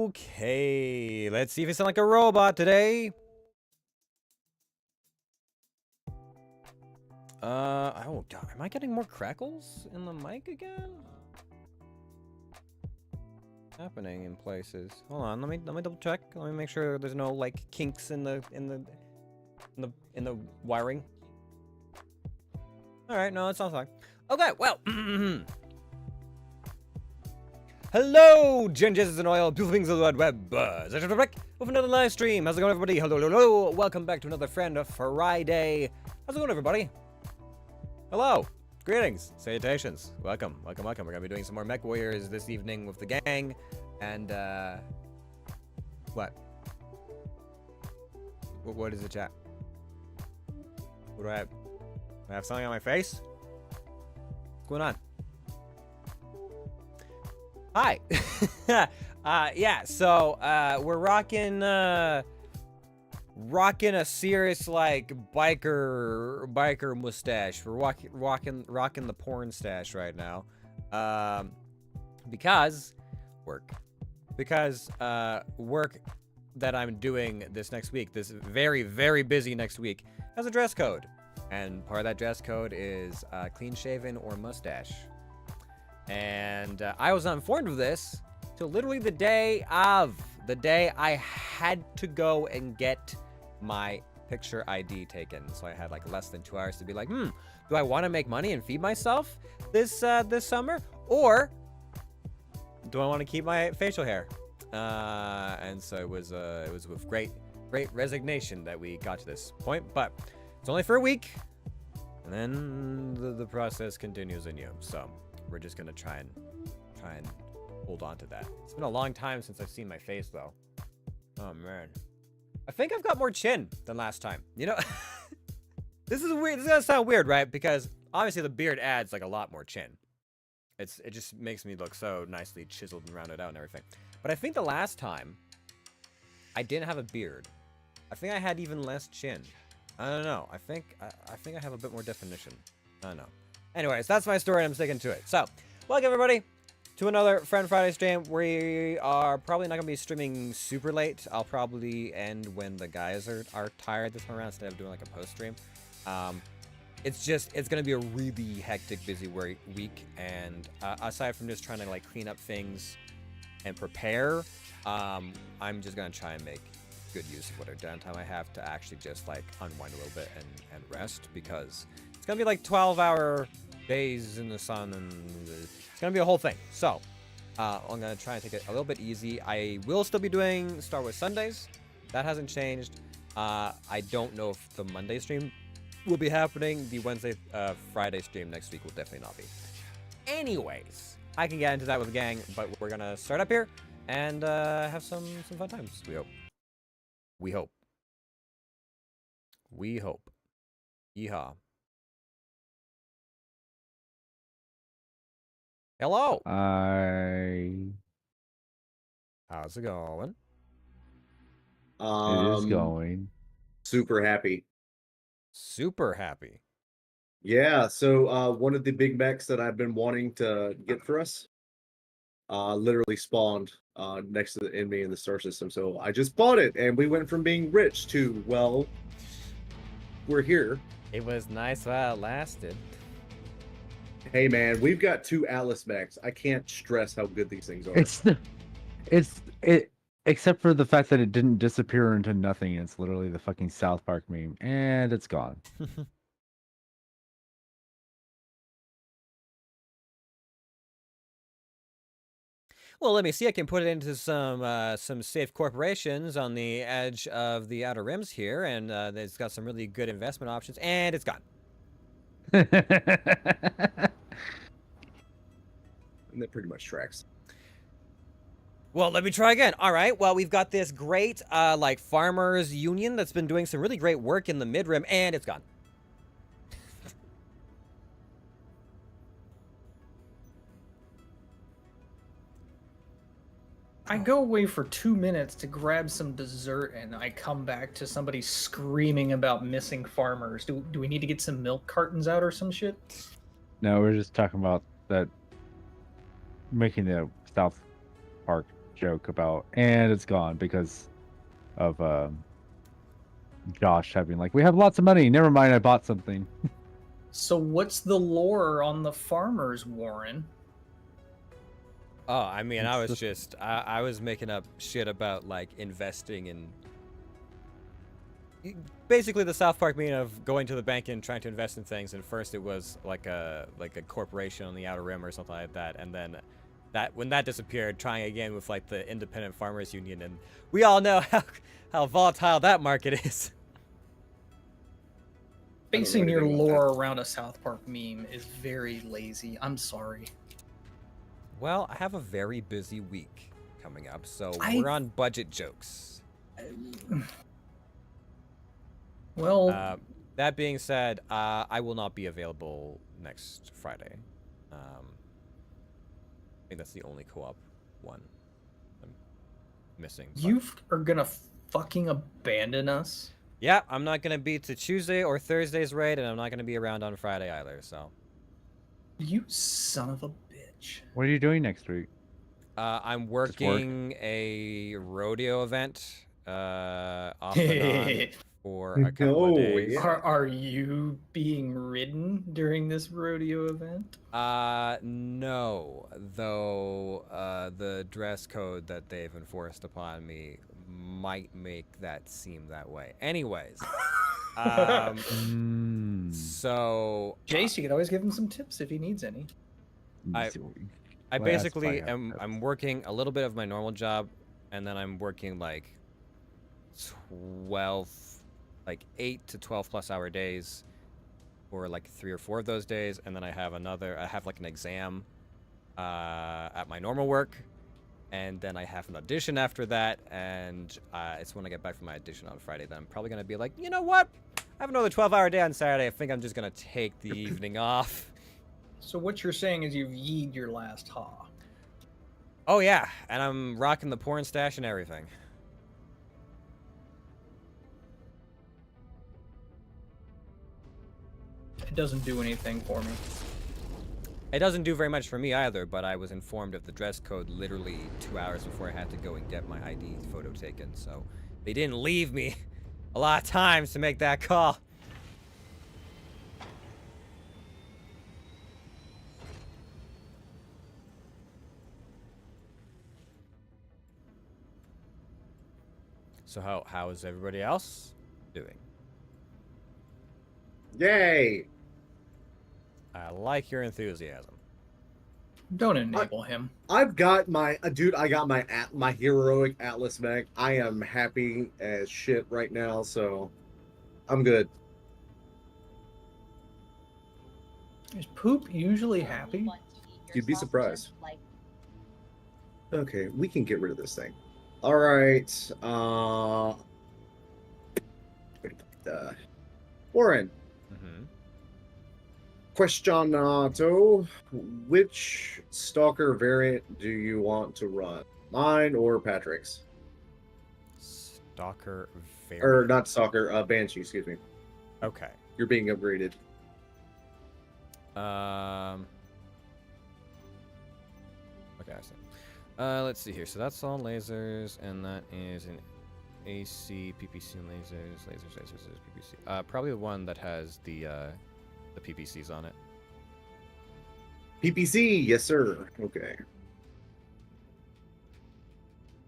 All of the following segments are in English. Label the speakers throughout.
Speaker 1: Okay, let's see if I sound like a robot today. Oh god, am I getting more crackles in the mic again? Happening in places. Hold on, let me double check. Let me make sure there's no like kinks in the wiring. All right, no, it sounds fine. Okay, well. Hello, gingers and oil, beautiful things of the wide web. With another live stream. How's it going, everybody? Hello. Welcome back to another Friend of Friday. How's it going, everybody? Hello. Greetings. Salutations. Welcome. We're gonna be doing some more Mech Warriors this evening with the gang. And, what? What is the chat? What do I have? Do I have something on my face? What's going on? Hi. Yeah, so we're rocking a serious like biker mustache. We're rocking the porn stash right now. Because work that I'm doing this next week, this very, very busy next week, has a dress code. And part of that dress code is clean shaven or mustache. And I was not informed of this till literally the day I had to go and get my picture ID taken. So I had like less than 2 hours to be like, do I want to make money and feed myself this summer, or do I want to keep my facial hair? And so it was with great resignation that we got to this point, but it's only for a week, and then the process continues anew. So we're just gonna try and hold on to that. It's been a long time since I've seen my face, though. Oh man, I think I've got more chin than last time. You know, this is weird. This is gonna sound weird, right? Because obviously the beard adds like a lot more chin. It just makes me look so nicely chiseled and rounded out and everything. But I think the last time I didn't have a beard. I think I had even less chin. I don't know. I think I have a bit more definition. I don't know. Anyways, that's my story and I'm sticking to it. So, welcome everybody to another Friend Friday stream. We are probably not going to be streaming super late. I'll probably end when the guys are tired this time around instead of doing like a post stream. It's going to be a really hectic, busy week. And aside from just trying to like clean up things and prepare, I'm just going to try and make good use of whatever downtime I have to actually just like unwind a little bit and rest, because it's going to be like 12-hour days in the sun, and it's gonna be a whole thing. So I'm gonna try and take it a little bit easy. I will still be doing Star Wars Sundays. That hasn't changed. I don't know if the Monday stream will be happening. The Wednesday Friday stream next week will definitely not be. Anyways, I can get into that with the gang, but we're gonna start up here and have some fun times. We hope. Yeehaw. Hello.
Speaker 2: Hi.
Speaker 1: How's it going?
Speaker 2: It is going.
Speaker 3: Super happy.
Speaker 1: Super happy.
Speaker 3: Yeah, so one of the big mechs that I've been wanting to get for us literally spawned next to the enemy in the star system. So I just bought it, and we went from being rich to, well, we're here.
Speaker 1: It was nice while it lasted.
Speaker 3: Hey man, we've got 2 Atlas mechs. I can't stress how good these things are.
Speaker 2: It except for the fact that it didn't disappear into nothing. It's literally the fucking South Park meme, and it's gone.
Speaker 1: Well, let me see. I can put it into some safe corporations on the edge of the Outer Rims here, and it's got some really good investment options, and it's gone.
Speaker 3: And that pretty much tracks.
Speaker 1: Well, let me try again. All right. Well, we've got this great like farmers union that's been doing some really great work in the mid-rim, and it's gone.
Speaker 4: I go away for 2 minutes to grab some dessert, and I come back to somebody screaming about missing farmers. Do we need to get some milk cartons out or some shit?
Speaker 2: No, we're just talking about that making the South Park joke about, and it's gone because of Josh having like, we have lots of money. Never mind, I bought something.
Speaker 4: So what's the lore on the farmers, Warren?
Speaker 1: Oh, I mean, I
Speaker 2: It's
Speaker 1: was
Speaker 2: the-
Speaker 1: just I was making up shit about like investing in basically the South Park meaning of going to the bank and trying to invest in things. And first it was like a corporation on the Outer Rim or something like that, and then that when that disappeared, trying again with like the Independent Farmers Union, and we all know how volatile that market is.
Speaker 3: I don't know
Speaker 4: Basing your
Speaker 3: anything about
Speaker 4: lore around a South Park meme is very lazy. I'm sorry.
Speaker 1: Well, I have a very busy week coming up, so
Speaker 4: I-
Speaker 1: we're on budget jokes.
Speaker 4: Well,
Speaker 1: That being said, I will not be available next Friday. I think that's the only co-op one I'm missing. but-
Speaker 4: you are gonna fucking abandon us?
Speaker 1: Yeah, I'm not gonna be to Tuesday or Thursday's raid, and I'm not gonna be around on Friday either. So
Speaker 4: You son of a bitch.
Speaker 2: What are you doing next week?
Speaker 1: I'm
Speaker 2: Just work?
Speaker 1: working a rodeo event off and on for a couple
Speaker 3: Oh,
Speaker 1: of days.
Speaker 3: yeah.
Speaker 4: Are you being ridden during this rodeo event?
Speaker 1: No, though the dress code that they've enforced upon me might make that seem that way. Anyways, so
Speaker 4: Jace, you could always give him some tips if he needs any.
Speaker 1: I
Speaker 2: Well,
Speaker 1: I
Speaker 2: that's
Speaker 1: basically
Speaker 2: fine,
Speaker 1: am
Speaker 2: that's-
Speaker 1: I'm working a little bit of my normal job, and then I'm working like 12, like 8 to 12 plus hour days, for like 3 or 4 of those days, and then I have like an exam at my normal work, and then I have an audition after that, and it's when I get back from my audition on Friday that I'm probably gonna be like, you know what? I have another 12-hour day on Saturday. I think I'm just gonna take the evening off.
Speaker 4: So what you're saying is you've yeed your last haw.
Speaker 1: Oh yeah, and I'm rocking the porn stash and everything.
Speaker 4: It doesn't do anything for me.
Speaker 1: It doesn't do very much for me either, but I was informed of the dress code literally 2 hours before I had to go and get my ID photo taken, so they didn't leave me a lot of times to make that call. So how is everybody else doing?
Speaker 3: Yay!
Speaker 1: I like your enthusiasm.
Speaker 4: Don't enable him.
Speaker 3: I've got my dude. I got my heroic Atlas mech. I am happy as shit right now, so I'm good.
Speaker 4: Is Poop usually happy?
Speaker 3: You'd be surprised. Okay, we can get rid of this thing. All right. Warren,
Speaker 1: Mm-hmm.
Speaker 3: questionato. Which Stalker variant do you want to run? Mine or Patrick's?
Speaker 1: Stalker
Speaker 3: Or
Speaker 1: variant.
Speaker 3: not Stalker, Banshee, excuse me.
Speaker 1: Okay.
Speaker 3: You're being upgraded.
Speaker 1: Okay, I see. Let's see here. So that's all lasers, and that is an AC, PPC, and lasers, PPC. Probably the one that has the PPCs on it.
Speaker 3: PPC, yes sir. Okay.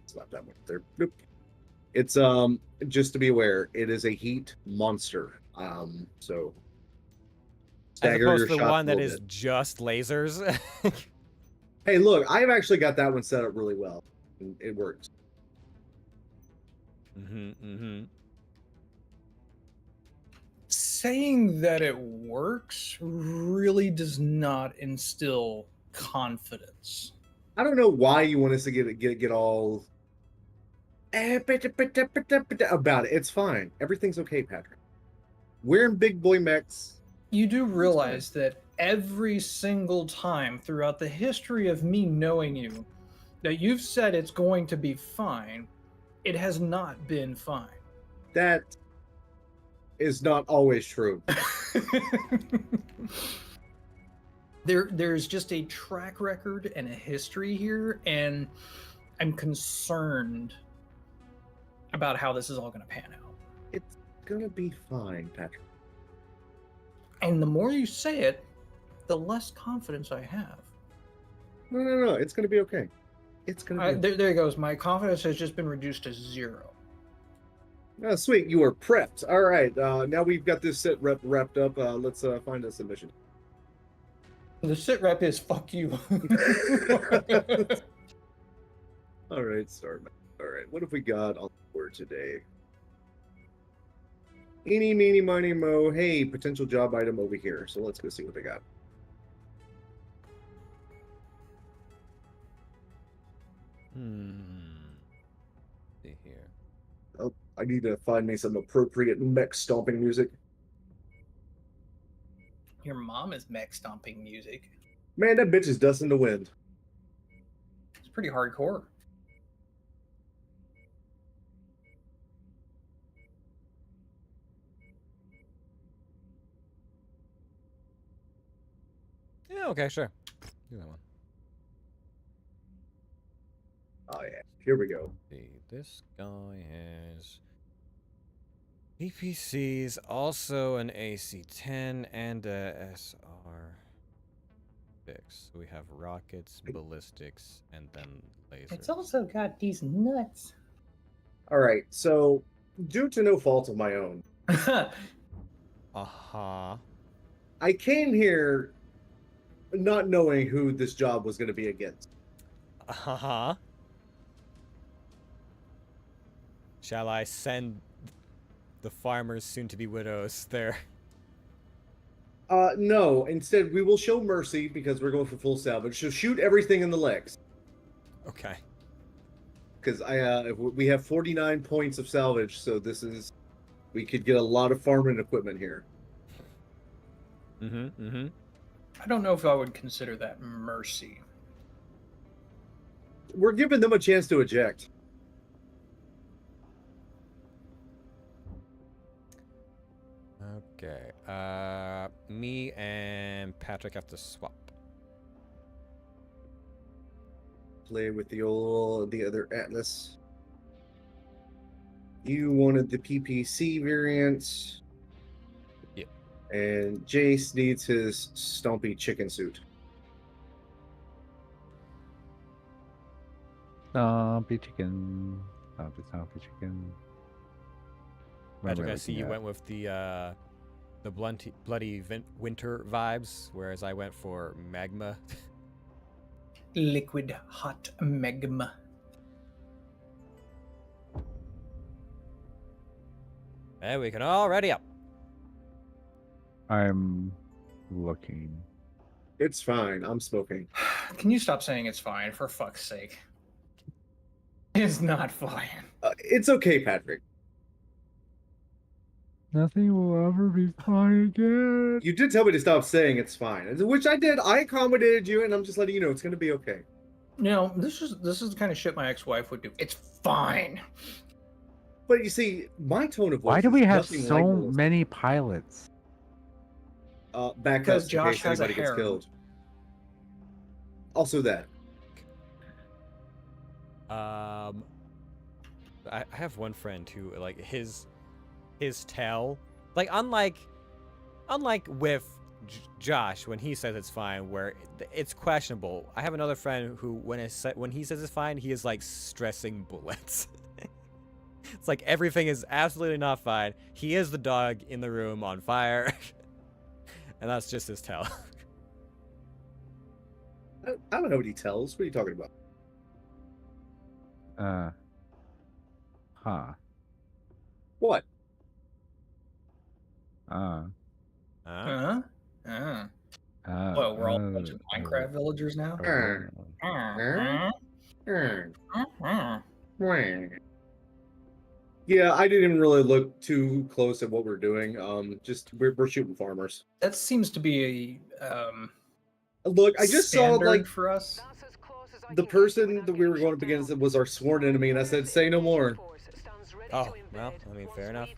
Speaker 3: Slap that one there. Nope. It's just to be aware, it is a heat monster. So
Speaker 1: As
Speaker 3: stagger
Speaker 1: opposed
Speaker 3: your
Speaker 1: to the
Speaker 3: shots
Speaker 1: one
Speaker 3: a
Speaker 1: that
Speaker 3: little
Speaker 1: is
Speaker 3: bit.
Speaker 1: just lasers.
Speaker 3: Hey, look, I've actually got that one set up really well. And it works.
Speaker 4: Saying that it works really does not instill confidence.
Speaker 3: I don't know why you want us to get all about it. It's fine. Everything's okay, Patrick. We're in big boy mechs.
Speaker 4: You do realize that every single time throughout the history of me knowing you, that you've said it's going to be fine, it has not been fine.
Speaker 3: That is not always true.
Speaker 4: There's just a track record and a history here, and I'm concerned about how this is all going to pan out.
Speaker 3: It's gonna be fine, Patrick.
Speaker 4: And the more you say it, the less confidence I have.
Speaker 3: No. It's gonna be okay. It's gonna be.
Speaker 4: There goes. My confidence has just been reduced to 0.
Speaker 3: Oh, sweet. You are prepped. All right. Now we've got this set wrapped up. Let's find a submission.
Speaker 4: The sit rep is fuck you.
Speaker 3: All right, start. All right. What have we got on the board today? Eeny, meeny, miny, mo. Hey, potential job item over here. So let's go see what they got.
Speaker 1: See here.
Speaker 3: Oh, I need to find me some appropriate mech stomping music.
Speaker 4: Your mom is mech stomping music.
Speaker 3: Man, that bitch is dust in the wind.
Speaker 4: It's pretty hardcore.
Speaker 1: Yeah, okay, sure. Do that one.
Speaker 3: Oh yeah, here we go.
Speaker 1: See, this guy has PPCs, also an AC-10 and a SR-6. So we have rockets, ballistics, and then lasers.
Speaker 4: It's also got these nuts.
Speaker 3: All right, so due to no fault of my own,
Speaker 1: Uh-huh.
Speaker 3: I came here not knowing who this job was going to be against.
Speaker 1: Uh-huh. Shall I send the farmers, soon-to-be widows, there?
Speaker 3: No. Instead, we will show mercy because we're going for full salvage. So shoot everything in the legs.
Speaker 1: Okay.
Speaker 3: Because we have 49 points of salvage, so we could get a lot of farming equipment here.
Speaker 4: I don't know if I would consider that mercy.
Speaker 3: We're giving them a chance to eject.
Speaker 1: Okay. Me and Patrick have to swap.
Speaker 3: Play with the other Atlas. You wanted the PPC variant.
Speaker 1: Yep.
Speaker 3: And Jace needs his stompy chicken suit.
Speaker 2: Stompy chicken. Stompy chicken. What am
Speaker 1: Patrick, I
Speaker 2: looking
Speaker 1: see you
Speaker 2: at?
Speaker 1: went with the bloody winter vibes, whereas I went for magma.
Speaker 4: Liquid hot magma.
Speaker 1: And we can all ready up.
Speaker 2: I'm looking.
Speaker 3: It's fine. I'm smoking.
Speaker 4: Can you stop saying it's fine, for fuck's sake? It's not fine.
Speaker 3: It's okay, Patrick.
Speaker 2: Nothing will ever be fine again.
Speaker 3: You did tell me to stop saying it's fine, which I did. I accommodated you, and I'm just letting you know it's going to be okay.
Speaker 4: You know, this is the kind of shit my ex-wife would do. It's fine.
Speaker 3: But you see, my tone of voice.
Speaker 2: Why do
Speaker 3: is
Speaker 2: we have
Speaker 3: nothing
Speaker 2: so
Speaker 3: like Melissa's.
Speaker 2: many pilots?
Speaker 3: Backups
Speaker 4: Because
Speaker 3: in
Speaker 4: Josh
Speaker 3: case
Speaker 4: has a
Speaker 3: anybody gets
Speaker 4: harem.
Speaker 3: killed. Also that.
Speaker 1: I have one friend who, like, his tell, like, unlike with Josh when he says it's fine, where it's questionable. I have another friend who when he says it's fine, he is like stressing bullets. It's like everything is absolutely not fine. He is the dog in the room on fire, and that's just his tell.
Speaker 3: I don't know what he tells. What are you talking about?
Speaker 2: Huh.
Speaker 3: What?
Speaker 1: Huh?
Speaker 4: Huh? Well, we're all a bunch of Minecraft villagers now.
Speaker 3: Yeah, I didn't even really look too close at what we're doing. Just we're shooting farmers.
Speaker 4: That seems to be a
Speaker 3: Look, I just saw
Speaker 4: standard
Speaker 3: like
Speaker 4: for us.
Speaker 3: the person that we were going up against was our sworn enemy, and I said, "Say no more."
Speaker 1: Oh, well, I mean, fair enough.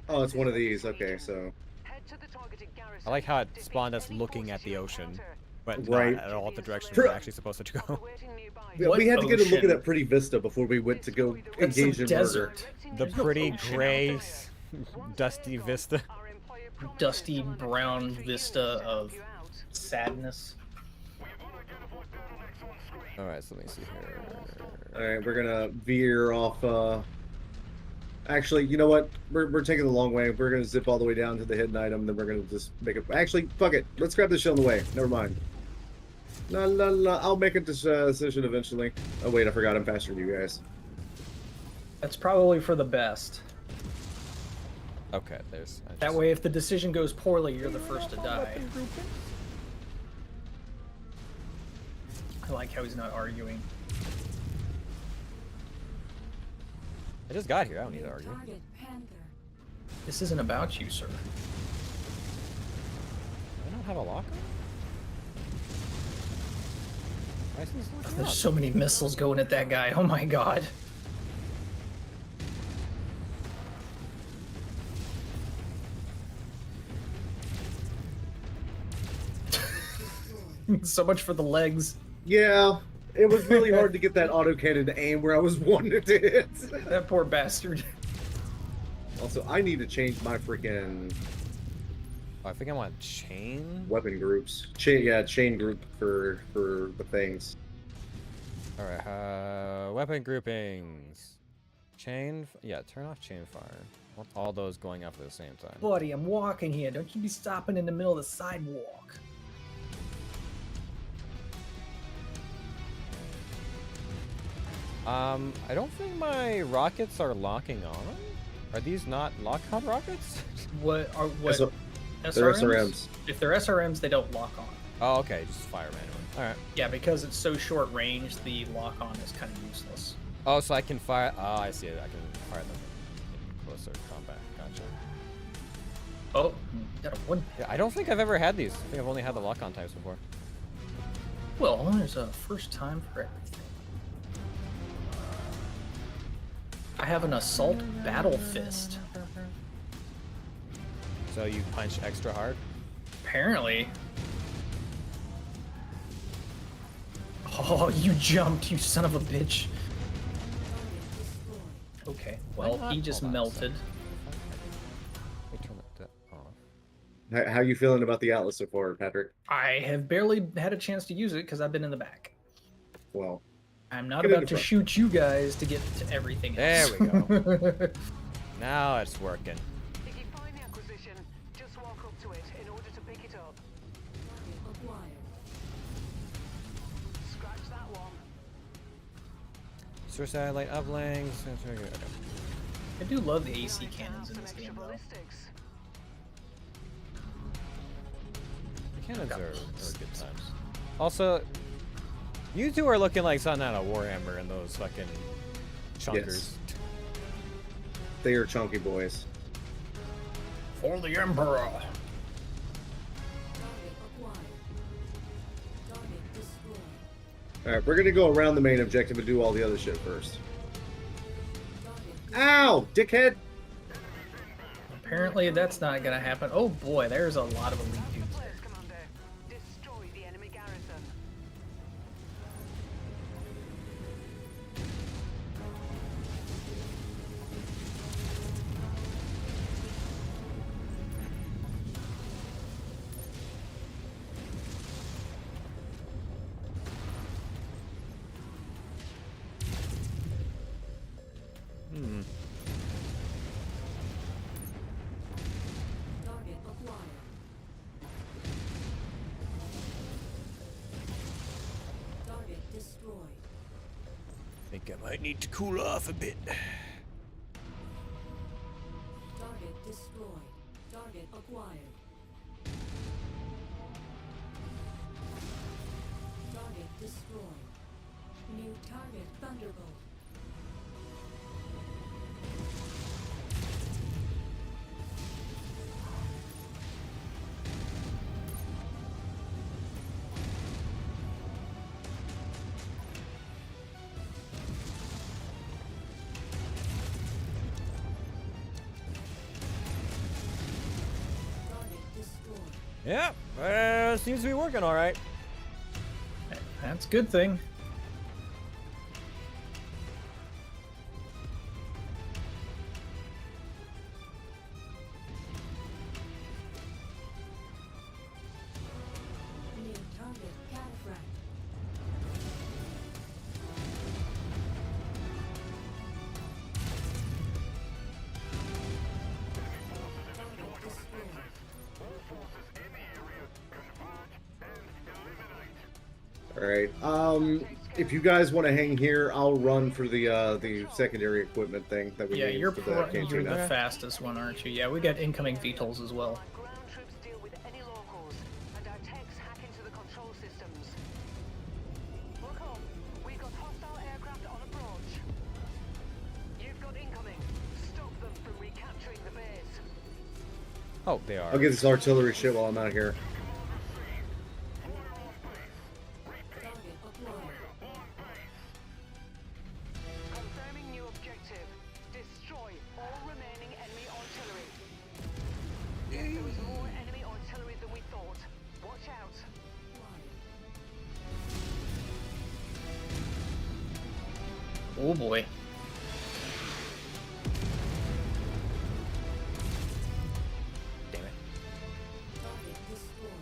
Speaker 3: Oh, it's one of these. Okay, so
Speaker 1: I like how it spawned us looking at the ocean. but
Speaker 3: Right.
Speaker 1: not at all the direction
Speaker 3: For-
Speaker 1: we're actually supposed to go.
Speaker 3: Yeah,
Speaker 4: What
Speaker 3: we had to get a look at
Speaker 4: ocean?
Speaker 3: that pretty vista before we went to go
Speaker 4: That's
Speaker 3: engage
Speaker 4: some
Speaker 3: in murder.
Speaker 4: desert.
Speaker 1: The
Speaker 4: There's no
Speaker 1: pretty
Speaker 4: ocean out
Speaker 1: gray,
Speaker 4: there.
Speaker 1: dusty vista.
Speaker 4: Dusty brown vista of sadness.
Speaker 1: All right, so let me see here.
Speaker 3: All right, we're gonna veer off. Actually, you know what? We're taking the long way. We're gonna zip all the way down to the hidden item, then we're gonna just make it. Actually, fuck it. Let's grab the shell on the way. Never mind. La la la. I'll make a decision eventually. Oh wait, I forgot. I'm faster than you guys.
Speaker 4: That's probably for the best.
Speaker 1: Okay, there's. I
Speaker 4: That
Speaker 1: just-
Speaker 4: way, if the decision goes poorly, you're the first to die. I like how he's not arguing.
Speaker 1: I just got here. I don't need to argue.
Speaker 4: This isn't about you, sir.
Speaker 1: I don't have a locker. Why is this locking
Speaker 4: There's
Speaker 1: up?
Speaker 4: so many missiles going at that guy. Oh my god. So much for the legs.
Speaker 3: Yeah, it was really hard to get that autocannon to aim where I was wanting it to hit.
Speaker 4: That poor bastard.
Speaker 3: Also, I need to change my freaking
Speaker 1: Oh, I think I want chain.
Speaker 3: weapon groups. Chain group for the things.
Speaker 1: All right, weapon groupings. Chain. Yeah, turn off chain fire. I want all those going off at the same time.
Speaker 4: Buddy, I'm walking here. Don't you be stopping in the middle of the sidewalk.
Speaker 1: I don't think my rockets are locking on. Are these not lock-on rockets?
Speaker 4: What are what?
Speaker 3: So,
Speaker 4: SRMs?
Speaker 3: they're SRMs.
Speaker 4: If they're SRMs, they don't lock on.
Speaker 1: Oh, okay, just fire manually. All right.
Speaker 4: Yeah, because it's so short range, the lock on is kind of useless.
Speaker 1: Oh, so I can fire. Oh, I see it. I can fire them in closer combat. Gotcha.
Speaker 4: Oh, got a one.
Speaker 1: Yeah, I don't think I've ever had these. I think I've only had the lock-on types before.
Speaker 4: Well, there's a first time for everything. I have an assault battle fist.
Speaker 1: So you punch extra hard.
Speaker 4: Apparently. Oh, you jumped, you son of a bitch. Okay, well,
Speaker 1: Why not?
Speaker 4: he just
Speaker 1: Hold on a
Speaker 4: melted.
Speaker 1: Let me turn that off.
Speaker 3: How you feeling about the Atlas so far, Patrick?
Speaker 4: I have barely had a chance to use it because I've been in the back.
Speaker 3: Well,
Speaker 4: I'm not
Speaker 3: Get in
Speaker 4: about
Speaker 3: the
Speaker 4: to
Speaker 3: front.
Speaker 4: shoot you guys to get to everything
Speaker 1: There
Speaker 4: else.
Speaker 1: we go. Now it's working.
Speaker 5: If you find the acquisition, just walk up to it in order to pick it up. Scratch that one.
Speaker 1: Source satellite uplinks. Okay.
Speaker 4: I do love the AC cannons in
Speaker 5: Some
Speaker 4: this
Speaker 5: extra
Speaker 4: game, though.
Speaker 5: ballistics.
Speaker 1: The cannons are good times. Also, you two are looking like something out of Warhammer and those fucking chunkers.
Speaker 3: Yes. They are chunky boys.
Speaker 4: For the Emperor!
Speaker 3: All right, we're gonna go around the main objective and do all the other shit first. Ow, dickhead!
Speaker 4: Apparently that's not gonna happen. Oh boy, there's a lot of elite dudes there.
Speaker 5: Place, Commander. Destroy the enemy garrison.
Speaker 1: Hmm. Think I might need to cool off a bit.
Speaker 6: Target destroyed. Target acquired. Target destroyed. New target Thunderbolt.
Speaker 1: Yeah, seems to be working all right.
Speaker 4: That's a good thing.
Speaker 6: New target cataphragm. Target destroyed.
Speaker 3: All right. If you guys want to hang here, I'll run for the secondary equipment thing that we
Speaker 4: Yeah,
Speaker 3: need
Speaker 4: you're
Speaker 3: for the
Speaker 4: you're
Speaker 3: canteen.
Speaker 4: the fastest one, aren't you? Yeah, we got incoming VTOLs as well.
Speaker 5: Ground troops deal with any locals, and our techs hack into the control systems. Look up. We've got hostile aircraft on approach. You've got incoming. Stop them from recapturing the base.
Speaker 1: Oh, they are.
Speaker 3: I'll get this artillery shit while I'm out here.
Speaker 6: Target acquired.
Speaker 5: Confirming new objective. Destroy all remaining enemy artillery. There was more enemy artillery than we thought. Watch out.
Speaker 4: Oh boy.
Speaker 1: Damn it.
Speaker 6: Target destroyed.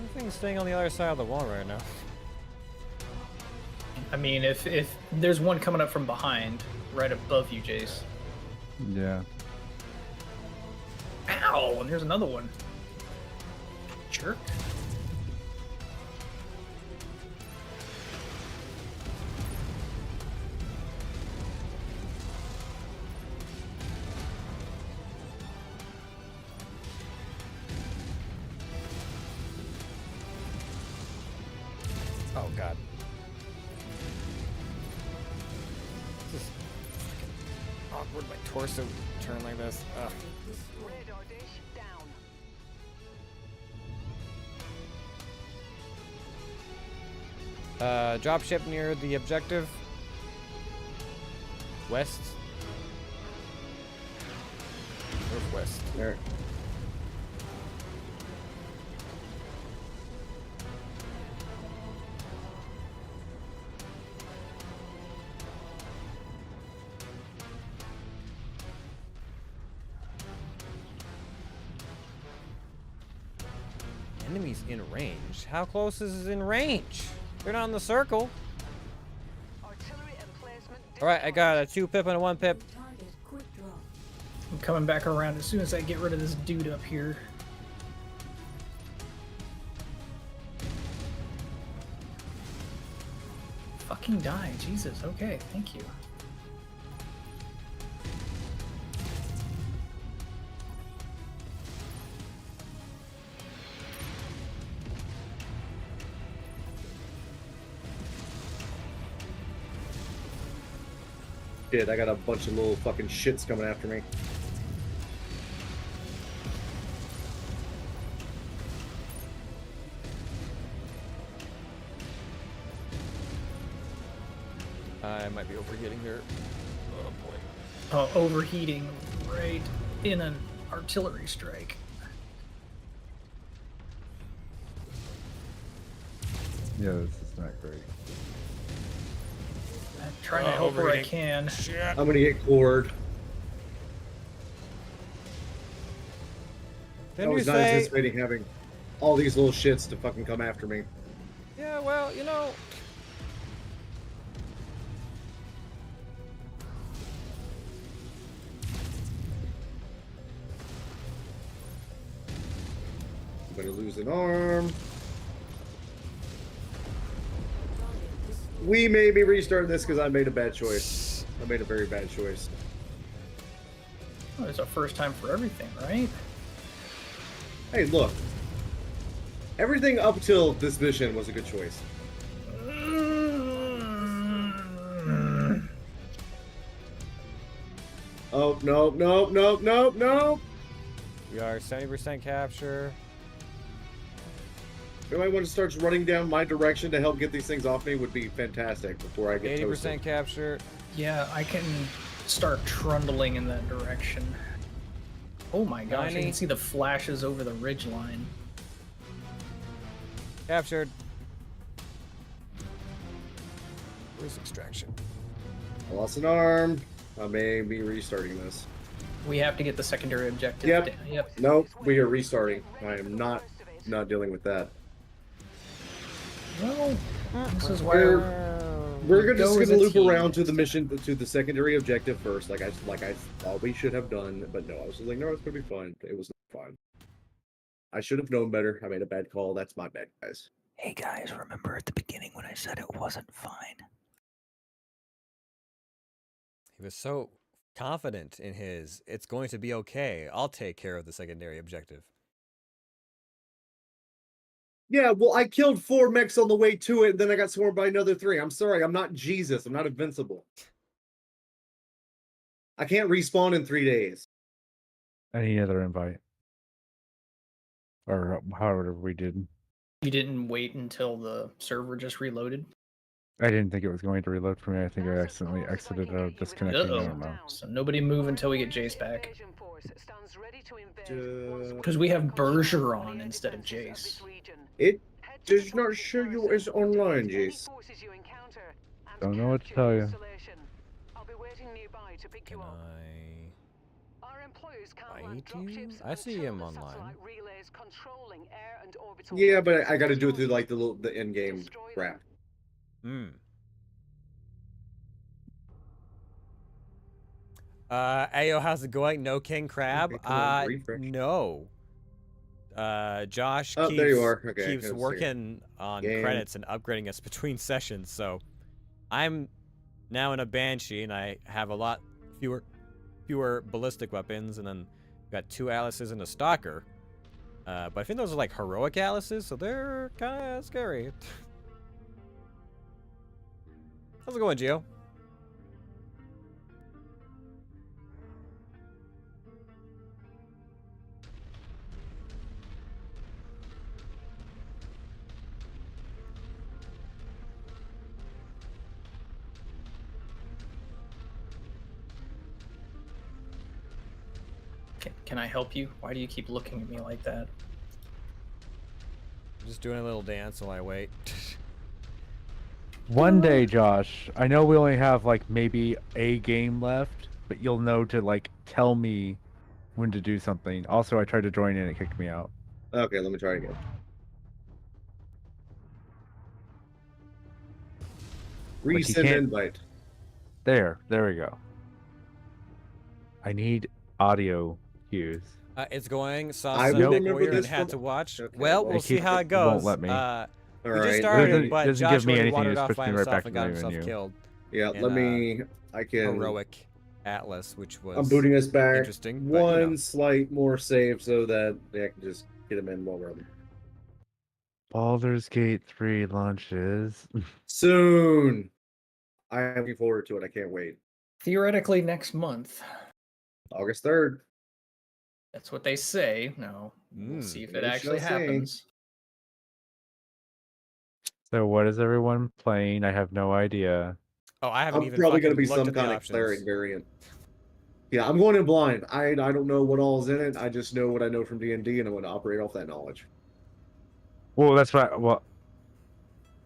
Speaker 1: Everything's staying on the other side of the wall right now.
Speaker 4: I mean, if there's one coming up from behind, right above you, Jace.
Speaker 2: Yeah.
Speaker 4: Ow! And there's another one. Jerk.
Speaker 1: Oh god. This is fucking awkward. My torso turned like this. Ugh.
Speaker 5: Radar dish down.
Speaker 1: Dropship near the objective. West. Northwest.
Speaker 3: There.
Speaker 1: Enemies in range. How close is in range? They're not in the circle.
Speaker 5: Artillery emplacement.
Speaker 1: Alright, I got a 2 pip and a 1 pip.
Speaker 6: Target quick draw.
Speaker 4: I'm coming back around as soon as I get rid of this dude up here. Fucking die. Jesus. Okay, thank you.
Speaker 3: Shit, I got a bunch of little fucking shits coming after me.
Speaker 1: I might be overheating here. Oh boy.
Speaker 4: Overheating right in an artillery strike.
Speaker 2: Yeah, this is not great.
Speaker 4: I'm trying to help where I
Speaker 1: overheating.
Speaker 4: can.
Speaker 1: Shit.
Speaker 3: I'm gonna get cored. I
Speaker 1: Didn't you
Speaker 3: was not
Speaker 1: say?
Speaker 3: anticipating having all these little shits to fucking come after me.
Speaker 1: Yeah, well, you know.
Speaker 3: I'm gonna lose an arm. We may be restarting this because I made a bad choice. I made a very bad choice.
Speaker 4: Well, it's a first time for everything, right?
Speaker 3: Hey, look. Everything up till this mission was a good choice. Oh, no, no, no, no, no.
Speaker 1: We are 70% capture.
Speaker 3: If anyone starts running down my direction to help get these things off me would be fantastic before I get
Speaker 1: 80%
Speaker 3: toasted.
Speaker 1: capture.
Speaker 4: Yeah, I can start trundling in that direction. Oh my gosh, I
Speaker 1: 90.
Speaker 4: can see the flashes over the ridgeline.
Speaker 1: Captured. Where's extraction?
Speaker 3: I lost an arm. I may be restarting this.
Speaker 4: We have to get the secondary objective.
Speaker 3: Yep.
Speaker 4: Yep.
Speaker 3: Nope, we are restarting. I am not dealing with that.
Speaker 4: Well, this is where
Speaker 3: We're
Speaker 4: go
Speaker 3: just
Speaker 4: as
Speaker 3: gonna
Speaker 4: a
Speaker 3: loop
Speaker 4: team
Speaker 3: around to the
Speaker 4: next time.
Speaker 3: mission, to the secondary objective first, like I thought we should have done, but no, I was just like, no, it's gonna be fine. It was not fine. I should have known better. I made a bad call. That's my bad, guys.
Speaker 7: Hey guys, remember at the beginning when I said it wasn't fine?
Speaker 1: He was so confident in his, it's going to be okay. I'll take care of the secondary objective.
Speaker 3: Yeah, well, I killed 4 mechs on the way to it, and then I got swarmed by another 3. I'm sorry, I'm not Jesus. I'm not invincible. I can't respawn in 3 days.
Speaker 2: Any other invite? Or however we did.
Speaker 4: You didn't wait until the server just reloaded?
Speaker 2: I didn't think it was going to reload for me. I think I accidentally exited out of disconnecting. I don't know.
Speaker 4: So nobody move until we get Jace back.
Speaker 5: Invasion force stands ready to invade.
Speaker 4: Because we have Bergeron instead of Jace.
Speaker 3: It does not show you as online, Jace.
Speaker 2: Don't know what to tell you.
Speaker 5: I'll be waiting nearby to pick you
Speaker 1: Can
Speaker 5: up. Our employers can't land
Speaker 1: Fight you?
Speaker 5: dropships
Speaker 1: I see
Speaker 5: until
Speaker 1: him
Speaker 5: the
Speaker 1: online.
Speaker 5: satellite relays controlling air and orbital
Speaker 3: Yeah, but
Speaker 5: weapons
Speaker 3: I got to do it through
Speaker 5: control
Speaker 3: like the in-game
Speaker 5: Destroy them.
Speaker 3: crap.
Speaker 1: Hmm. Ayo, how's it going? No King Crab?
Speaker 3: Okay, come on, refresh.
Speaker 1: No. Josh
Speaker 3: Oh,
Speaker 1: keeps,
Speaker 3: there you are. Okay, I
Speaker 1: keeps
Speaker 3: couldn't see it.
Speaker 1: working on
Speaker 3: Game.
Speaker 1: credits and upgrading us between sessions, so I'm now in a Banshee, and I have a lot fewer ballistic weapons, and then got 2 Alices and a Stalker. But I think those are like heroic Alices, so they're kind of scary. How's it going, Gio?
Speaker 4: Can I help you? Why do you keep looking at me like that?
Speaker 1: I'm just doing a little dance while I wait.
Speaker 2: One day, Josh. I know we only have like maybe a game left, but you'll know to like tell me when to do something. Also, I tried to join and it kicked me out.
Speaker 3: Okay, let me try again.
Speaker 2: you
Speaker 3: Resend
Speaker 2: can't-
Speaker 3: invite.
Speaker 2: There we go. I need audio cues.
Speaker 1: It's going. Saw
Speaker 3: I
Speaker 1: Sunday
Speaker 3: will remember
Speaker 1: Warrior and
Speaker 3: this
Speaker 1: had
Speaker 3: one.
Speaker 1: to watch.
Speaker 3: Okay,
Speaker 1: Well,
Speaker 3: well,
Speaker 1: we'll
Speaker 2: it
Speaker 1: see
Speaker 2: keeps-
Speaker 1: how
Speaker 2: it
Speaker 1: it goes.
Speaker 2: won't let me.
Speaker 3: All
Speaker 1: We
Speaker 3: right.
Speaker 1: just started,
Speaker 2: Doesn't-
Speaker 1: but
Speaker 2: doesn't
Speaker 1: Josh
Speaker 2: give me
Speaker 1: already
Speaker 2: anything,
Speaker 1: wandered
Speaker 2: just
Speaker 1: off
Speaker 2: puts
Speaker 1: by
Speaker 2: me right
Speaker 1: himself
Speaker 2: back
Speaker 1: and
Speaker 2: to
Speaker 1: got
Speaker 2: the
Speaker 1: himself
Speaker 2: menu.
Speaker 1: killed.
Speaker 3: Yeah,
Speaker 1: And,
Speaker 3: let me. I can.
Speaker 1: Heroic Atlas, which was
Speaker 3: I'm booting us back
Speaker 1: interesting, but,
Speaker 3: one
Speaker 1: you know.
Speaker 3: slight more save so that I can just get him in while we're on.
Speaker 2: Baldur's Gate 3 launches.
Speaker 3: Soon. I'm looking forward to it. I can't wait.
Speaker 4: Theoretically, next month.
Speaker 3: August 3rd.
Speaker 4: That's what they say. No, we'll see if it
Speaker 3: we
Speaker 4: actually
Speaker 3: shall see.
Speaker 4: happens.
Speaker 2: So what is everyone playing? I have no idea.
Speaker 1: Oh, I haven't
Speaker 3: I'm
Speaker 1: even
Speaker 3: probably
Speaker 1: going to
Speaker 3: be some kind of cleric variant. Yeah, I'm going in blind. I don't know what all's in it. I just know what I know from D&D, and I'm going to operate off that knowledge.
Speaker 2: Well, that's right. Well,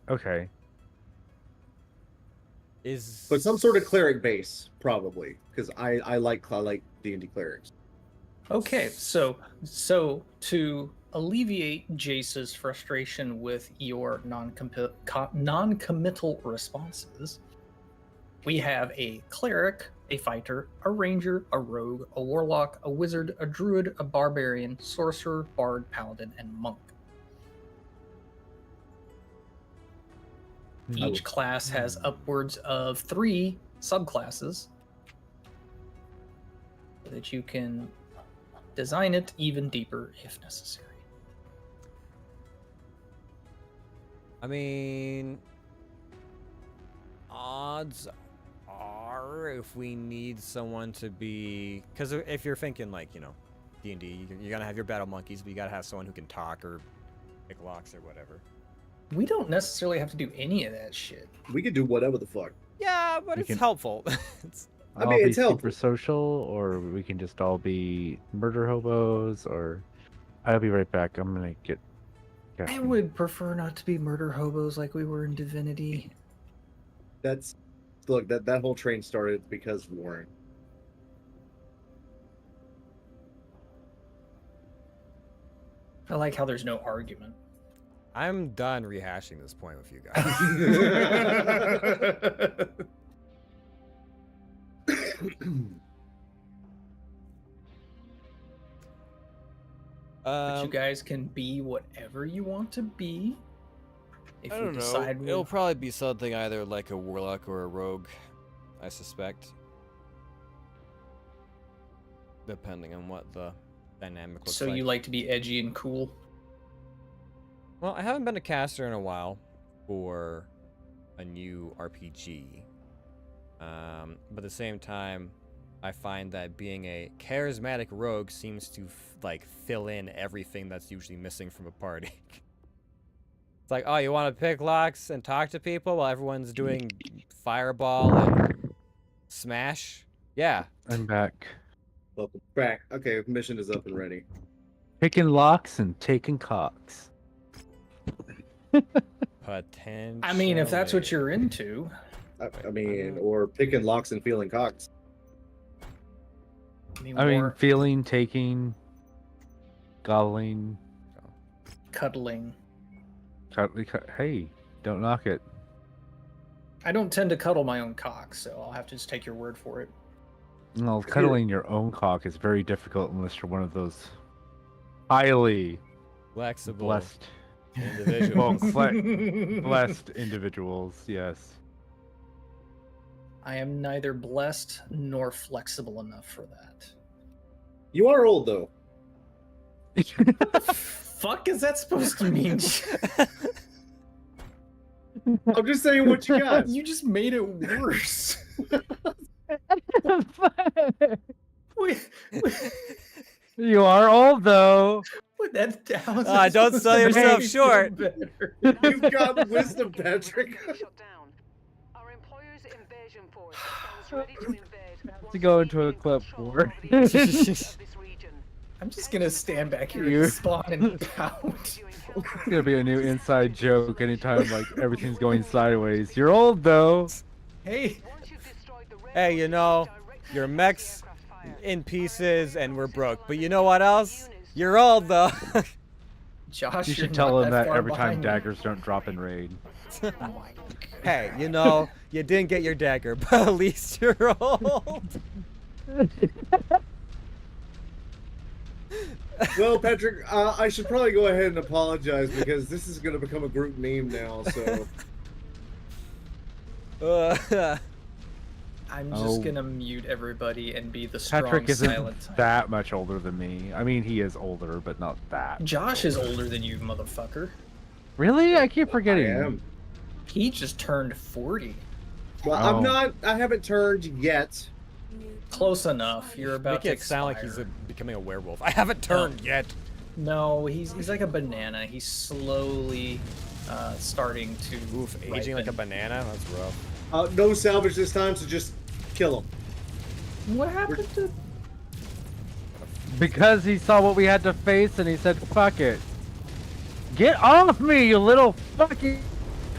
Speaker 2: okay.
Speaker 3: But some sort of cleric base, probably, because I like D&D clerics.
Speaker 4: Okay, so to alleviate Jace's frustration with your non-committal responses, we have a cleric, a fighter, a ranger, a rogue, a warlock, a wizard, a druid, a barbarian, sorcerer, bard, paladin, and monk. Each class has upwards of 3 subclasses so that you can design it even deeper if necessary.
Speaker 1: I mean, odds are if we need someone to be, because if you're thinking like, you know, D&D, you're gonna have your battle monkeys, but you gotta have someone who can talk or pick locks or whatever.
Speaker 4: We don't necessarily have to do any of that shit.
Speaker 3: We could do whatever the fuck.
Speaker 1: Yeah, but
Speaker 2: We
Speaker 1: it's
Speaker 2: can-
Speaker 1: helpful.
Speaker 3: I
Speaker 2: I'll
Speaker 3: mean,
Speaker 2: be
Speaker 3: it's
Speaker 2: super
Speaker 3: helpful.
Speaker 2: social, or we can just all be murder hobos, or I'll be right back. I'm gonna get.
Speaker 4: I
Speaker 2: caffeine.
Speaker 4: would prefer not to be murder hobos like we were in Divinity.
Speaker 3: That's look that whole train started because of Warren.
Speaker 4: I like how there's no argument.
Speaker 1: I'm done rehashing this point with you guys.
Speaker 4: But you guys can be whatever you want to be. If
Speaker 1: I
Speaker 4: you
Speaker 1: don't know.
Speaker 4: decide
Speaker 1: It'll probably be something either like a warlock or a rogue, I suspect. Depending on what the dynamic looks
Speaker 4: so
Speaker 1: like.
Speaker 4: you like to be edgy and cool.
Speaker 1: Well, I haven't been a caster in a while for a new RPG. But at the same time, I find that being a charismatic rogue seems to like fill in everything that's usually missing from a party. It's like, oh, you want to pick locks and talk to people while everyone's doing fireball and smash? Yeah.
Speaker 2: I'm back.
Speaker 3: Welcome back. Okay, mission is up and ready.
Speaker 2: Picking locks and taking cocks.
Speaker 1: Potentially.
Speaker 4: I mean, if that's what you're into.
Speaker 3: I mean, or picking locks and feeling cocks.
Speaker 4: I mean,
Speaker 2: I mean,
Speaker 4: more
Speaker 2: feeling, taking, gobbling.
Speaker 4: cuddling.
Speaker 2: Hey, don't knock it.
Speaker 4: I don't tend to cuddle my own cock, so I'll have to just take your word for it.
Speaker 2: No, cuddling your own cock is very difficult unless you're one of those highly
Speaker 1: flexible
Speaker 2: blessed,
Speaker 1: individuals.
Speaker 2: blessed individuals. Yes.
Speaker 4: I am neither blessed nor flexible enough for that.
Speaker 3: You are old though.
Speaker 4: Fuck is that supposed to mean?
Speaker 3: I'm just saying what you got.
Speaker 4: You just made it worse. Wait,
Speaker 2: You are old though.
Speaker 4: that
Speaker 1: don't sell yourself short.
Speaker 3: You've got wisdom, Patrick.
Speaker 5: Shut down. Our employer's invasion force stands ready to invade.
Speaker 2: To go into a clipboard.
Speaker 4: I'm just gonna stand back here
Speaker 2: You-
Speaker 4: and spawn and pout.
Speaker 2: It's gonna be a new inside joke anytime like everything's going sideways. You're old though.
Speaker 4: Hey,
Speaker 1: Hey, you know, your mech's in pieces and we're broke. But you know what else? You're old though.
Speaker 4: Josh,
Speaker 2: You
Speaker 4: you're
Speaker 2: should tell
Speaker 4: not
Speaker 2: them that
Speaker 4: far
Speaker 2: every time
Speaker 4: behind.
Speaker 2: daggers don't drop in raid.
Speaker 4: Oh my God.
Speaker 1: Hey, you know, you didn't get your dagger, but at least you're old.
Speaker 3: Well, Patrick, I should probably go ahead and apologize because this is going to become a group meme now. So
Speaker 4: I'm just
Speaker 2: Oh.
Speaker 4: gonna mute everybody and be the strong
Speaker 2: Patrick isn't
Speaker 4: silent type.
Speaker 2: that much older than me. I mean, he is older, but not that.
Speaker 4: Josh is older than you, motherfucker.
Speaker 2: Really? I keep
Speaker 3: I
Speaker 2: forgetting.
Speaker 3: am.
Speaker 4: He just turned 40.
Speaker 3: Well,
Speaker 2: Oh.
Speaker 3: I'm not. I haven't turned yet.
Speaker 4: Close enough. You're about
Speaker 1: Make
Speaker 4: to
Speaker 1: it sound like
Speaker 4: expire.
Speaker 1: he's becoming a werewolf. I haven't turned yet.
Speaker 4: No, he's like a banana. He's slowly starting to
Speaker 1: Oof, aging like a
Speaker 4: ripen.
Speaker 1: banana? That's rough.
Speaker 3: No salvage this time, so just kill him.
Speaker 4: What happened to?
Speaker 2: Because he saw what we had to face and he said, fuck it. Get off me, you little fucking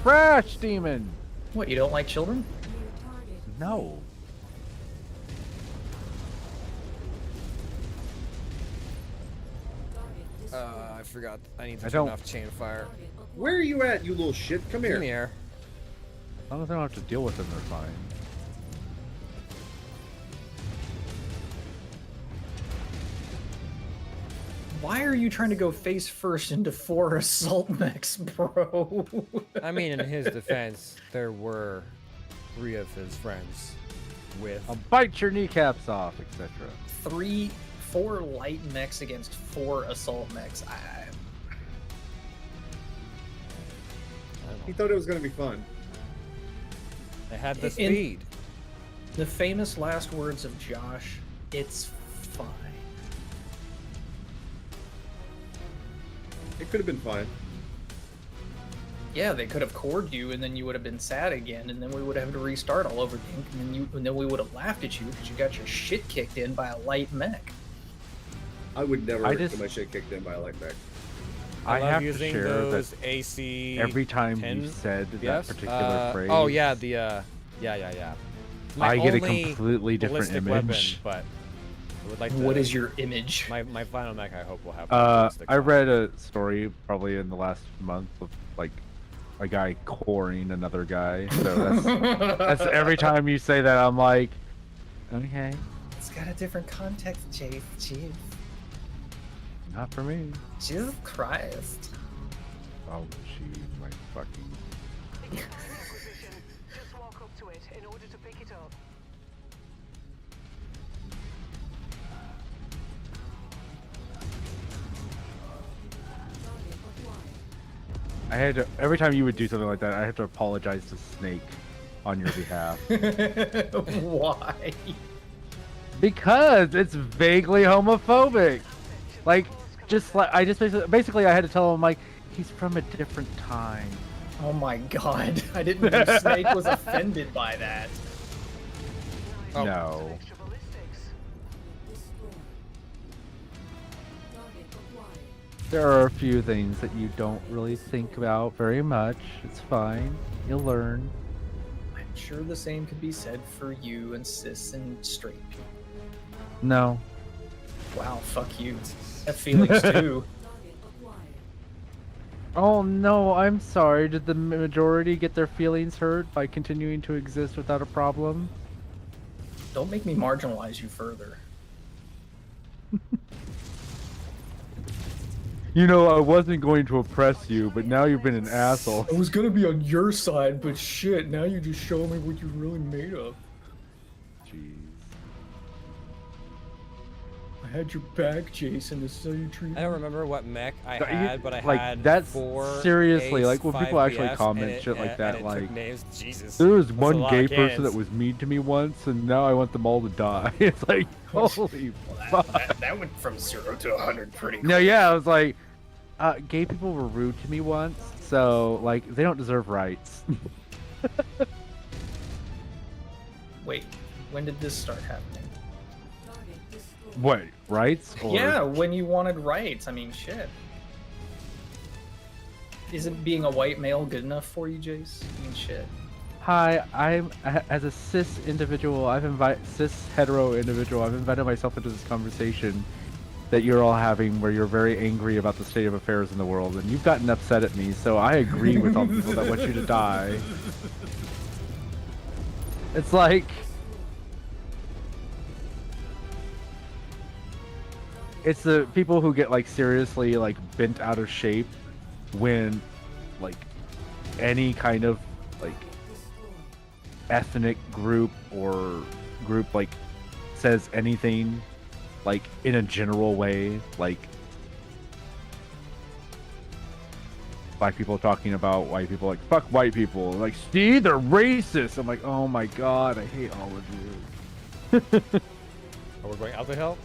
Speaker 2: trash demon.
Speaker 4: What? You don't like children?
Speaker 6: New target.
Speaker 2: No.
Speaker 6: Target destroyed.
Speaker 1: I forgot. I need to
Speaker 2: I
Speaker 1: turn
Speaker 2: don't-
Speaker 1: off chain fire.
Speaker 6: Target acquired.
Speaker 3: Where are you at, you little shit? Come
Speaker 1: In
Speaker 3: here.
Speaker 1: the air.
Speaker 2: As long as I don't have to deal with them, they're fine.
Speaker 4: Why are you trying to go face first into 4 assault mechs, bro?
Speaker 1: I mean, in his defense, there were 3 of his friends with.
Speaker 2: I'll bite your kneecaps off, etc.
Speaker 4: 4 light mechs against 4 assault mechs.
Speaker 3: He thought it was going to be fun.
Speaker 1: They had the
Speaker 4: In-
Speaker 1: speed.
Speaker 4: The famous last words of Josh, it's fine.
Speaker 3: It could have been fun.
Speaker 4: Yeah, they could have cored you, and then you would have been sad again, and then we would have to restart all over again, and then we would have laughed at you because you got your shit kicked in by a light mech.
Speaker 3: I would never
Speaker 2: I
Speaker 3: get
Speaker 2: just-
Speaker 3: my shit kicked in by a light mech.
Speaker 1: I love
Speaker 2: have to
Speaker 1: using
Speaker 2: share
Speaker 1: those
Speaker 2: that
Speaker 1: AC.
Speaker 2: every time
Speaker 1: 10
Speaker 2: you said that
Speaker 1: FPS?
Speaker 2: particular phrase.
Speaker 1: Oh yeah, the yeah. My
Speaker 2: I get a
Speaker 1: only
Speaker 2: completely different
Speaker 1: ballistic
Speaker 2: image.
Speaker 1: weapon, but I would like to.
Speaker 4: What is your image?
Speaker 1: my final mech? I hope will have. ballistic
Speaker 2: I
Speaker 1: on it.
Speaker 2: read a story probably in the last month of like a guy coring another guy. So that's every time you say that, I'm like, okay,
Speaker 4: It's got a different context, Chase. Jeez.
Speaker 2: not for me.
Speaker 4: Jesus Christ.
Speaker 2: Oh, jeez, my fucking.
Speaker 5: Position. Just walk up to it in order to pick it up.
Speaker 6: Target acquired.
Speaker 2: I had to, every time you would do something like that, I have to apologize to Snake on your behalf
Speaker 4: Why?
Speaker 2: because it's vaguely homophobic. Like, just like I just basically I had to tell him like he's from a different time.
Speaker 4: Oh my god. I didn't know Snake was offended by that.
Speaker 1: Oh.
Speaker 2: No.
Speaker 5: Extra ballistics.
Speaker 6: Destroyed. Target acquired.
Speaker 2: There are a few things that you don't really think about very much. It's fine. You'll learn.
Speaker 4: I'm sure the same could be said for you and cis and straight people.
Speaker 2: No.
Speaker 4: Wow, fuck you. Have feelings too.
Speaker 6: Target acquired.
Speaker 2: Oh no, I'm sorry. Did the majority get their feelings hurt by continuing to exist without a problem?
Speaker 4: Don't make me marginalize you further.
Speaker 2: You know, I wasn't going to oppress you, but now you've been an asshole.
Speaker 4: I was gonna be on your side, but shit, now you just show me what you're really made of.
Speaker 2: Jeez.
Speaker 4: I had your back, Jason. This is how you treat
Speaker 1: I don't remember what mech I
Speaker 2: But you-
Speaker 1: had, but I
Speaker 2: like,
Speaker 1: had
Speaker 2: that's
Speaker 1: 4
Speaker 2: seriously,
Speaker 1: A's,
Speaker 2: like, when
Speaker 1: 5
Speaker 2: people actually
Speaker 1: BS,
Speaker 2: comment
Speaker 1: and
Speaker 2: shit like
Speaker 1: and
Speaker 2: that,
Speaker 1: it
Speaker 2: like,
Speaker 1: took names. Jesus.
Speaker 2: There was
Speaker 1: That's a
Speaker 2: one
Speaker 1: lot
Speaker 2: gay
Speaker 1: of
Speaker 2: person
Speaker 1: cans.
Speaker 2: that was mean to me once, and now I want them all to die. It's like, holy fuck.
Speaker 4: That went from 0 to 100 pretty quick.
Speaker 2: No, yeah, I was like, gay people were rude to me once, so, like, they don't deserve rights.
Speaker 4: Wait, when did this start happening?
Speaker 6: Target destroyed.
Speaker 2: What, rights? Or...
Speaker 4: Yeah, when you wanted rights. I mean, shit. Isn't being a white male good enough for you, Jace? I mean, shit.
Speaker 2: Hi, as a cis individual, cis hetero individual, I've invited myself into this conversation that you're all having where you're very angry about the state of affairs in the world, and you've gotten upset at me, so I agree with all the people that want you to die. It's like... It's the people who get, like, seriously, like, bent out of shape when, like, any kind of, like, ethnic group or group, like, says anything, like, in a general way, like, black people talking about white people, like, fuck white people, like, see, they're racist. I'm like, oh my god, I hate all of you.
Speaker 1: Oh, we're going out the hill?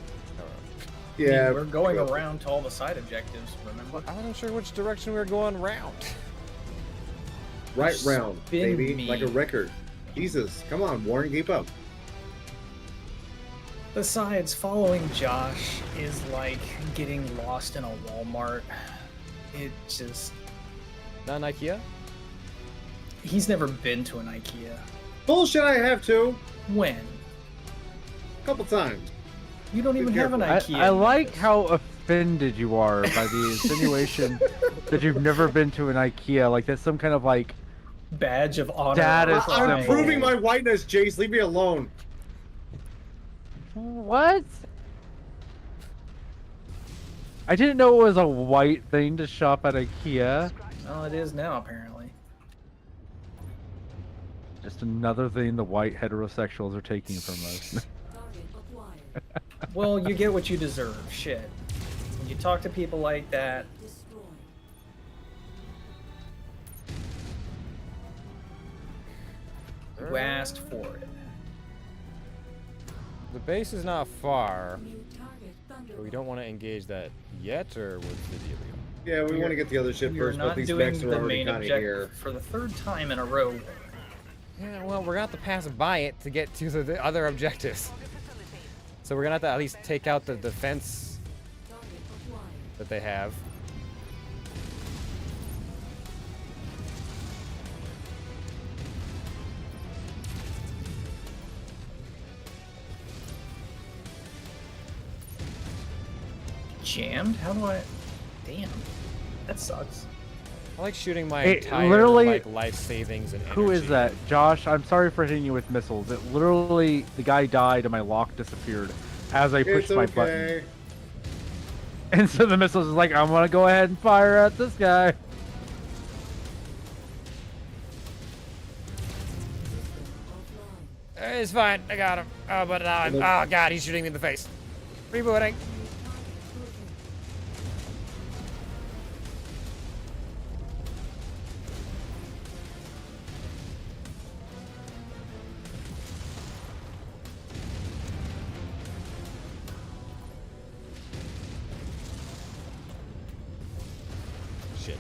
Speaker 3: Yeah,
Speaker 4: We're going around to all the side objectives, remember?
Speaker 1: I wasn't sure which direction we were going round.
Speaker 3: right round,
Speaker 4: Spin
Speaker 3: baby,
Speaker 4: me.
Speaker 3: like a record. Jesus, come on, Warren, keep up.
Speaker 4: Besides, following Josh is like getting lost in a Walmart. It just...
Speaker 1: Not an IKEA?
Speaker 4: He's never been to an IKEA.
Speaker 3: Bullshit, I have to.
Speaker 4: When?
Speaker 3: A couple times.
Speaker 4: You don't even have an IKEA.
Speaker 2: I
Speaker 4: in
Speaker 2: like
Speaker 4: Memphis.
Speaker 2: how offended you are by the insinuation that you've never been to an IKEA. Like that's some kind of like
Speaker 4: Badge of honor.
Speaker 2: Status
Speaker 4: or
Speaker 3: I'm
Speaker 2: symbol.
Speaker 4: something.
Speaker 3: proving my whiteness, Jace. Leave me alone.
Speaker 2: what? I didn't know it was a white thing to shop at IKEA.
Speaker 4: Well, it is now, apparently.
Speaker 2: Just another thing the white heterosexuals are taking from us.
Speaker 6: Target acquired.
Speaker 4: Well, you get what you deserve. Shit. When you talk to people like that,
Speaker 6: Destroyed.
Speaker 4: you asked for it.
Speaker 1: The base is not far,
Speaker 6: New target thunder.
Speaker 1: but we don't want to engage that yet, or what's the dealio?
Speaker 3: Yeah, we want to get the other ship
Speaker 4: We are
Speaker 3: first, but
Speaker 4: not
Speaker 3: these
Speaker 4: doing
Speaker 3: mechs are
Speaker 4: the
Speaker 3: already
Speaker 4: main
Speaker 3: kind of
Speaker 4: objective
Speaker 3: here.
Speaker 4: for the third time in a row.
Speaker 1: Yeah, well, we're gonna have to pass by it to get to the other objectives. So we're gonna have to at least take out the defense
Speaker 6: Target acquired.
Speaker 1: that they have.
Speaker 4: Jammed? How do I? Damn, that sucks.
Speaker 1: I like shooting my
Speaker 2: It
Speaker 1: entire
Speaker 2: literally-
Speaker 1: like life savings and
Speaker 2: Who is
Speaker 1: energy.
Speaker 2: that? Josh, I'm sorry for hitting you with missiles. It literally, the guy died and my lock disappeared as I pushed
Speaker 3: It's
Speaker 2: my
Speaker 3: okay.
Speaker 2: button. And so the missiles is like, I'm gonna go ahead and fire at this guy.
Speaker 1: It's fine. I got him. Oh, but now I'm. Oh God, he's shooting me in the face. Rebooting. Shit.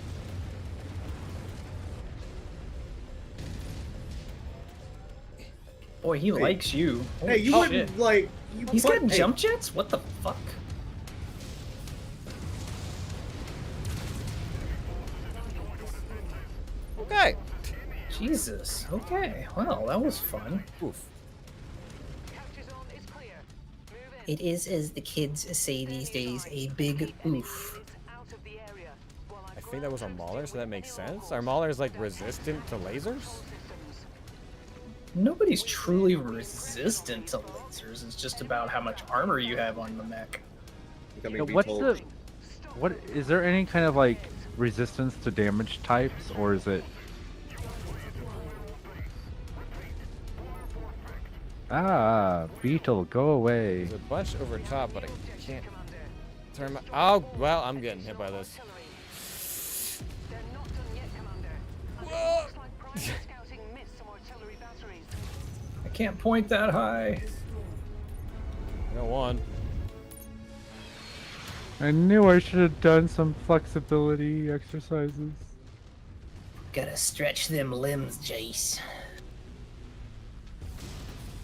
Speaker 4: Boy, he likes you.
Speaker 3: Hey,
Speaker 4: Holy
Speaker 3: you
Speaker 4: shit.
Speaker 3: wouldn't like. You
Speaker 4: He's
Speaker 3: butt-
Speaker 4: got
Speaker 3: hey,
Speaker 4: jump jets? What the fuck?
Speaker 1: Okay.
Speaker 4: Jesus. Okay. Well, that was fun.
Speaker 1: Oof.
Speaker 5: Capture zone is clear. Move in.
Speaker 8: It is, as the kids say these days, a big oof.
Speaker 5: Out of the area. While
Speaker 1: I think that was our Mauler, so that makes sense. Our Mauler is like resistant to lasers.
Speaker 4: Nobody's truly resistant to lasers. It's just about how much armor you have on the mech.
Speaker 3: becoming
Speaker 2: Yeah,
Speaker 3: be
Speaker 2: what's
Speaker 3: told.
Speaker 2: the, what is there any kind of like resistance to damage types, or is it? Ah, beetle, go away.
Speaker 1: There's a bunch over top, but I can't turn my. Oh well, I'm getting hit by this.
Speaker 5: They're not done yet, Commander.
Speaker 1: Whoa.
Speaker 5: Looks like private scouting missed some artillery batteries.
Speaker 4: I can't point that high.
Speaker 1: I got one.
Speaker 2: I knew I should have done some flexibility exercises.
Speaker 8: Gotta stretch them limbs, Jace.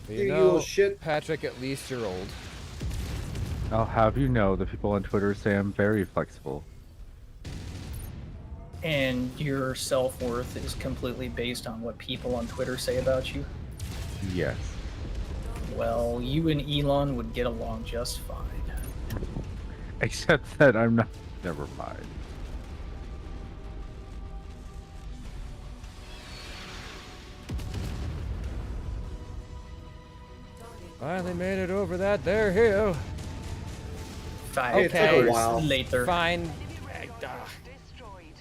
Speaker 1: But
Speaker 3: You
Speaker 1: you
Speaker 3: little
Speaker 1: know,
Speaker 3: shit.
Speaker 1: Patrick, at least you're old.
Speaker 2: I'll have you know the people on Twitter say I'm very flexible.
Speaker 4: And your self-worth is completely based on what people on Twitter say about you?
Speaker 2: Yes.
Speaker 4: Well, you and Elon would get along just fine.
Speaker 2: Except that I'm not. Never mind.
Speaker 1: Finally made it over that there hill.
Speaker 4: 5
Speaker 3: It took a
Speaker 4: hours
Speaker 3: while.
Speaker 4: later.
Speaker 1: Fine.
Speaker 5: Destroyed.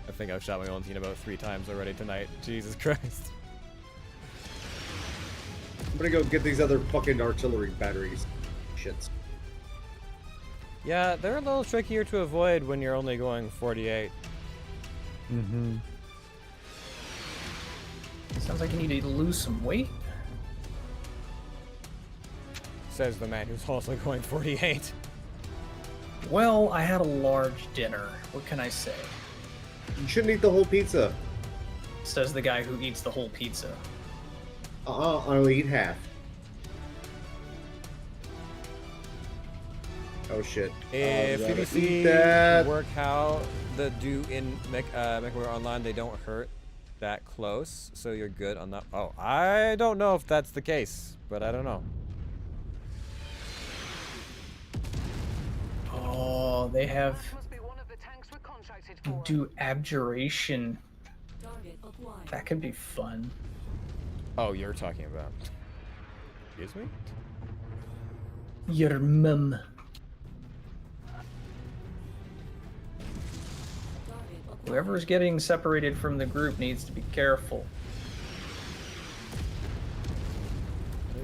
Speaker 1: I think I've shot my own team about 3 times already tonight. Jesus Christ.
Speaker 3: I'm gonna go get these other fucking artillery batteries. Shits.
Speaker 1: Yeah, they're a little trickier to avoid when you're only going 48.
Speaker 2: Mm-hmm.
Speaker 4: Sounds like you need to lose some weight.
Speaker 1: Says the man who's also going 48.
Speaker 4: Well, I had a large dinner. What can I say?
Speaker 3: You shouldn't eat the whole pizza.
Speaker 4: Says the guy who eats the whole pizza.
Speaker 3: I only eat half. Oh shit.
Speaker 1: If
Speaker 3: Gotta eat
Speaker 1: PvC
Speaker 3: that.
Speaker 1: work how the do in MechWarrior Online, they don't hurt that close, so you're good on that. Oh, I don't know if that's the case, but I don't know.
Speaker 4: Oh, they have
Speaker 5: Must be one of the tanks we're contracted for.
Speaker 4: do abjuration.
Speaker 6: Target acquired.
Speaker 4: That could be fun.
Speaker 1: Oh, you're talking about. Excuse me?
Speaker 4: Your mum.
Speaker 6: Target acquired.
Speaker 4: Whoever's getting separated from the group needs to be careful.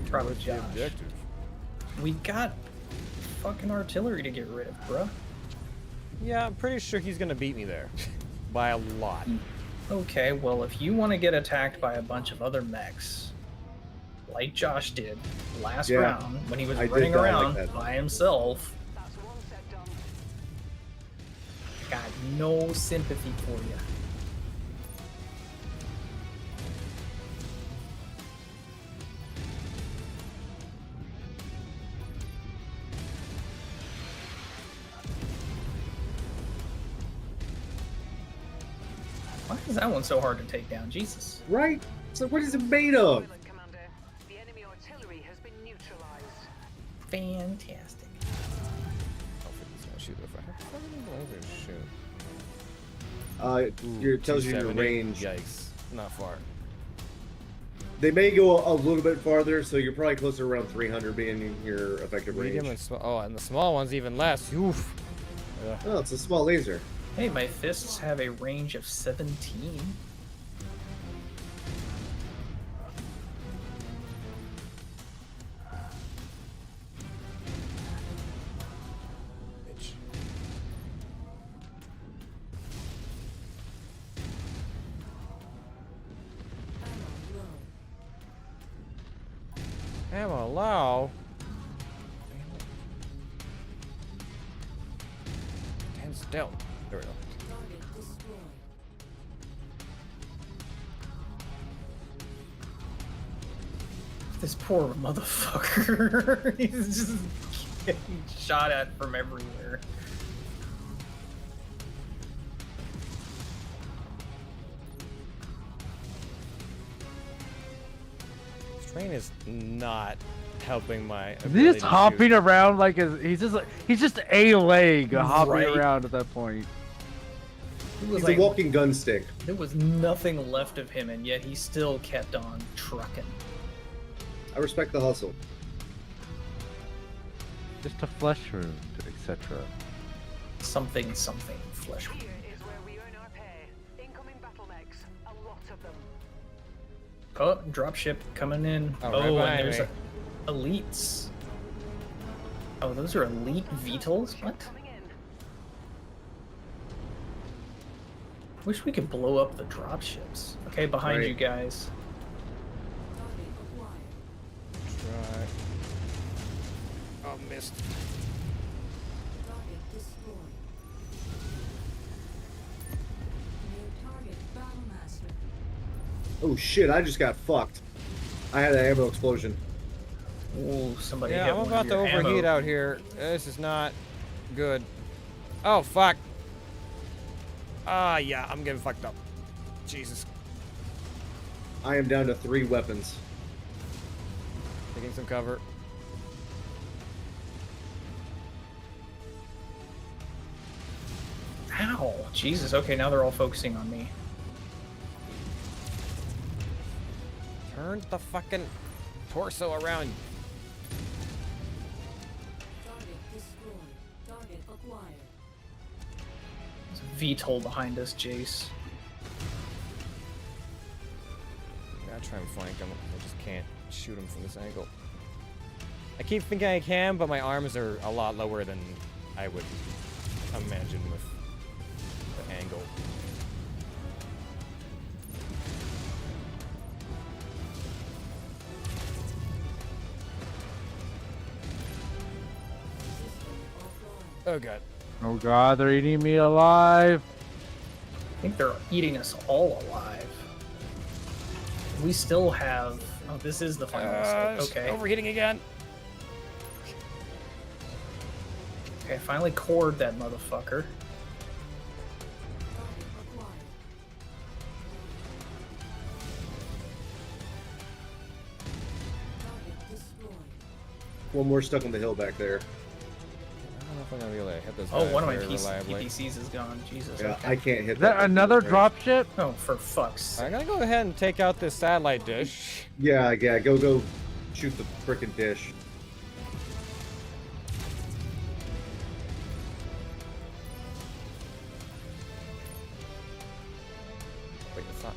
Speaker 4: Probably
Speaker 1: What's the
Speaker 4: Josh.
Speaker 1: objective?
Speaker 4: We got fucking artillery to get rid of, bruh.
Speaker 1: Yeah, I'm pretty sure he's gonna beat me there. By a lot.
Speaker 4: Okay, well, if you want to get attacked by a bunch of other mechs, like Josh did last
Speaker 3: Yeah,
Speaker 4: round when he was
Speaker 3: I did
Speaker 4: running
Speaker 3: die like
Speaker 4: around
Speaker 3: that.
Speaker 4: by himself.
Speaker 5: That's one set done.
Speaker 4: Got no sympathy for you. Why is that one so hard to take down? Jesus.
Speaker 3: Right? So what is it made of?
Speaker 5: Excellent, Commander. The enemy artillery has been neutralized.
Speaker 4: Fantastic.
Speaker 1: Hopefully it's gonna shoot if I have fucking laser shoot.
Speaker 3: It tells you your
Speaker 1: 270.
Speaker 3: range.
Speaker 1: Yikes. Not far.
Speaker 3: They may go a little bit farther, so you're probably closer around 300 being your effective
Speaker 1: Medium
Speaker 3: range.
Speaker 1: and small. Oh, and the small one's even less. Oof.
Speaker 3: Oh, it's a small laser.
Speaker 4: Hey, my fists have a range of 17.
Speaker 1: Bitch. Ammo low. 10 stealth. There we go.
Speaker 6: Target destroyed.
Speaker 4: This poor motherfucker. He's just getting shot at from everywhere.
Speaker 1: This train is not helping my.
Speaker 2: He's
Speaker 1: ability
Speaker 2: just
Speaker 1: to
Speaker 2: hopping
Speaker 1: shoot.
Speaker 2: around like he's just a leg hopping
Speaker 4: Right.
Speaker 2: around at that point.
Speaker 4: It was
Speaker 3: He's
Speaker 4: like,
Speaker 3: a walking gun stick.
Speaker 4: there was nothing left of him, and yet he still kept on trucking.
Speaker 3: I respect the hustle.
Speaker 2: Just a flesh wound, etc.
Speaker 4: Something flesh.
Speaker 5: Here is where we earn our pay. Incoming battle mechs. A lot of them.
Speaker 4: Oh, dropship coming in.
Speaker 1: Oh, right
Speaker 4: and
Speaker 1: behind
Speaker 4: there's
Speaker 1: me.
Speaker 4: elites. Oh, those are elite VTOLs? What?
Speaker 5: Coming in.
Speaker 4: Wish we could blow up the dropships. Okay, behind
Speaker 3: Right.
Speaker 4: you guys.
Speaker 6: Target acquired.
Speaker 1: Try. Oh, missed.
Speaker 6: Target destroyed. New target Battlemaster.
Speaker 3: Oh shit, I just got fucked. I had an ammo explosion.
Speaker 4: Ooh, somebody
Speaker 1: Yeah,
Speaker 4: hit
Speaker 1: I'm
Speaker 4: one
Speaker 1: about
Speaker 4: of
Speaker 1: to
Speaker 4: your
Speaker 1: overheat
Speaker 4: ammo.
Speaker 1: out here. This is not good. Oh, fuck. Ah, yeah, I'm getting fucked up. Jesus.
Speaker 3: I am down to 3 weapons.
Speaker 1: Taking some cover.
Speaker 4: Ow! Jesus, okay, now they're all focusing on me.
Speaker 1: Turn the fucking torso around.
Speaker 6: Target destroyed. Target acquired.
Speaker 4: There's a VTOL behind us, Jace.
Speaker 1: Gotta try and flank him. I just can't shoot him from this angle. I keep thinking I can, but my arms are a lot lower than I would imagine with the angle. Oh god.
Speaker 2: Oh god, they're eating me alive.
Speaker 4: I think they're eating us all alive. We still have. Oh, this is the final mistake. Okay.
Speaker 1: Overheating again.
Speaker 4: Okay, I finally cored that motherfucker.
Speaker 6: Target acquired. Target destroyed.
Speaker 3: One more stuck on the hill back there.
Speaker 1: I don't know if I'm gonna be able to hit this
Speaker 4: Oh,
Speaker 1: guy
Speaker 4: one of my
Speaker 1: very reliably.
Speaker 4: PCs is gone. Jesus.
Speaker 3: Yeah,
Speaker 4: okay.
Speaker 3: I can't hit
Speaker 2: Is that
Speaker 3: that.
Speaker 2: another dropship?
Speaker 4: Oh, for fuck's sake.
Speaker 1: I'm gonna go ahead and take out this satellite dish.
Speaker 3: Yeah, go shoot the frickin' dish.
Speaker 1: Wait, it's not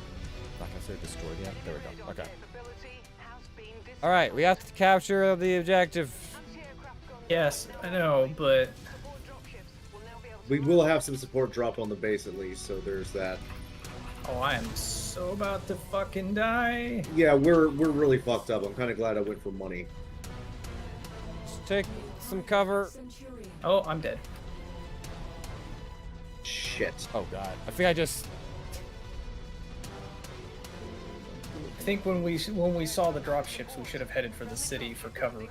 Speaker 1: considered destroyed yet. There we go. Okay.
Speaker 5: Capability has been discovered.
Speaker 1: All right, we have to capture the objective.
Speaker 5: Anti-aircraft guns
Speaker 4: Yes, I know, but
Speaker 5: support dropships will now be able to
Speaker 3: We will have some support drop on the base at least, so there's that.
Speaker 4: oh, I am so about to fucking die.
Speaker 3: Yeah, we're really fucked up. I'm kind of glad I went for money.
Speaker 1: Just take some cover.
Speaker 6: Centurion.
Speaker 4: Oh, I'm dead.
Speaker 3: Shit.
Speaker 1: Oh god. I think I just.
Speaker 4: I think when we saw the dropships, we should have headed for the city for cover.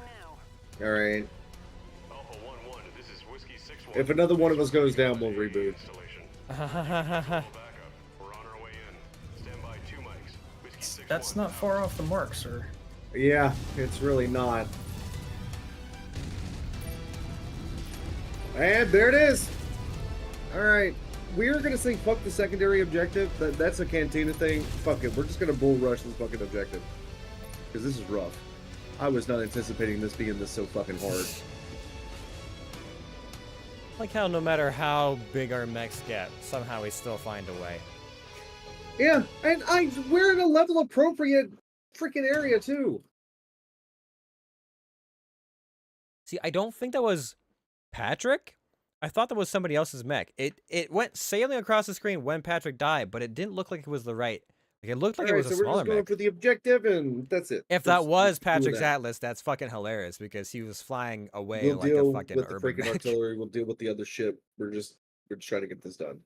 Speaker 3: All right.
Speaker 9: Alpha 1-1, this is Whiskey 6-1.
Speaker 3: If another one of us goes down, we'll reboot.
Speaker 9: Backup. We're on our way in. Stand by 2 mics. Whiskey 6-1.
Speaker 4: That's not far off the mark, sir.
Speaker 3: Yeah, it's really not. And there it is. All right. We're going to say fuck the secondary objective. That's a Cantina thing. Fuck it. We're just going to bull rush this fucking objective. Because this is rough. I was not anticipating this being this so fucking hard.
Speaker 1: Like how no matter how big our mechs get, somehow we still find a way.
Speaker 3: Yeah, and we're in a level appropriate freaking area too.
Speaker 1: See, I don't think that was Patrick. I thought that was somebody else's mech. It went sailing across the screen when Patrick died, but it didn't look like it was the right. Like it looked like it was a
Speaker 3: so we're
Speaker 1: smaller
Speaker 3: just going
Speaker 1: mech.
Speaker 3: for the objective, and that's it.
Speaker 1: If that was
Speaker 3: Let's do
Speaker 1: Patrick's
Speaker 3: that.
Speaker 1: Atlas, that's fucking hilarious because he was flying away
Speaker 3: We'll
Speaker 1: like
Speaker 3: deal
Speaker 1: a fucking
Speaker 3: with the
Speaker 1: urban
Speaker 3: freaking
Speaker 1: mech.
Speaker 3: artillery. We'll deal with the other ship. We're just trying to get this done.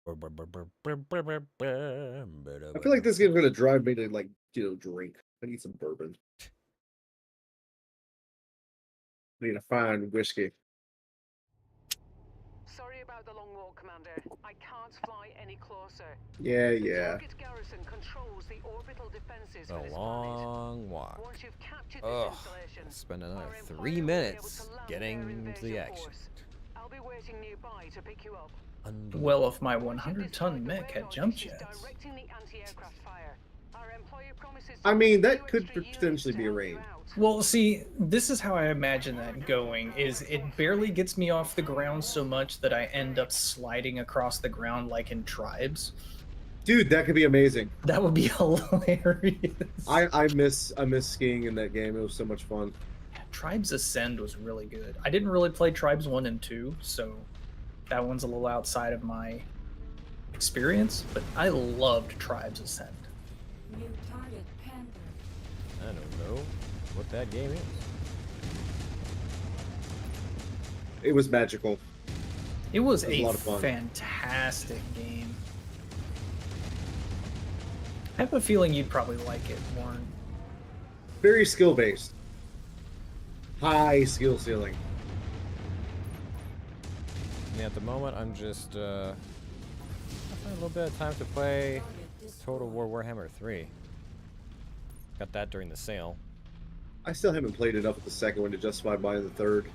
Speaker 3: I feel like this game's gonna drive me to drink. I need some bourbon. I need a fine whiskey.
Speaker 5: Sorry about the long walk, Commander. I can't fly any closer.
Speaker 3: Yeah,
Speaker 5: The
Speaker 3: yeah.
Speaker 5: target garrison controls the orbital defenses for
Speaker 1: A
Speaker 5: this planet.
Speaker 1: long walk.
Speaker 5: Once you've captured
Speaker 1: Ugh.
Speaker 5: this installation,
Speaker 1: Spend
Speaker 5: our
Speaker 1: another
Speaker 5: employer
Speaker 1: 3
Speaker 5: will be
Speaker 1: minutes
Speaker 5: able to land
Speaker 1: getting
Speaker 5: their
Speaker 1: to the
Speaker 5: invasion
Speaker 1: action.
Speaker 5: force. I'll be waiting nearby to pick you up.
Speaker 4: Well, if my
Speaker 5: Once you've
Speaker 4: 100-ton
Speaker 5: destroyed the
Speaker 4: mech had
Speaker 5: warehouse
Speaker 4: jump
Speaker 5: which is
Speaker 4: jets.
Speaker 5: directing the anti-aircraft fire, our employer promises
Speaker 3: I
Speaker 5: to
Speaker 3: mean,
Speaker 5: pay
Speaker 3: that
Speaker 5: you
Speaker 3: could
Speaker 5: extra units
Speaker 3: potentially
Speaker 5: to
Speaker 3: be
Speaker 5: help you
Speaker 3: arranged.
Speaker 5: out.
Speaker 4: Well, see, this is how I imagine that going, is it barely gets me off the ground so much that I end up sliding across the ground like in Tribes.
Speaker 3: Dude, that could be amazing.
Speaker 4: That would be hilarious.
Speaker 3: I miss skiing in that game. It was so much fun.
Speaker 4: Tribes Ascend was really good. I didn't really play Tribes 1 and 2, so that one's a little outside of my experience, but I loved Tribes Ascend.
Speaker 6: New target Panther.
Speaker 1: I don't know what that game is.
Speaker 3: It was magical.
Speaker 4: It was
Speaker 3: It was a
Speaker 4: a
Speaker 3: lot of fun.
Speaker 4: fantastic game. I have a feeling you'd probably like it, Warren.
Speaker 3: Very skill based. High skill ceiling.
Speaker 1: I mean, at the moment, I'm just having a little bit of time to play Total War Warhammer 3. Got that during the sale.
Speaker 3: I still haven't played enough of the second one to justify buying the third.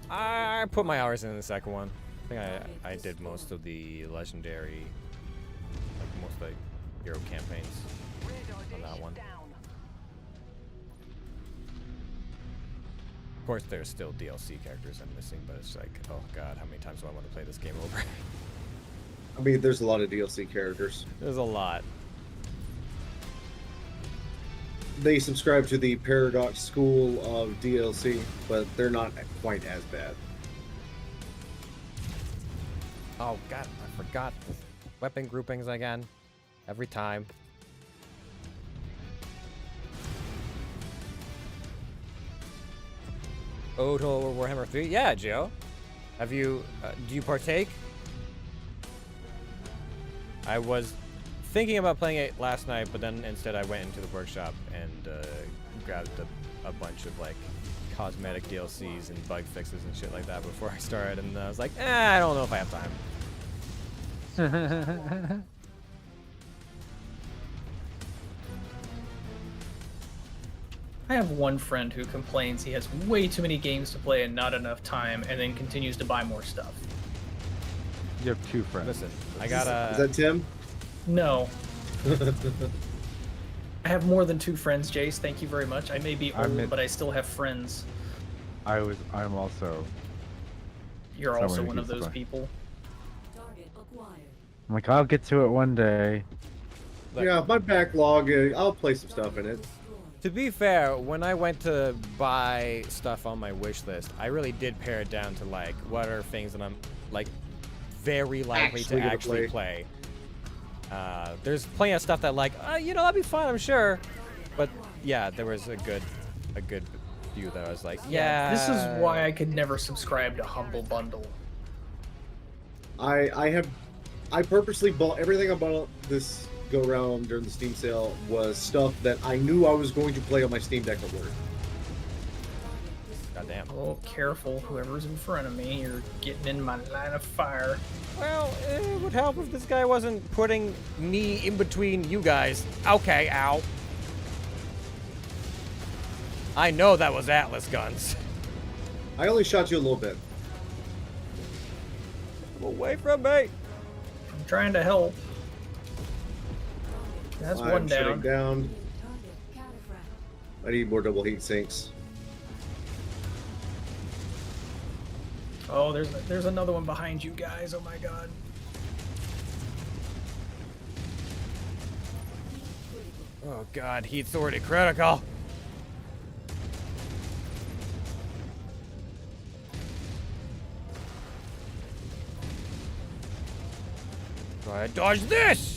Speaker 1: I put my hours in the second one. I think I did most of the legendary, like most of the hero campaigns on that one. Of course, there's still DLC characters I'm missing, but it's like, oh god, how many times do I want to play this game over?
Speaker 3: I mean, there's a lot of DLC characters.
Speaker 1: There's a lot.
Speaker 3: They subscribe to the Paradox school of DLC, but they're not quite as bad.
Speaker 1: Oh god, I forgot the weapon groupings again. Every time. Oh, Total War Warhammer 3? Yeah, Joe. Have you, do you partake? I was thinking about playing it last night, but then instead I went into the workshop and grabbed a bunch of like cosmetic DLCs and bug fixes and shit like that before I started, and I was like, I don't know if I have time.
Speaker 4: I have one friend who complains he has way too many games to play and not enough time, and then continues to buy more stuff.
Speaker 2: You have two friends.
Speaker 1: Listen, I
Speaker 3: Is
Speaker 1: gotta.
Speaker 3: that Tim?
Speaker 4: No. I have more than two friends, Jace. Thank you very much. I may be
Speaker 2: I
Speaker 4: old,
Speaker 2: meant-
Speaker 4: but I still have friends.
Speaker 2: I'm also.
Speaker 4: You're
Speaker 2: Someone
Speaker 4: also
Speaker 2: who
Speaker 4: one of
Speaker 2: keeps
Speaker 4: those
Speaker 2: playing.
Speaker 4: people.
Speaker 6: Target acquired.
Speaker 2: I'm like, I'll get to it one day.
Speaker 1: Look.
Speaker 3: Yeah, my backlog. I'll play some stuff in it.
Speaker 6: Destroyed.
Speaker 1: To be fair, when I went to buy stuff on my wish list, I really did pare it down to like what are things that I'm like very likely to actually play. There's plenty of stuff that like, you know, that'd be fun, I'm sure. But yeah, there was a good few that I was like, yeah.
Speaker 4: This is why I could never subscribe to Humble Bundle.
Speaker 3: I purposely bought everything I bought this go around during the Steam sale was stuff that I knew I was going to play on my Steam Deck at work.
Speaker 1: Goddamn.
Speaker 4: Oh, careful, whoever's in front of me, you're getting in my line of fire.
Speaker 1: Well, it would help if this guy wasn't putting me in between you guys. Okay, ow. I know that was Atlas guns.
Speaker 3: I only shot you a little bit.
Speaker 1: Away from me.
Speaker 4: I'm trying to help. That's
Speaker 3: I'm
Speaker 4: one
Speaker 3: shutting
Speaker 4: down.
Speaker 3: down. I need more double heat sinks.
Speaker 4: Oh, there's another one behind you guys. Oh my god.
Speaker 1: Oh god, heat's already critical. Try to dodge this!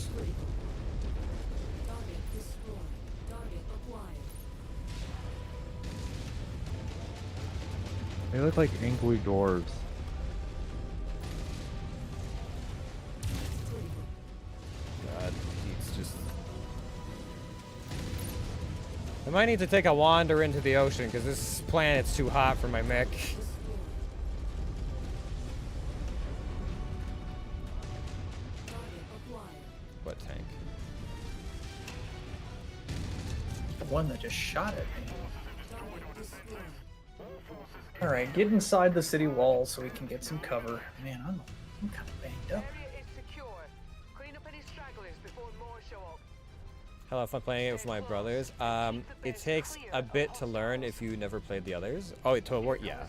Speaker 2: They look like angry dwarves.
Speaker 1: God, heat's just... I might need to take a wander into the ocean, because this planet's too hot for my mech. What tank?
Speaker 4: The one that just shot at me. Alright, get inside the city walls so we can get some cover. Man, I'm kind of banged up.
Speaker 5: Area is secure. Clean up any stragglers before more show up.
Speaker 1: I'll have fun playing it with my brothers. It takes a bit to learn if you never played the others. Oh, to work, yeah.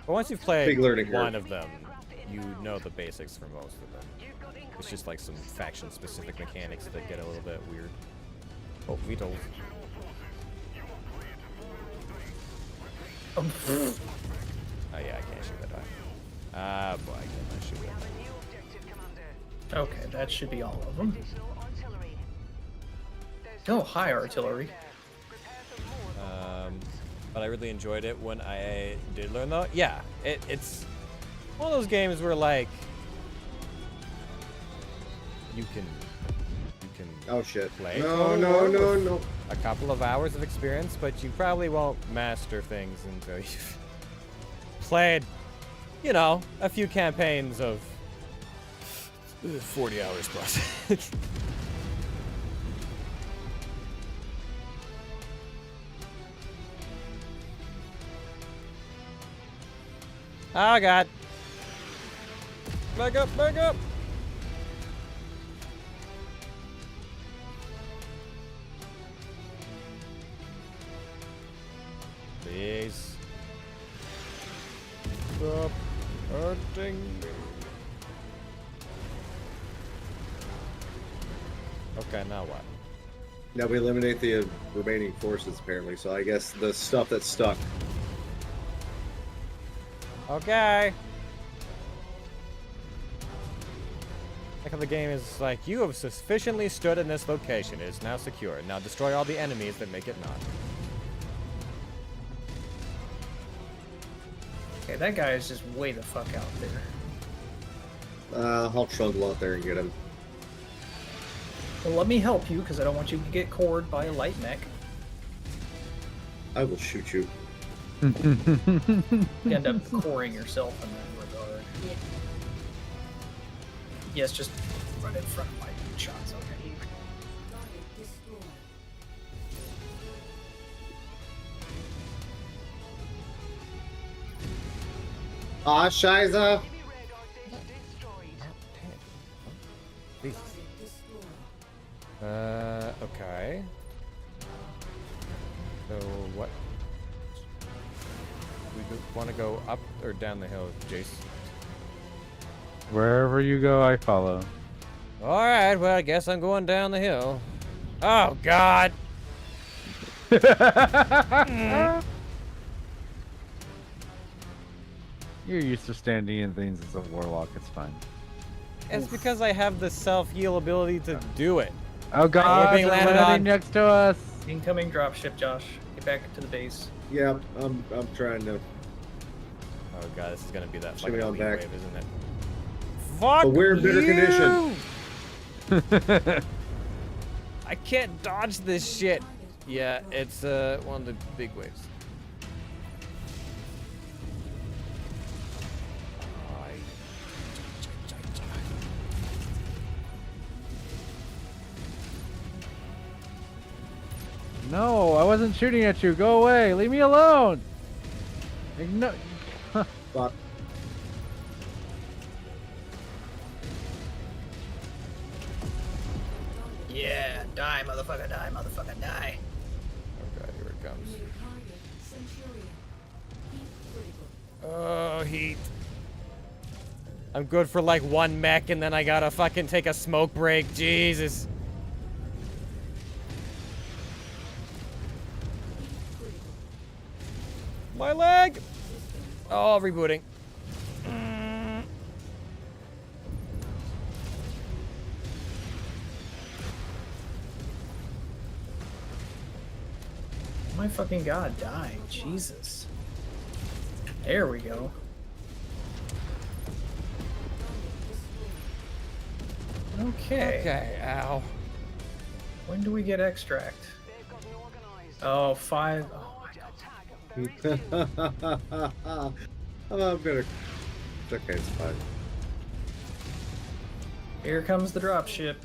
Speaker 1: But once you've played
Speaker 3: Big learning curve.
Speaker 1: one of them, you know the basics for most of them. It's just like some faction-specific mechanics that get a little bit weird. Oh, Vito. Oh yeah, I can't shoot that guy. Ah, boy, I cannot shoot that.
Speaker 4: Okay, that should be all of them. Oh, hi, artillery.
Speaker 1: But I really enjoyed it when I did learn though. Yeah, it's one of those games where like you can
Speaker 3: Oh shit.
Speaker 1: play
Speaker 3: No,
Speaker 1: for
Speaker 3: no, no, no.
Speaker 1: a couple of hours of experience, but you probably won't master things until you've played, you know, a few campaigns of 40 hours plus. Oh god. Back up, back up. Please. Stop hurting me. Okay, now what?
Speaker 3: Now we eliminate the remaining forces apparently, so I guess the stuff that's stuck.
Speaker 1: Okay. Like how the game is like, you have sufficiently stood in this location. It is now secure. Now destroy all the enemies that make it not.
Speaker 4: Okay, that guy is just way the fuck out there.
Speaker 3: I'll trundle out there and get him.
Speaker 4: Well, let me help you, because I don't want you to get cored by a light mech.
Speaker 3: I will shoot you.
Speaker 4: You end up coring yourself in that regard.
Speaker 8: Yeah.
Speaker 4: Yes, just run in front of my shots, okay.
Speaker 3: Ah, Shiza!
Speaker 1: Please. Okay. So what? We want to go up or down the hill, Jace?
Speaker 2: Wherever you go, I follow.
Speaker 1: All right. Well, I guess I'm going down the hill. Oh God!
Speaker 2: You're used to standing in things as a warlock. It's fine.
Speaker 1: It's because I have the self-heal ability to do it.
Speaker 2: Oh God!
Speaker 1: being
Speaker 2: They're
Speaker 1: landed
Speaker 2: landing
Speaker 1: on.
Speaker 2: next to us.
Speaker 4: Incoming dropship, Josh. Get back to the base.
Speaker 3: Yeah, I'm trying to.
Speaker 1: Oh god, this is gonna be that
Speaker 3: Should be
Speaker 1: fucking
Speaker 3: on
Speaker 1: elite
Speaker 3: back.
Speaker 1: wave, isn't it? Fuck
Speaker 3: But we're in better
Speaker 1: you!
Speaker 3: condition.
Speaker 1: I can't dodge this shit. Yeah, it's one of the big waves.
Speaker 2: No, I wasn't shooting at you. Go away. Leave me alone. No.
Speaker 3: Fuck.
Speaker 8: Yeah, die, motherfucker, die, motherfucker, die.
Speaker 1: Oh god, here it comes.
Speaker 6: New target. Centurion. Heat critical.
Speaker 1: Oh, heat. I'm good for like one mech and then I gotta fucking take a smoke break. Jesus. My leg! Oh, rebooting.
Speaker 4: My fucking god, die. Jesus. There we go. Okay.
Speaker 1: Okay, ow.
Speaker 4: When do we get extract?
Speaker 5: They've got an organized.
Speaker 4: Oh, 5. Oh,
Speaker 5: Attack.
Speaker 3: I'm gonna. It's okay, it's fine.
Speaker 4: here comes the dropship.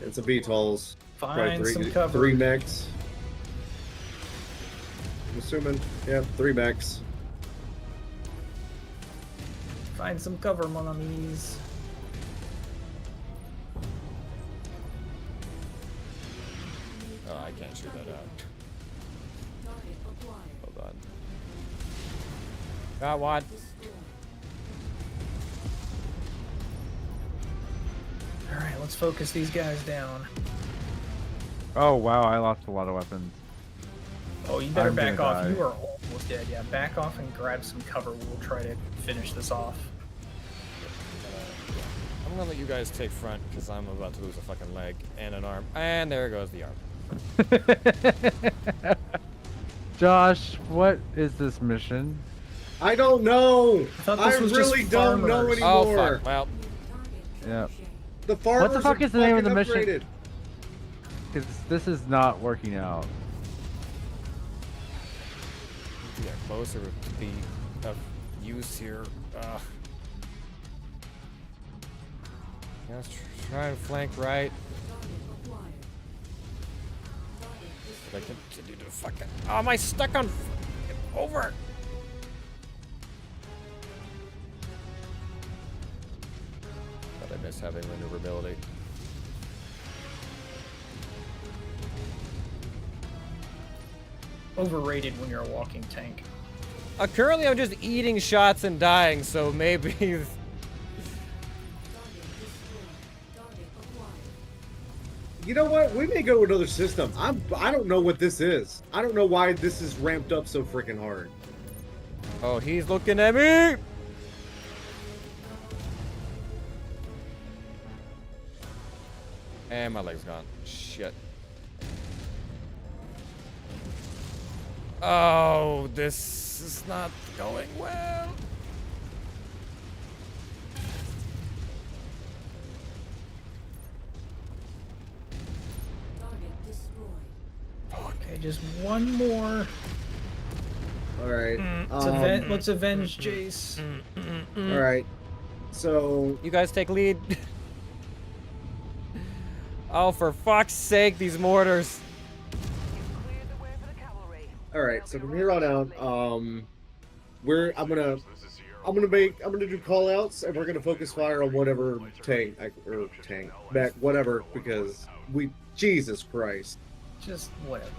Speaker 3: It's a VTOLs. Probably
Speaker 4: Find some cover.
Speaker 3: 3 mechs. I'm assuming. Yeah, 3 mechs.
Speaker 4: Find some cover, mon amis.
Speaker 1: Oh, I can't shoot that out.
Speaker 6: Target acquired.
Speaker 1: Hold on. Got one.
Speaker 6: Destroyed.
Speaker 4: Alright, let's focus these guys down.
Speaker 2: Oh wow, I lost a lot of weapons.
Speaker 4: Oh, you better
Speaker 2: I'm
Speaker 4: back
Speaker 2: gonna
Speaker 4: off.
Speaker 2: die.
Speaker 4: You are almost dead. Yeah, back off and grab some cover. We'll try to finish this off.
Speaker 1: I'm gonna let you guys take front because I'm about to lose a fucking leg and an arm. And there goes the arm.
Speaker 2: Josh, what is this mission?
Speaker 3: I don't know.
Speaker 4: thought
Speaker 3: I
Speaker 4: this was just
Speaker 3: really don't know
Speaker 4: farmers.
Speaker 1: Oh
Speaker 3: anymore.
Speaker 1: fuck. Well,
Speaker 2: Yeah,
Speaker 3: The farmers
Speaker 2: What the fuck
Speaker 3: are
Speaker 2: is the name of
Speaker 3: fucking
Speaker 2: the mission?
Speaker 3: upgraded.
Speaker 2: because this is not working out.
Speaker 1: to get closer to be of use here. Let's try and flank right.
Speaker 6: Acquired.
Speaker 1: But I continue to fucking. Oh, am I stuck on? Get over. But I miss having maneuverability.
Speaker 4: Overrated when you're a walking tank.
Speaker 1: Currently, I'm just eating shots and dying, so maybe.
Speaker 6: Target acquired.
Speaker 3: You know what? We may go with another system. I don't know what this is. I don't know why this is ramped up so freaking hard.
Speaker 1: Oh, he's looking at me. And my leg's gone. Shit. Oh, this is not going well.
Speaker 6: Target destroyed.
Speaker 4: Okay, just one more.
Speaker 3: All right.
Speaker 4: Let's avenge Jace.
Speaker 3: All right. So
Speaker 1: You guys take lead. Oh, for fuck's sake, these mortars.
Speaker 5: Cleared the way for the cavalry.
Speaker 3: all right. So from here on out, I'm gonna do call outs and we're gonna focus fire on whatever tank back whatever because Jesus Christ.
Speaker 4: Just whatever.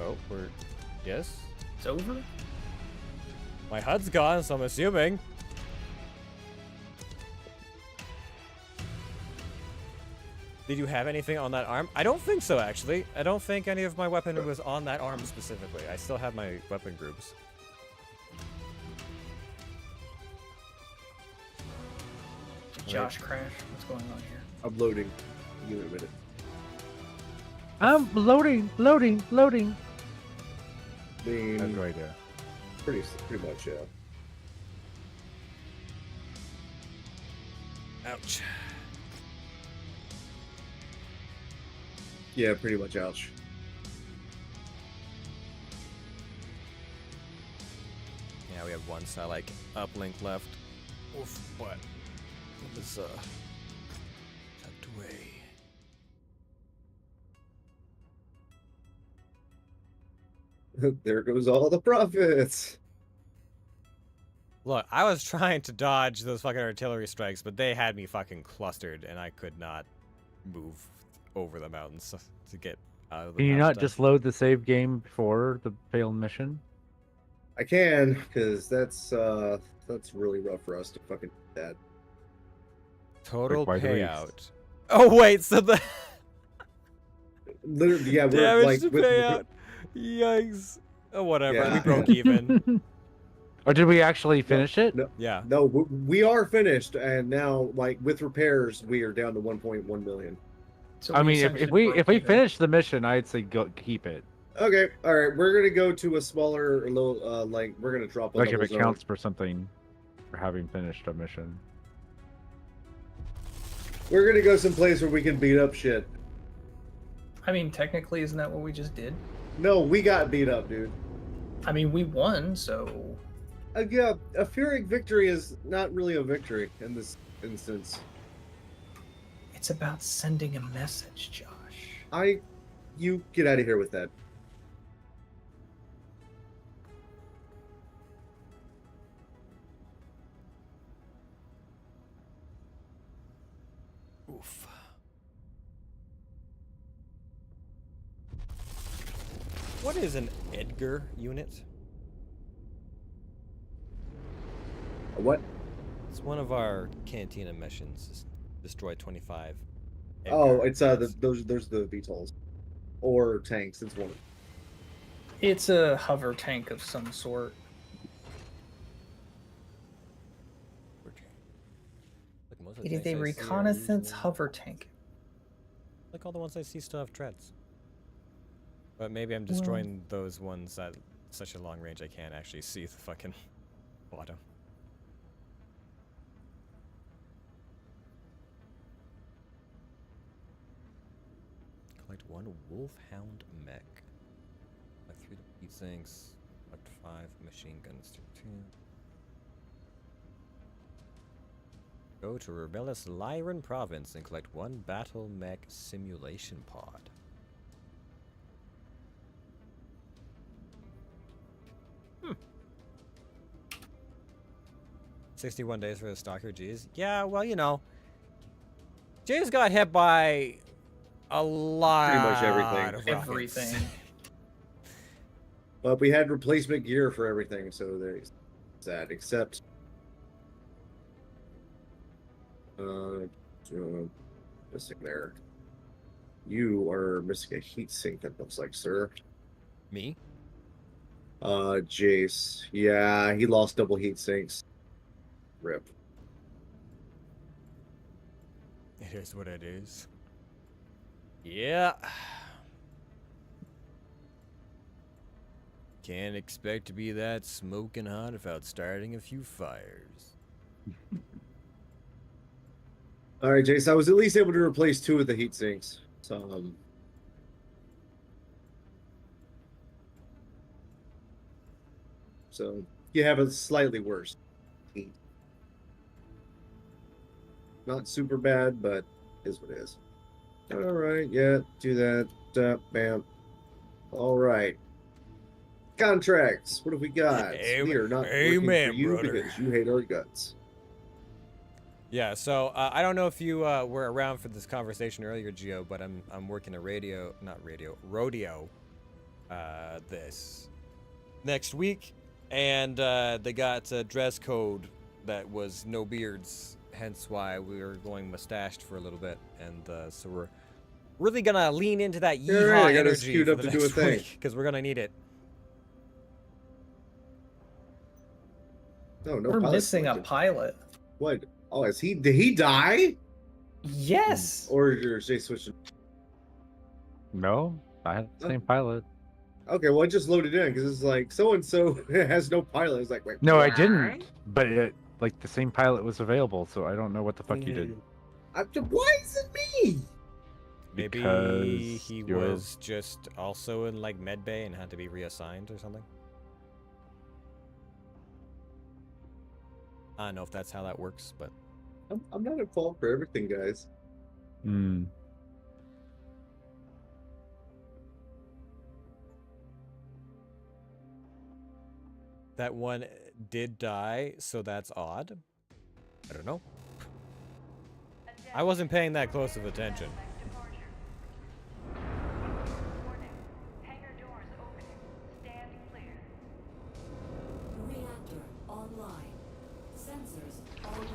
Speaker 1: Oh, we're. Yes?
Speaker 4: It's over?
Speaker 1: My HUD's gone, so I'm assuming. Did you have anything on that arm? I don't think so, actually. I don't think any of my weapon was on that arm specifically. I still have my weapon groups.
Speaker 4: Josh crash. What's going on here?
Speaker 3: I'm loading. Give me a minute.
Speaker 2: I'm loading.
Speaker 3: I mean,
Speaker 2: That's right there.
Speaker 3: pretty much, yeah.
Speaker 1: Ouch.
Speaker 3: Yeah, pretty much, ouch.
Speaker 1: Yeah, we have one side like uplink left. Oof, but it was tucked away.
Speaker 3: There goes all the profits.
Speaker 1: Look, I was trying to dodge those fucking artillery strikes, but they had me fucking clustered, and I could not move over the mountains to get out of the
Speaker 2: Can you not
Speaker 1: mountains.
Speaker 2: just load the save game before the failed mission?
Speaker 3: I can, because that's really rough for us to fucking do that.
Speaker 1: Total
Speaker 2: Like, why do we-
Speaker 1: payout. Oh wait, so the
Speaker 3: Literally, yeah, we're
Speaker 1: damage
Speaker 3: like
Speaker 1: to payout. Yikes. Oh, whatever.
Speaker 3: Yeah.
Speaker 1: We broke even.
Speaker 2: Or did we actually finish it?
Speaker 3: no,
Speaker 1: Yeah.
Speaker 3: no, we are finished, and now like with repairs, we are down to 1.1 million.
Speaker 4: So
Speaker 2: I mean, if
Speaker 4: essentially
Speaker 2: we
Speaker 4: broke
Speaker 2: if we
Speaker 4: even.
Speaker 2: finish the mission, I'd say go keep it.
Speaker 3: Okay, all right, we're gonna go to a smaller, little, like we're gonna drop a
Speaker 2: Like if
Speaker 3: level
Speaker 2: it
Speaker 3: zone.
Speaker 2: counts for something for having finished a mission.
Speaker 3: We're gonna go someplace where we can beat up shit.
Speaker 4: I mean, technically, isn't that what we just did?
Speaker 3: No, we got beat up, dude.
Speaker 4: I mean, we won, so
Speaker 3: Yeah, a Pyrrhic victory is not really a victory in this instance.
Speaker 4: it's about sending a message, Josh.
Speaker 3: You get out of here with that.
Speaker 1: Oof. What is an Edgar unit?
Speaker 3: A what?
Speaker 1: It's one of our Cantina missions. It's destroy 25.
Speaker 3: Oh,
Speaker 1: Edgar
Speaker 3: it's
Speaker 1: units.
Speaker 3: those the VTOLs or tanks. It's one.
Speaker 4: It's a hover tank of some sort.
Speaker 1: Look, most of the
Speaker 4: It is
Speaker 1: tanks
Speaker 4: a
Speaker 1: I see are
Speaker 4: reconnaissance
Speaker 1: usually-
Speaker 4: hover tank.
Speaker 1: Like all the ones I see still have treads. But maybe I'm destroying those ones at such a long range I can't actually see the fucking bottom. Collect one Wolfhound mech. Collect 3 heat sinks. Collect 5 machine guns through 2. Go to rebellious Lyran province and collect 1 battle mech simulation pod. Hmm. 61 days for the Stalker G's. Yeah, well, you know, Jay's got hit by a lot
Speaker 3: much everything.
Speaker 1: of rockets.
Speaker 4: Everything.
Speaker 3: But we had replacement gear for everything, so there's that. Except, missing there. You are missing a heat sink. That looks like, sir.
Speaker 1: Me?
Speaker 3: Jace. Yeah, he lost double heat sinks. Rip.
Speaker 1: It is what it is. Yeah. Can't expect to be that smoking hot without starting a few fires.
Speaker 3: All right, Jace. I was at least able to replace 2 of the heat sinks. So you have a slightly worse heat. Not super bad, but is what it is. All right, yeah, do that. Bam. All right. Contracts. What have we got? We are not working
Speaker 1: amen,
Speaker 3: for you
Speaker 1: brother.
Speaker 3: because you hate our guts.
Speaker 1: Yeah, so I don't know if you were around for this conversation earlier, Gio, but I'm working a rodeo this next week, and they got a dress code that was no beards hence why we were going mustached for a little bit, and so we're really gonna lean into that
Speaker 3: Yeah,
Speaker 1: yeehaw
Speaker 3: right, I got us
Speaker 1: energy
Speaker 3: queued
Speaker 1: for
Speaker 3: up
Speaker 1: the
Speaker 3: to do a
Speaker 1: next
Speaker 3: thing.
Speaker 1: week, because we're gonna need it.
Speaker 3: No, no.
Speaker 4: We're
Speaker 3: pilot
Speaker 4: missing a
Speaker 3: selected.
Speaker 4: pilot.
Speaker 3: What? Oh, is he? Did he die?
Speaker 4: Yes.
Speaker 3: Or is they switching?
Speaker 2: No, I had the same pilot.
Speaker 3: Okay, well, I just loaded in because it's like so and so has no pilot. It's like, wait.
Speaker 2: No, I
Speaker 3: what?
Speaker 2: didn't. But it, like the same pilot was available, so I don't know what the fuck you did.
Speaker 3: Why is it me?
Speaker 1: Maybe
Speaker 2: Because
Speaker 1: he
Speaker 2: you're-
Speaker 1: was just also in like medbay and had to be reassigned or something. I don't know if that's how that works, but
Speaker 3: I'm not at fault for everything, guys.
Speaker 2: Hmm.
Speaker 1: that one did die, so that's odd. I don't know. I wasn't paying that close of attention.
Speaker 6: Reactor online. Sensors online.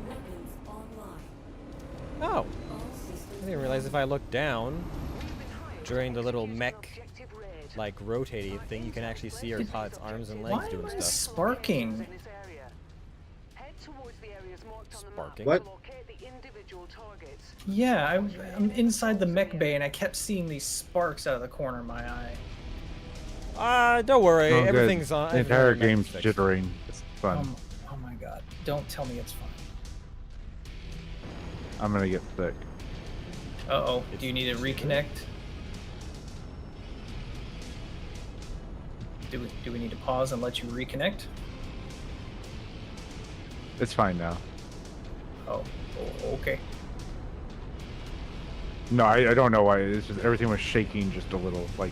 Speaker 6: Weapons online.
Speaker 1: Oh,
Speaker 6: All
Speaker 1: I
Speaker 6: systems
Speaker 1: didn't realize if I look down during the little mech, like rotating thing, you can actually see our pilot's arms and legs
Speaker 4: Why
Speaker 1: doing
Speaker 4: am I
Speaker 1: stuff.
Speaker 4: sparking?
Speaker 1: Sparking.
Speaker 3: What?
Speaker 4: Yeah, I'm inside the mech bay and I kept seeing these sparks out of the corner of my eye.
Speaker 1: Don't worry,
Speaker 2: Oh, good.
Speaker 1: everything's on.
Speaker 2: The entire
Speaker 1: everything's
Speaker 2: game's
Speaker 1: fixed.
Speaker 2: jittering. It's fun.
Speaker 4: Oh my god. Don't tell me it's fine.
Speaker 2: I'm gonna get sick.
Speaker 4: Uh-oh. Do you need to reconnect? Do we need to pause and let you reconnect?
Speaker 2: It's fine now.
Speaker 4: Oh, okay.
Speaker 2: No, I don't know why. It's just everything was shaking just a little. Like,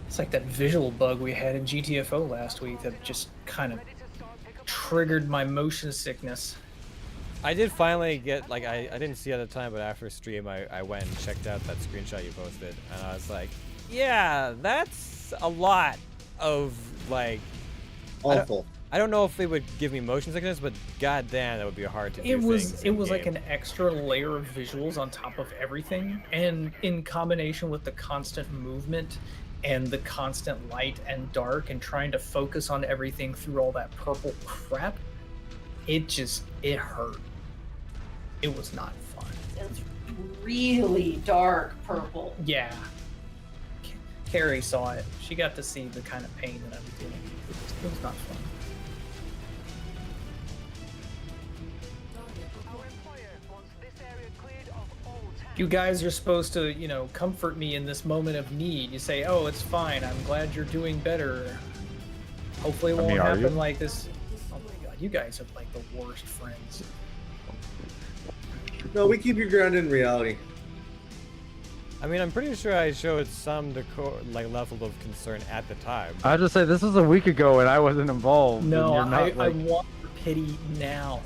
Speaker 4: It's like that visual bug we had in GTFO last week that just kind of triggered my motion sickness.
Speaker 1: I did finally get, like, I didn't see it at the time, but after stream, I went and checked out that screenshot you posted, and I was like, yeah, that's a lot of, like,
Speaker 3: Awful.
Speaker 1: I don't know if it would give me motion sickness, but goddamn, that would be hard to do.
Speaker 4: It was
Speaker 1: things in
Speaker 4: like
Speaker 1: game.
Speaker 4: an extra layer of visuals on top of everything, and in combination with the constant movement and the constant light and dark and trying to focus on everything through all that purple crap, it hurt. It was not fun.
Speaker 10: It's really dark purple.
Speaker 4: Yeah. Carrie saw it. She got to see the kind of pain that I was doing. It was not fun. You guys are supposed to, comfort me in this moment of need. You say, "Oh, it's fine. I'm glad you're doing better." Hopefully, it
Speaker 2: I mean,
Speaker 4: won't
Speaker 2: are
Speaker 4: happen
Speaker 2: you?
Speaker 4: like this. Oh my god, you guys are like the worst friends.
Speaker 3: No, we keep you grounded in reality.
Speaker 1: I mean, I'm pretty sure I showed some level of concern at the time.
Speaker 2: I just say this was a week ago and I wasn't involved. and
Speaker 4: No,
Speaker 2: you're not,
Speaker 4: I
Speaker 2: like...
Speaker 4: want your pity now.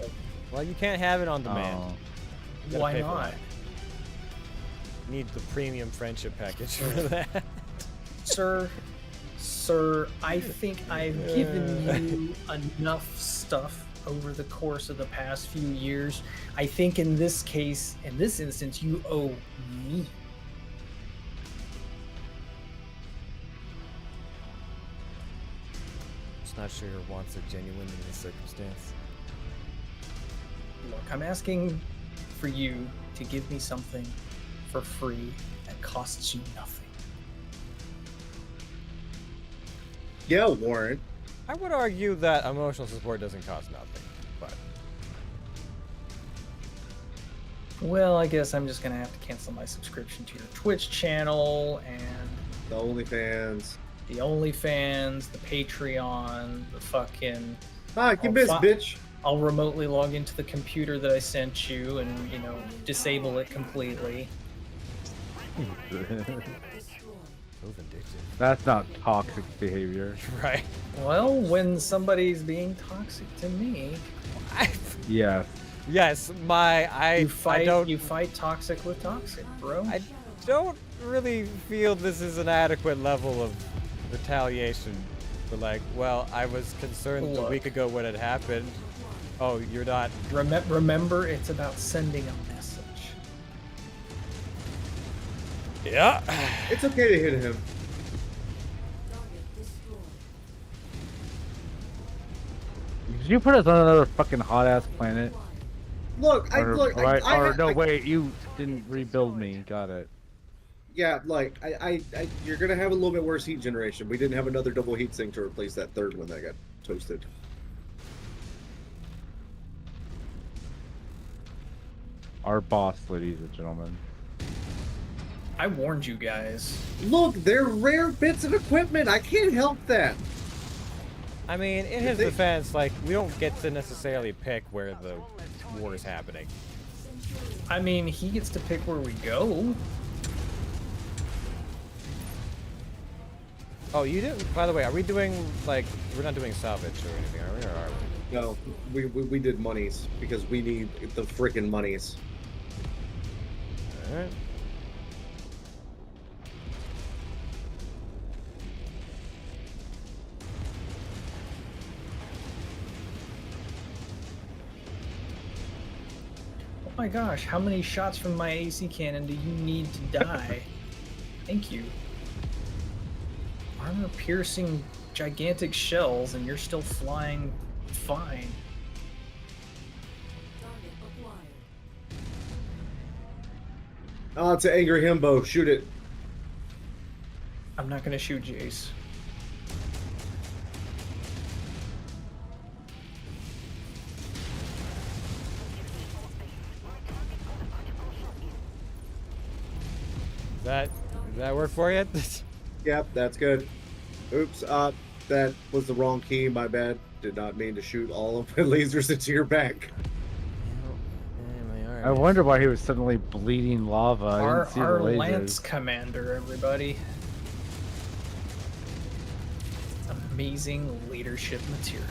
Speaker 1: Well, you can't have it on demand.
Speaker 2: Oh.
Speaker 1: You gotta
Speaker 4: Why
Speaker 1: pay for
Speaker 4: not?
Speaker 1: that. You need the premium friendship package for that.
Speaker 4: Sir, I think I've given you enough stuff over the course of the past few years. I think in this case, in this instance, you owe me.
Speaker 1: Just not sure your wants are genuine in this circumstance.
Speaker 4: Look, I'm asking for you to give me something for free that costs you nothing.
Speaker 3: Yeah, Warren.
Speaker 1: I would argue that emotional support doesn't cost nothing, but
Speaker 4: Well, I guess I'm just gonna have to cancel my subscription to your Twitch channel and
Speaker 3: The OnlyFans.
Speaker 4: the OnlyFans, the Patreon, the fucking.
Speaker 3: Ah, you missed, bitch.
Speaker 4: I'll remotely log into the computer that I sent you and, disable it completely.
Speaker 1: so vindictive.
Speaker 2: That's not toxic behavior.
Speaker 1: Right.
Speaker 4: Well, when somebody's being toxic to me,
Speaker 2: Yes.
Speaker 1: Yes, I
Speaker 4: fight toxic with toxic, bro.
Speaker 1: I don't really feel this is an adequate level of retaliation. We're like, well, I was concerned a
Speaker 4: Look.
Speaker 1: week ago what had happened. Oh, you're not.
Speaker 4: Remember, it's about sending a message.
Speaker 1: Yeah.
Speaker 3: It's okay to hit him.
Speaker 6: Target destroyed.
Speaker 2: Did you put us on another fucking hot ass planet?
Speaker 3: Look,
Speaker 2: No, wait, you didn't rebuild me. Got it.
Speaker 3: Yeah, like you're gonna have a little bit worse heat generation. We didn't have another double heat sink to replace that third one that got toasted.
Speaker 2: Our boss, ladies and gentlemen.
Speaker 4: I warned you guys.
Speaker 3: Look, they're rare bits of equipment. I can't help that.
Speaker 1: I mean, in his defense, like, we don't get to necessarily pick where the war is happening.
Speaker 4: I mean, he gets to pick where we go.
Speaker 1: Oh, you didn't. By the way, are we doing like we're not doing salvage or anything, are we? Or are we?
Speaker 3: No, we did monies because we need the freaking monies.
Speaker 1: All right.
Speaker 4: Oh my gosh, how many shots from my AC cannon do you need to die? Thank you. Armor piercing gigantic shells and you're still flying fine.
Speaker 6: Target acquired.
Speaker 3: Oh, it's an angry himbo. Shoot it.
Speaker 4: I'm not gonna shoot Jace.
Speaker 1: Does that work for you?
Speaker 3: Yep, that's good. Oops, that was the wrong key. My bad. Did not mean to shoot all of my lasers into your back.
Speaker 2: I wonder why he was suddenly bleeding lava. I
Speaker 4: Our
Speaker 2: didn't see the lasers.
Speaker 4: Lance commander, everybody. Amazing leadership material.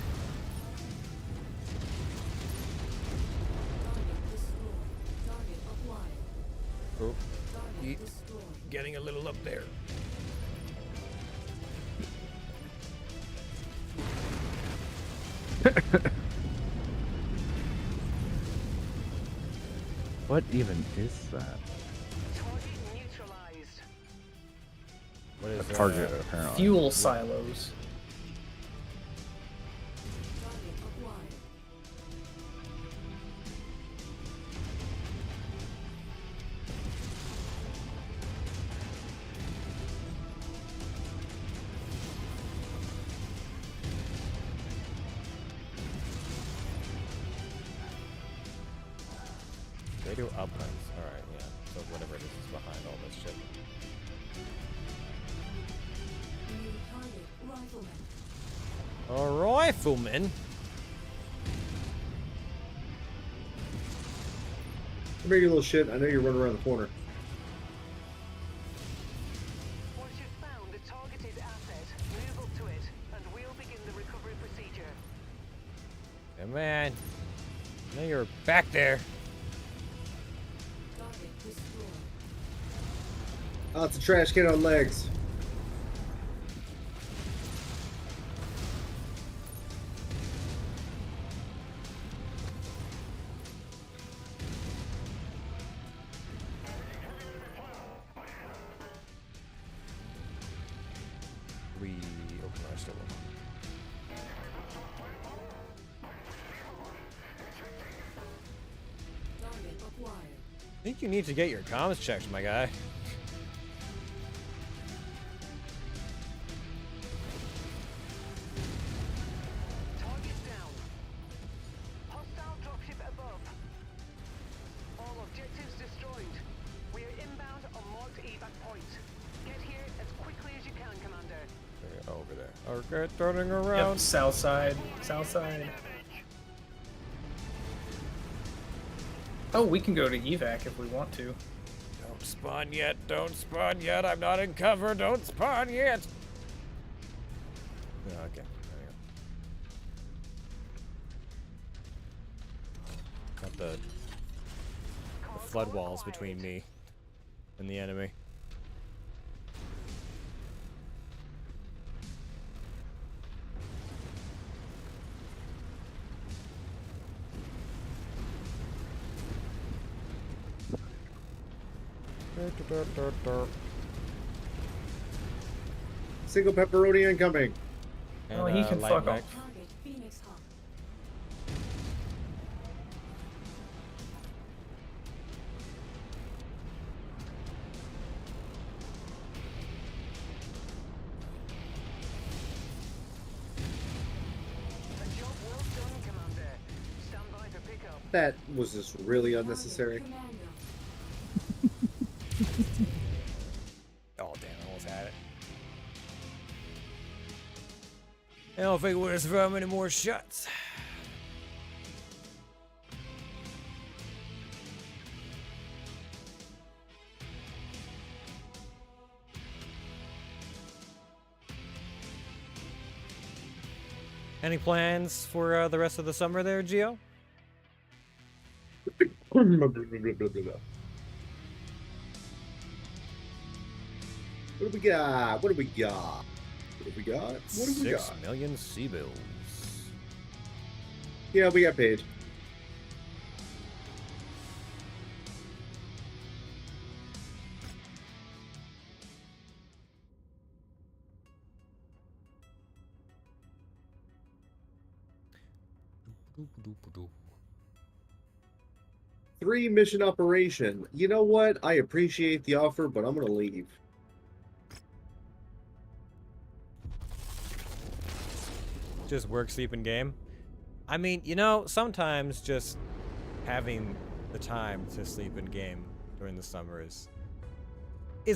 Speaker 6: Target acquired.
Speaker 1: Oh,
Speaker 6: Target destroyed.
Speaker 1: getting a little up there.
Speaker 2: What even is that?
Speaker 5: Target neutralized.
Speaker 1: What is
Speaker 2: A target, apparently.
Speaker 4: Fuel silos.
Speaker 6: Target acquired.
Speaker 1: They do uplands. Alright, yeah. So whatever it is behind all this shit.
Speaker 6: New target rifleman.
Speaker 1: A rifleman?
Speaker 3: Come here, you little shit. I know you're running around the corner.
Speaker 5: Once you've found the targeted asset, move up to it, and we'll begin the recovery procedure.
Speaker 1: Yeah, man. I know you're back there.
Speaker 6: Target destroyed.
Speaker 3: Oh, it's a trash can on legs.
Speaker 1: We open our still open.
Speaker 6: Target acquired.
Speaker 1: I think you need to get your comms checked, my guy.
Speaker 5: Target down. Hostile dropship above. All objectives destroyed. We are inbound on marked evac point. Get here as quickly as you can, Commander.
Speaker 1: Over there. Okay, turning
Speaker 4: Yep,
Speaker 1: around.
Speaker 4: south side. South side. Oh, we can go to evac if we want to.
Speaker 1: Don't spawn yet. Don't spawn yet. I'm not in cover. Don't spawn yet. Yeah, okay. There you go. Got the flood walls between me and the enemy.
Speaker 3: Single pepperoni incoming.
Speaker 4: Oh, he can
Speaker 1: light
Speaker 4: fuck
Speaker 1: mech.
Speaker 4: off.
Speaker 6: Target Phoenix Hub.
Speaker 5: A job well done, Commander. Stand by for pickup.
Speaker 3: That was just really unnecessary.
Speaker 6: Commando.
Speaker 1: Oh, damn, I almost had it. I don't think we're gonna survive many more shots. Any plans for the rest of the summer there, Gio?
Speaker 3: What do we got? What do we got? What do we got? What do we
Speaker 1: 6
Speaker 3: got?
Speaker 1: million sea bills.
Speaker 3: Yeah, we got paid. Three mission operation. You know what? I appreciate the offer, but I'm gonna leave.
Speaker 1: Just work, sleep, and game. I mean, you know, sometimes just having the time to sleep and game during the summer is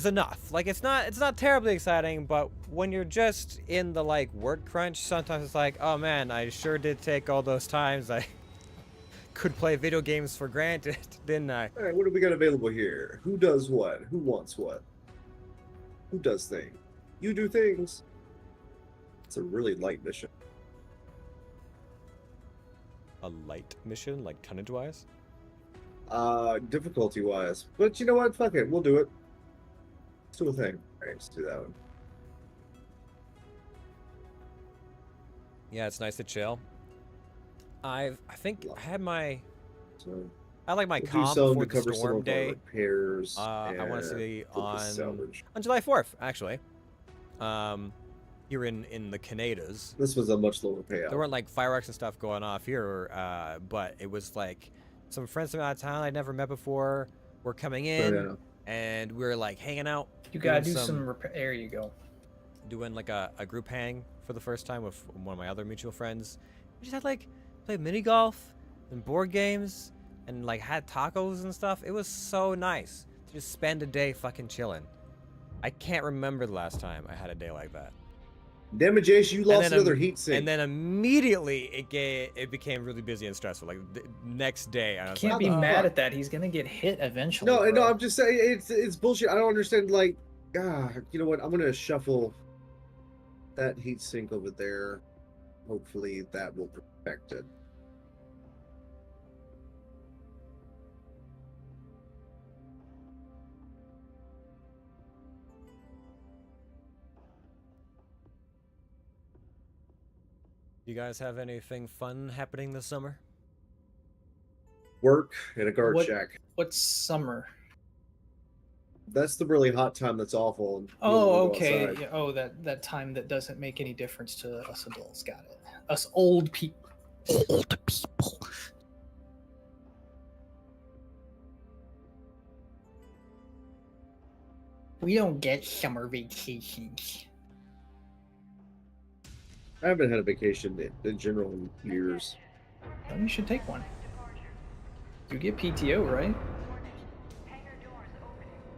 Speaker 1: enough. Like it's not terribly exciting, but when you're just in the like work crunch, sometimes it's like, oh man, I sure did take all those times I could play video games for granted, didn't I?
Speaker 3: All right, what do we got available here? Who does what? Who wants what? Who does things? You do things. It's a really light mission.
Speaker 1: A light mission, like tonnage wise?
Speaker 3: Difficulty wise. But you know what? Fuck it. We'll do it. Let's do a thing. All right, let's do that one.
Speaker 1: Yeah, it's nice to chill. I think I had my
Speaker 3: So
Speaker 1: I like my
Speaker 3: we'll do
Speaker 1: comp
Speaker 3: some
Speaker 1: for
Speaker 3: to
Speaker 1: the
Speaker 3: cover some
Speaker 1: storm
Speaker 3: of our
Speaker 1: day.
Speaker 3: repairs.
Speaker 1: I want to
Speaker 3: and
Speaker 1: see
Speaker 3: focus salvage.
Speaker 1: on July 4th, actually. Here in the Canadas.
Speaker 3: This was a much lower payout.
Speaker 1: There weren't like fireworks and stuff going off here, but it was like some friends from out of town I'd never met before were coming in,
Speaker 3: yeah.
Speaker 1: and we were like hanging out.
Speaker 4: You gotta
Speaker 1: doing
Speaker 4: do some repair. There you go.
Speaker 1: Doing like a group hang for the first time with one of my other mutual friends. We just had like played mini golf and board games and like had tacos and stuff. It was so nice to just spend a day fucking chilling. I can't remember the last time I had a day like that.
Speaker 3: Damn it, Jace, you lost
Speaker 1: then
Speaker 3: another heat sink.
Speaker 1: And then immediately it became really busy and stressful. Like the next day, I was
Speaker 4: Can't
Speaker 1: like,
Speaker 4: be
Speaker 1: "Oh,
Speaker 4: mad
Speaker 1: fuck."
Speaker 4: at that. He's gonna get hit eventually.
Speaker 3: No,
Speaker 4: bro.
Speaker 3: I'm just saying it's bullshit. I don't understand. Like, you know what? I'm gonna shuffle that heat sink over there. Hopefully, that will protect it.
Speaker 1: You guys have anything fun happening this summer?
Speaker 3: Work in a guard
Speaker 4: What-
Speaker 3: shack.
Speaker 4: What's summer?
Speaker 3: That's the really hot time. That's awful. And you
Speaker 4: Oh,
Speaker 3: don't wanna go
Speaker 4: okay.
Speaker 3: outside.
Speaker 4: Yeah, oh, that time that doesn't make any difference to us adults. Got it. Us old people. Old people. We don't get summer vacations.
Speaker 3: I haven't had a vacation in general in years.
Speaker 4: Well, you should take one. You get PTO, right?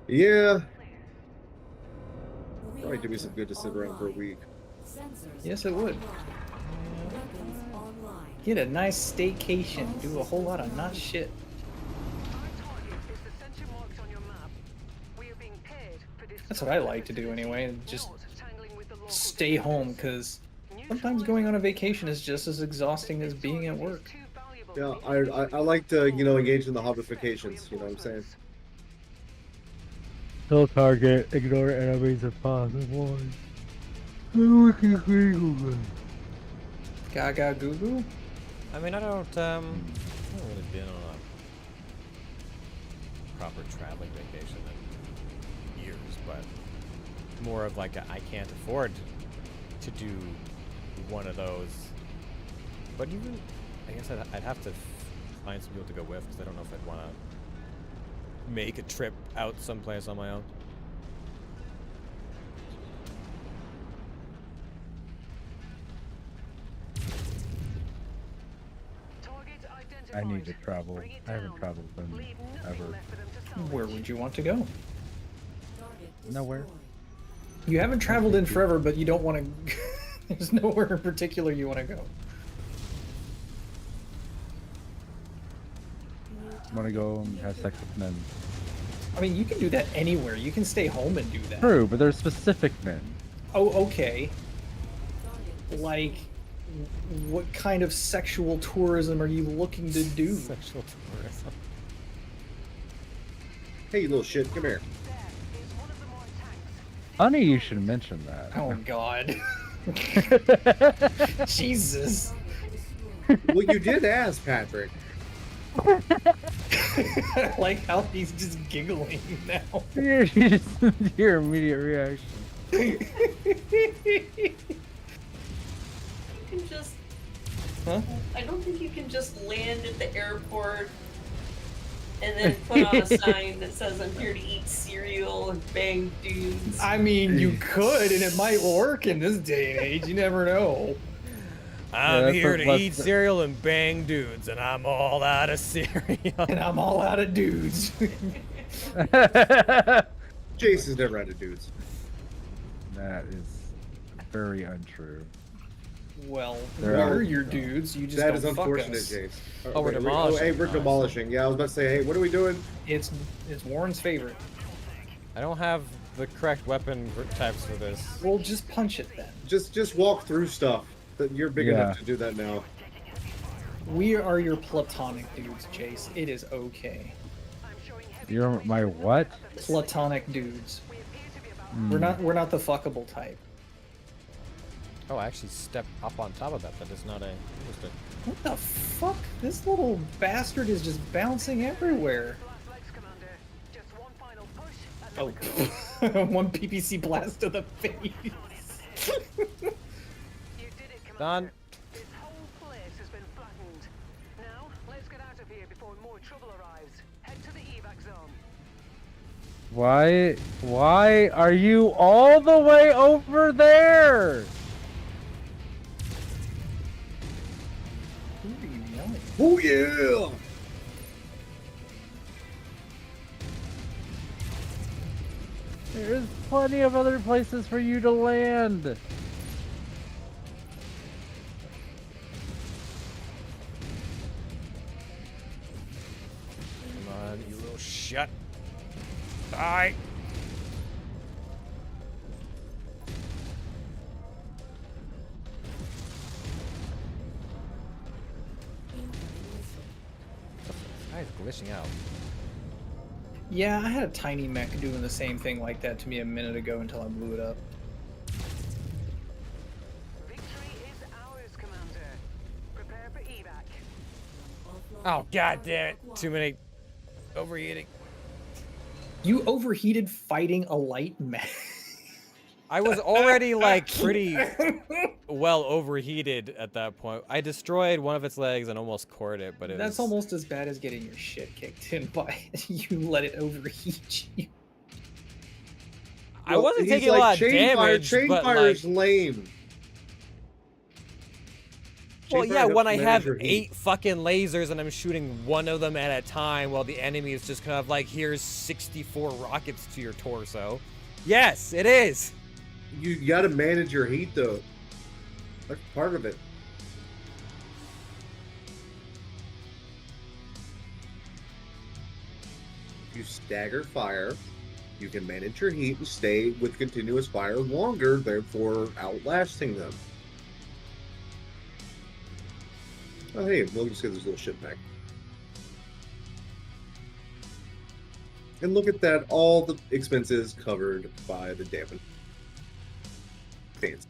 Speaker 3: Yeah, probably do me some good to sit around for a week.
Speaker 6: Sensors
Speaker 4: Yes, it would.
Speaker 6: online. Weapons online.
Speaker 4: Get a nice staycation. Do a whole lot of not shit.
Speaker 5: Our target is the center marked on your map. We are being paid for this.
Speaker 4: That's what I like to do anyway. And just
Speaker 5: Not tangling with the local
Speaker 4: stay home, because sometimes going on a vacation is just as exhausting as being at work.
Speaker 3: Yeah, I like to engage in the hobbifications. You know what I'm saying?
Speaker 2: Kill target, ignore enemies if possible.
Speaker 4: Gaga goo goo.
Speaker 1: I mean, I don't really been on a proper traveling vacation but more of like I can't afford to do one of those. But even, I guess I'd have to find some people to go with, because I don't know if I'd want to make a trip out someplace on my own.
Speaker 2: I need to travel. I haven't traveled in ever.
Speaker 4: Where would you want to go?
Speaker 2: Nowhere.
Speaker 4: You haven't traveled in forever, but you don't want to. There's nowhere in particular you want to go.
Speaker 2: Want to go and have sex with men.
Speaker 4: I mean, you can do that anywhere. You can stay home and do that.
Speaker 2: True, but there's specific men.
Speaker 4: Oh, okay. Like, what kind of sexual tourism are you looking to do?
Speaker 1: Sexual tourism.
Speaker 3: Hey, you little shit, come here.
Speaker 2: Funny you should mention that.
Speaker 4: Oh, God. Jesus.
Speaker 3: Well, you did ask, Patrick.
Speaker 4: I like how he's just giggling now.
Speaker 2: Your immediate reaction.
Speaker 10: You can just.
Speaker 4: Huh?
Speaker 10: I don't think you can just land at the airport and then put on a sign that says "I'm here to eat cereal and bang dudes."
Speaker 4: I mean, you could, and it might work in this day and age. You never know.
Speaker 1: I'm here to eat cereal and bang dudes, and I'm all out of cereal.
Speaker 4: And I'm all out of dudes.
Speaker 3: Jace is never out of dudes.
Speaker 2: That is very untrue.
Speaker 4: Well,
Speaker 2: There
Speaker 4: where
Speaker 2: are-
Speaker 4: are your dudes? You just
Speaker 3: That
Speaker 4: don't
Speaker 3: is
Speaker 4: fuck
Speaker 3: unfortunate,
Speaker 4: us.
Speaker 3: Jace.
Speaker 1: Oh, we're
Speaker 3: wait,
Speaker 1: demolishing.
Speaker 3: hey, we're
Speaker 1: Nice.
Speaker 3: demolishing. Yeah, I was about to say, hey, what are we doing?
Speaker 4: It's Warren's favorite.
Speaker 1: I don't have the correct weapon types for this.
Speaker 4: Well, just punch it then.
Speaker 3: Just walk through stuff. You're big
Speaker 2: Yeah.
Speaker 3: enough to do that now.
Speaker 4: We are your platonic dudes, Jace. It is okay.
Speaker 2: You're my what?
Speaker 4: Platonic dudes.
Speaker 2: Hmm.
Speaker 4: We're not the fuckable type.
Speaker 1: Oh, I actually stepped up on top of that. That is not a... Just
Speaker 4: What the fuck? This little bastard is just bouncing everywhere. Oh, one PPC blast to the face.
Speaker 1: Done.
Speaker 5: This whole place has been flattened. Now, let's get out of here before more trouble arrives. Head to the evac zone.
Speaker 2: Why are you all the way over there?
Speaker 4: Who are you yelling?
Speaker 3: Oh yeah!
Speaker 2: There's plenty of other places for you to land.
Speaker 1: Come on, you little shut. Die. This guy's glitching out.
Speaker 4: Yeah, I had a tiny mech doing the same thing like that to me a minute ago until I blew it up.
Speaker 5: Victory is ours, Commander. Prepare for evac.
Speaker 1: Oh, god damn it. Too many overeating.
Speaker 4: You overheated fighting a light mech.
Speaker 1: I was already like pretty well overheated at that point. I destroyed one of its legs and almost cored it, but it
Speaker 4: That's
Speaker 1: was...
Speaker 4: almost as bad as getting your shit kicked in by you let it overheat you.
Speaker 1: I wasn't
Speaker 3: he's
Speaker 1: taking a lot of
Speaker 3: chain
Speaker 1: damage,
Speaker 3: Chain
Speaker 1: but
Speaker 3: fire's
Speaker 1: like...
Speaker 3: lame.
Speaker 1: Well,
Speaker 3: Chain
Speaker 1: yeah,
Speaker 3: fire
Speaker 1: when I
Speaker 3: helps
Speaker 1: have
Speaker 3: manage your heat.
Speaker 1: 8 fucking lasers and I'm shooting one of them at a time while the enemy is just kind of like, here's 64 rockets to your torso. Yes, it is.
Speaker 3: You gotta manage your heat though. That's part of it. If you stagger fire, you can manage your heat and stay with continuous fire longer, therefore outlasting them. Oh hey, we'll just get this little shit back. And look at that, all the expenses covered by the damage. Fancy.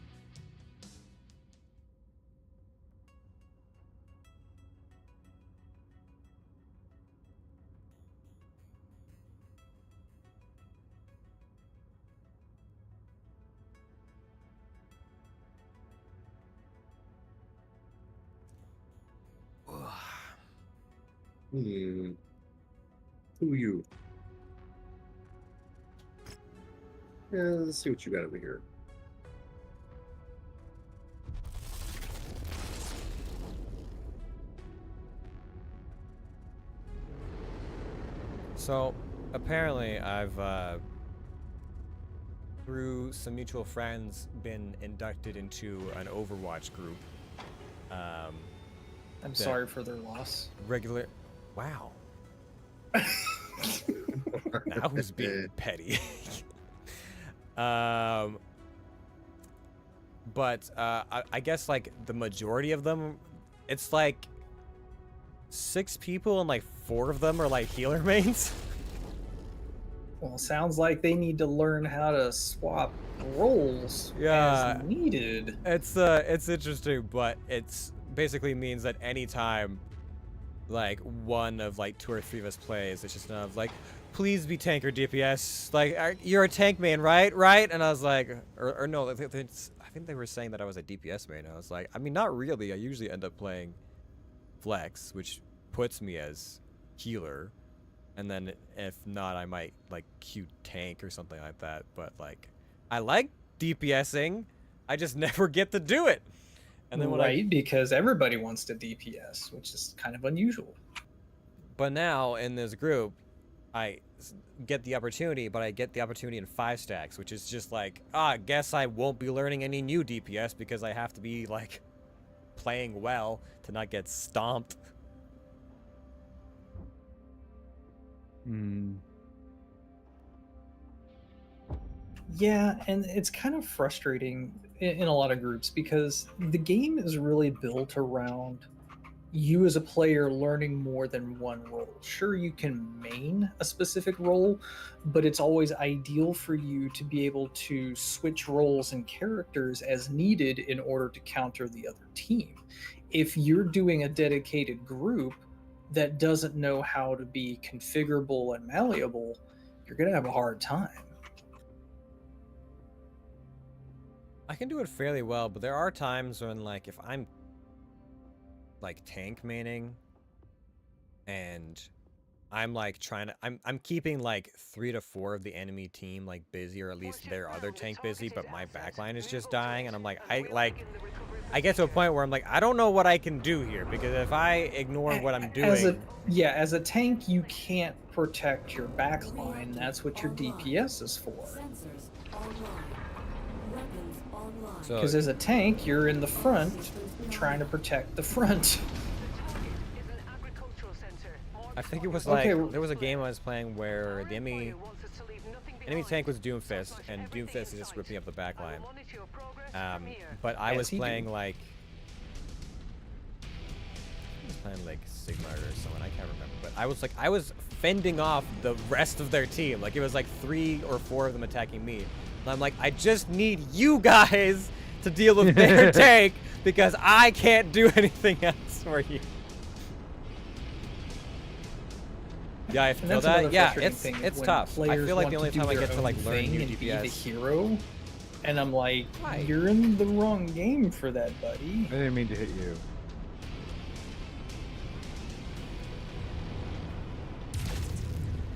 Speaker 3: Hmm. Who you? Yeah, let's see what you got over here.
Speaker 1: So, apparently, I've through some mutual friends been inducted into an Overwatch group.
Speaker 4: I'm
Speaker 1: that
Speaker 4: sorry for their loss.
Speaker 1: Regular. Wow. Now who's being petty? But I guess like the majority of them, it's like 6 people and like 4 of them are like healer mains.
Speaker 4: Well, sounds like they need to learn how to swap roles as needed.
Speaker 1: It's interesting, but it's basically means that anytime like one of like 2 or 3 of us plays, it's just enough like, please be tank or DPS. Like, you're a tank main, right? Right? And I was like, or no, I think they were saying that I was a DPS main. I was like, I mean, not really. I usually end up playing flex, which puts me as healer. And then if not, I might like Q tank or something like that. But like, I like DPSing. I just never get to do it. And then when
Speaker 4: because everybody wants to DPS, which is kind of unusual.
Speaker 1: But now in this group, I get the opportunity, but I get the opportunity in 5 stacks, which is just like, I guess I won't be learning any new DPS because I have to be like playing well to not get stomped.
Speaker 4: Yeah, and it's kind of frustrating in a lot of groups because the game is really built around you as a player learning more than one role. Sure, you can main a specific role, but it's always ideal for you to be able to switch roles and characters as needed in order to counter the other team. If you're doing a dedicated group that doesn't know how to be configurable and malleable, you're going to have a hard time.
Speaker 1: I can do it fairly well, but there are times when like if I'm like tank maining and I'm like trying to I'm keeping like 3 to 4 of the enemy team like busy, or at least their other tank busy, but my backline is just dying, and I'm like I get to a point where I'm like, I don't know what I can do here, because if I ignore what I'm doing
Speaker 4: as a tank you can't protect your backline. That's what your DPS is for.
Speaker 6: Sensors online. Weapons online.
Speaker 4: Because as a tank, you're in the front trying to protect the front.
Speaker 1: I think it was like there was a game I was playing where the enemy tank was Doomfist, and Doomfist is just ripping up the backline. But I was playing like Sigma or someone, I can't remember. But I was fending off the rest of their team. Like it was like 3 or 4 of them attacking me. And I'm like, I just need you guys to deal with their tank because I can't do anything else for you. Yeah, I feel that. Yeah, it's tough. I feel like the only time I get to like learn new DPS.
Speaker 4: Be the hero, and I'm like, you're in the wrong game for that, buddy.
Speaker 2: I didn't mean to hit you.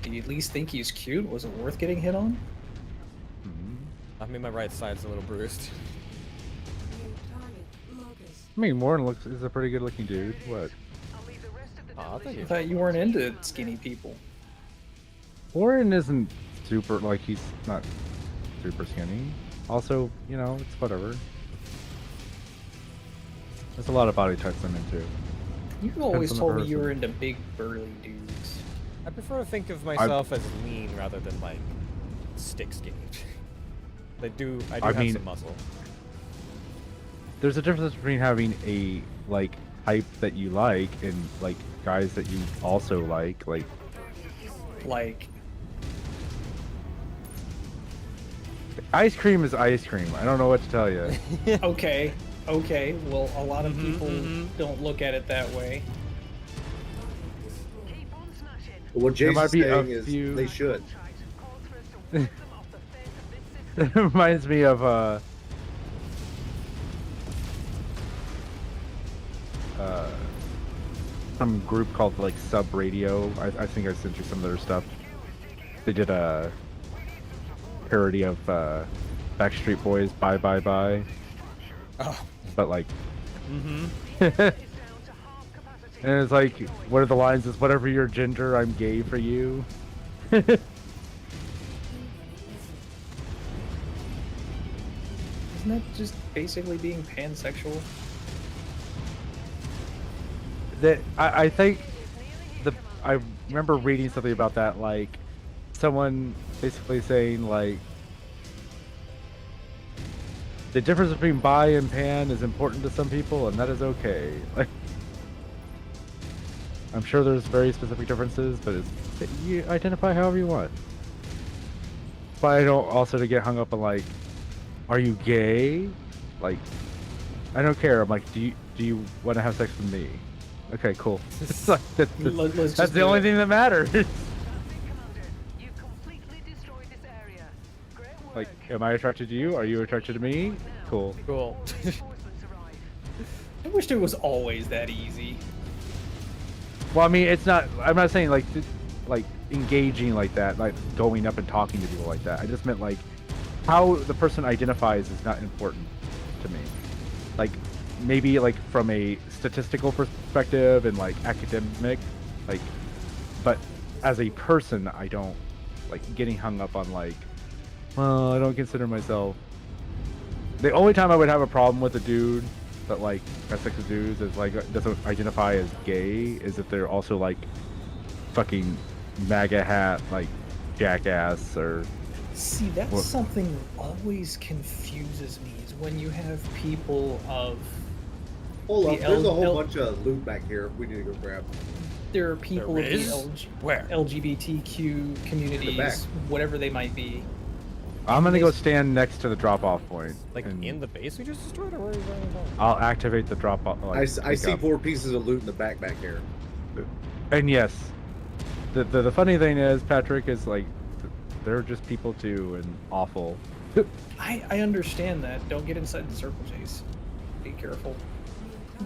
Speaker 4: Do you at least think he's cute? Was it worth getting hit on?
Speaker 1: I mean, my right side's a little bruised.
Speaker 2: I mean, Warren is a pretty good looking dude. What?
Speaker 1: Oh,
Speaker 4: I thought you weren't into skinny people.
Speaker 2: Warren isn't super, like, he's not super skinny. Also, you know, it's whatever. There's a lot of body types I'm into.
Speaker 4: You've always told me you were into big, burly dudes.
Speaker 1: I prefer to think of myself as lean rather than, like, stick skinny. I do have some muscle.
Speaker 2: There's a difference between having a, like, type that you like and, like, guys that you also like. Ice cream is ice cream. I don't know what to tell you.
Speaker 4: Okay. Well, a lot of people don't look at it that way.
Speaker 3: What Jason's saying is they should.
Speaker 2: It reminds me of some group called like Sub Radio. I think I sent you some of their stuff. They did a parody of Backstreet Boys Bye Bye Bye.
Speaker 1: Oh.
Speaker 2: But like
Speaker 1: Mm-hmm.
Speaker 2: and it's like one of the lines is whatever your gender, I'm gay for you.
Speaker 4: Isn't that just basically being pansexual?
Speaker 2: That I think I remember reading something about that, like someone basically saying like the difference between bi and pan is important to some people, and that is okay. Like, I'm sure there's very specific differences, but you identify however you want. But I don't also to get hung up on like, are you gay? Like, I don't care. I'm like, do you want to have sex with me? Okay, cool. It's like, that's the only thing that matters. Like, am I attracted to you? Are you attracted to me? Cool.
Speaker 1: Cool.
Speaker 4: I wish it was always that easy.
Speaker 2: Well, I mean, it's not. I'm not saying like engaging like that, like going up and talking to people like that. I just meant like how the person identifies is not important to me. Like maybe like from a statistical perspective and like academic, like, but as a person, I don't like getting hung up on like, well, I don't consider myself. The only time I would have a problem with a dude that like has sex with dudes is like doesn't identify as gay is if they're also like fucking MAGA hat like jackass or.
Speaker 4: See, that's something that always confuses me is when you have people of.
Speaker 3: Hold up, there's a whole bunch of loot back here. We need to go grab.
Speaker 4: There are people of the
Speaker 1: Where?
Speaker 4: LGBTQ communities, whatever they might be.
Speaker 2: I'm gonna go stand next to the drop-off point.
Speaker 1: Like in the base we just destroyed, or where are you going?
Speaker 2: I'll activate the drop-off. Like,
Speaker 3: I see 4 pieces of loot in the back here.
Speaker 2: And yes, the funny thing is, Patrick, is like they're just people too and awful.
Speaker 4: I understand that. Don't get inside the circle, Jace. Be careful.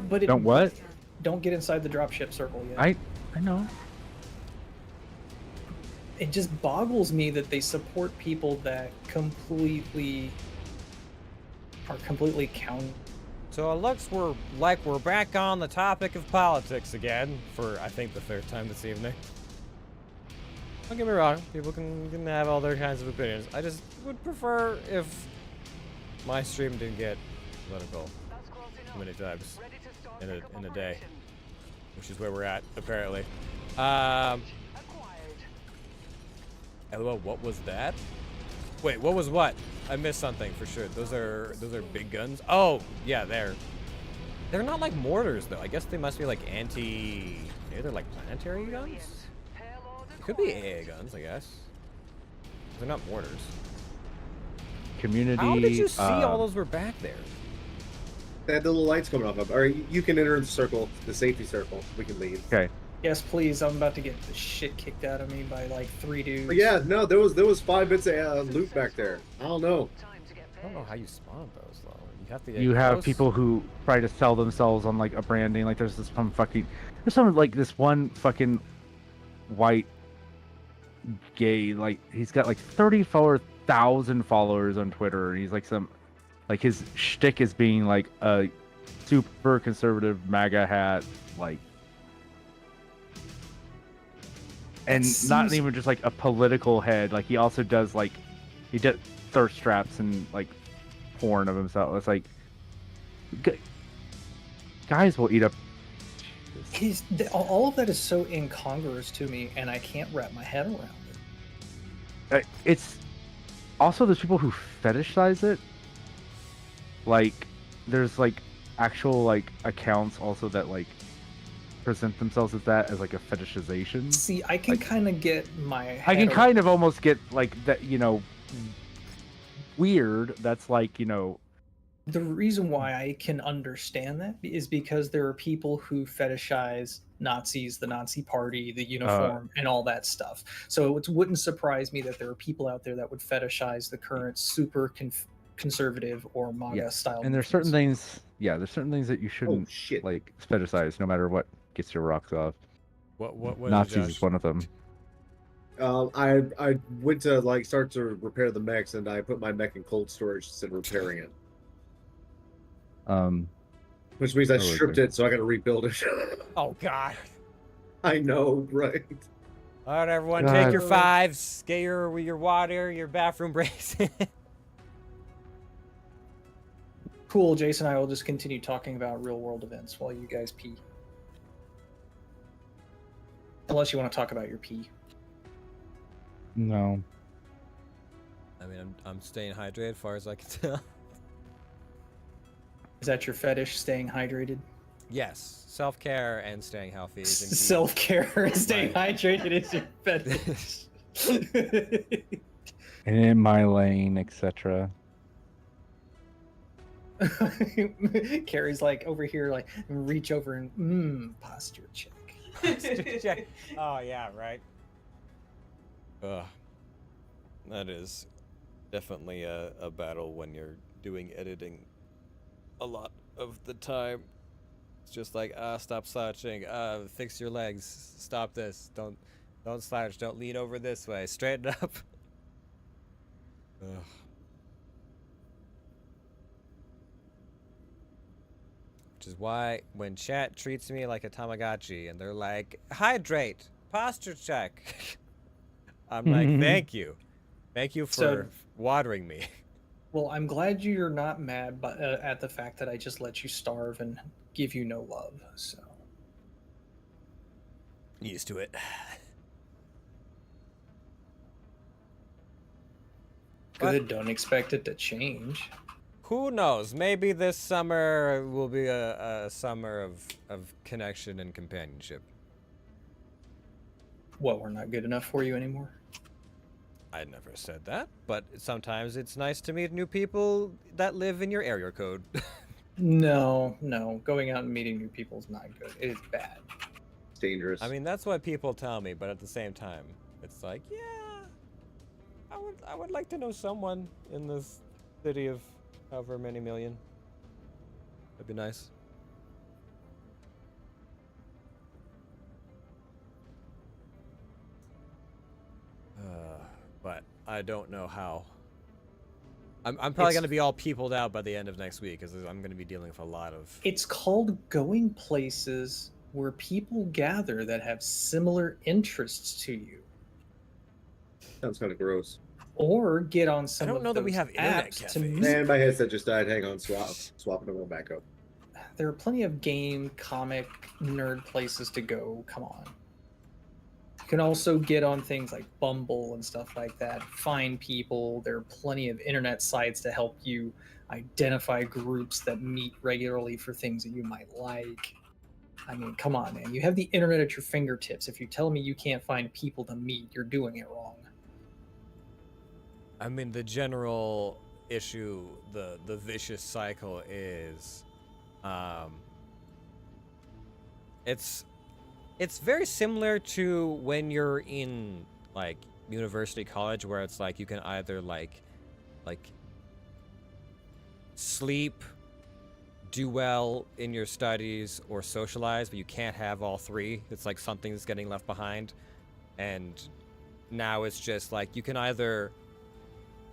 Speaker 4: But
Speaker 2: Don't what?
Speaker 4: Don't get inside the dropship circle yet.
Speaker 2: I know.
Speaker 4: It just boggles me that they support people that are completely counter.
Speaker 1: So it looks we're back on the topic of politics again for I think the 3rd time this evening. Don't get me wrong, people can have all their kinds of opinions. I just would prefer if my stream didn't get political too many times in a day, which is where we're at apparently. LOL, what was that? Wait, what was what? I missed something for sure. Those are big guns. Oh, yeah, they're not like mortars though. I guess they must be like maybe they're like planetary guns? It could be AA guns, I guess. They're not mortars.
Speaker 2: Community.
Speaker 1: How did you see all those were back there?
Speaker 3: They had the little lights coming off of. All right, you can enter the circle, the safety circle. We can leave.
Speaker 2: Okay.
Speaker 4: Yes, please. I'm about to get the shit kicked out of me by like 3 dudes.
Speaker 3: But yeah, no, there was 5 bits of loot back there. I don't know.
Speaker 1: I don't know how you spawn those though. You have to get
Speaker 2: You have
Speaker 1: close.
Speaker 2: people who try to sell themselves on like a branding. Like there's this one fucking white gay, like he's got like 34,000 followers on Twitter, and he's like his shtick is being like a super conservative MAGA hat, like, and not even just like a political head. Like he also does like he did thirst traps and like porn of himself. It's like guys will eat up.
Speaker 4: All of that is so incongruous to me, and I can't wrap my head around it.
Speaker 2: It's also there's people who fetishize it. Like there's like actual like accounts also that like present themselves as that as like a fetishization.
Speaker 4: See, I can kind of get my head
Speaker 2: I can kind of almost get like that, you know, weird. That's like, you know,
Speaker 4: the reason why I can understand that is because there are people who fetishize Nazis, the Nazi party, the uniform, and all that stuff. So it wouldn't surprise me that there are people out there that would fetishize the current super conservative or MAGA style.
Speaker 2: And there's certain things, there's certain things that you shouldn't like fetishize, no matter what gets your rocks off.
Speaker 1: What was
Speaker 2: Nazis
Speaker 1: it,
Speaker 2: is
Speaker 1: Josh?
Speaker 2: one of them.
Speaker 3: I went to like start to repair the mechs, and I put my mech in cold storage instead of repairing it, which means I
Speaker 2: Oh,
Speaker 3: stripped
Speaker 2: okay.
Speaker 3: it, so I got to rebuild it.
Speaker 1: Oh God!
Speaker 3: I know, right?
Speaker 1: All right, everyone,
Speaker 2: God.
Speaker 1: take your fives. Get your water, your bathroom breaks.
Speaker 4: Cool, Jason. I will just continue talking about real world events while you guys pee. Unless you want to talk about your pee.
Speaker 2: No.
Speaker 1: I mean, I'm staying hydrated, as far as I can tell.
Speaker 4: Is that your fetish, staying hydrated?
Speaker 1: Yes, self-care and staying healthy. Is indeed
Speaker 4: Self-care and staying
Speaker 1: my-
Speaker 4: hydrated is your fetish.
Speaker 2: And in my lane, etc.
Speaker 4: Carrie's like over here, like reach over and posture check.
Speaker 1: Oh yeah, right. Ugh. That is definitely a battle when you're doing editing a lot of the time. It's just like, stop slouching, fix your legs, stop this, don't slouch, don't lean over this way, straighten up. Ugh. Which is why when chat treats me like a Tamagotchi and they're like, hydrate, posture check, I'm like, thank you for watering me.
Speaker 4: Well, I'm glad you're not mad at the fact that I just let you starve and give you no love. So
Speaker 1: Used to it.
Speaker 4: good. Don't expect it to change.
Speaker 1: Who knows? Maybe this summer will be a summer of connection and companionship.
Speaker 4: What, we're not good enough for you anymore?
Speaker 1: I never said that, but sometimes it's nice to meet new people that live in your area code.
Speaker 4: No. Going out and meeting new people is not good. It is bad.
Speaker 3: It's dangerous.
Speaker 1: I mean, that's what people tell me, but at the same time, it's like, yeah, I would like to know someone in this city of however many million. That'd be nice. But I don't know how. I'm probably going to be all peopled out by the end of next week because I'm going to be dealing with a lot of...
Speaker 4: It's called going places where people gather that have similar interests to you.
Speaker 3: Sounds kind of gross.
Speaker 4: Or get on some
Speaker 1: I don't
Speaker 4: of
Speaker 1: know that we
Speaker 4: those
Speaker 1: have internet
Speaker 4: apps to
Speaker 1: cafes.
Speaker 4: meet.
Speaker 3: Man, my headset just died. Hang on, swapping it back up.
Speaker 4: There are plenty of game, comic, nerd places to go. Come on. You can also get on things like Bumble and stuff like that. Find people. There are plenty of internet sites to help you identify groups that meet regularly for things that you might like. I mean, come on, man. You have the internet at your fingertips. If you tell me you can't find people to meet, you're doing it wrong.
Speaker 1: I mean, the general issue, the vicious cycle is, it's very similar to when you're in like university, college, where it's like you can either like sleep, do well in your studies, or socialize, but you can't have all three. It's like something's getting left behind, and now it's just like you can either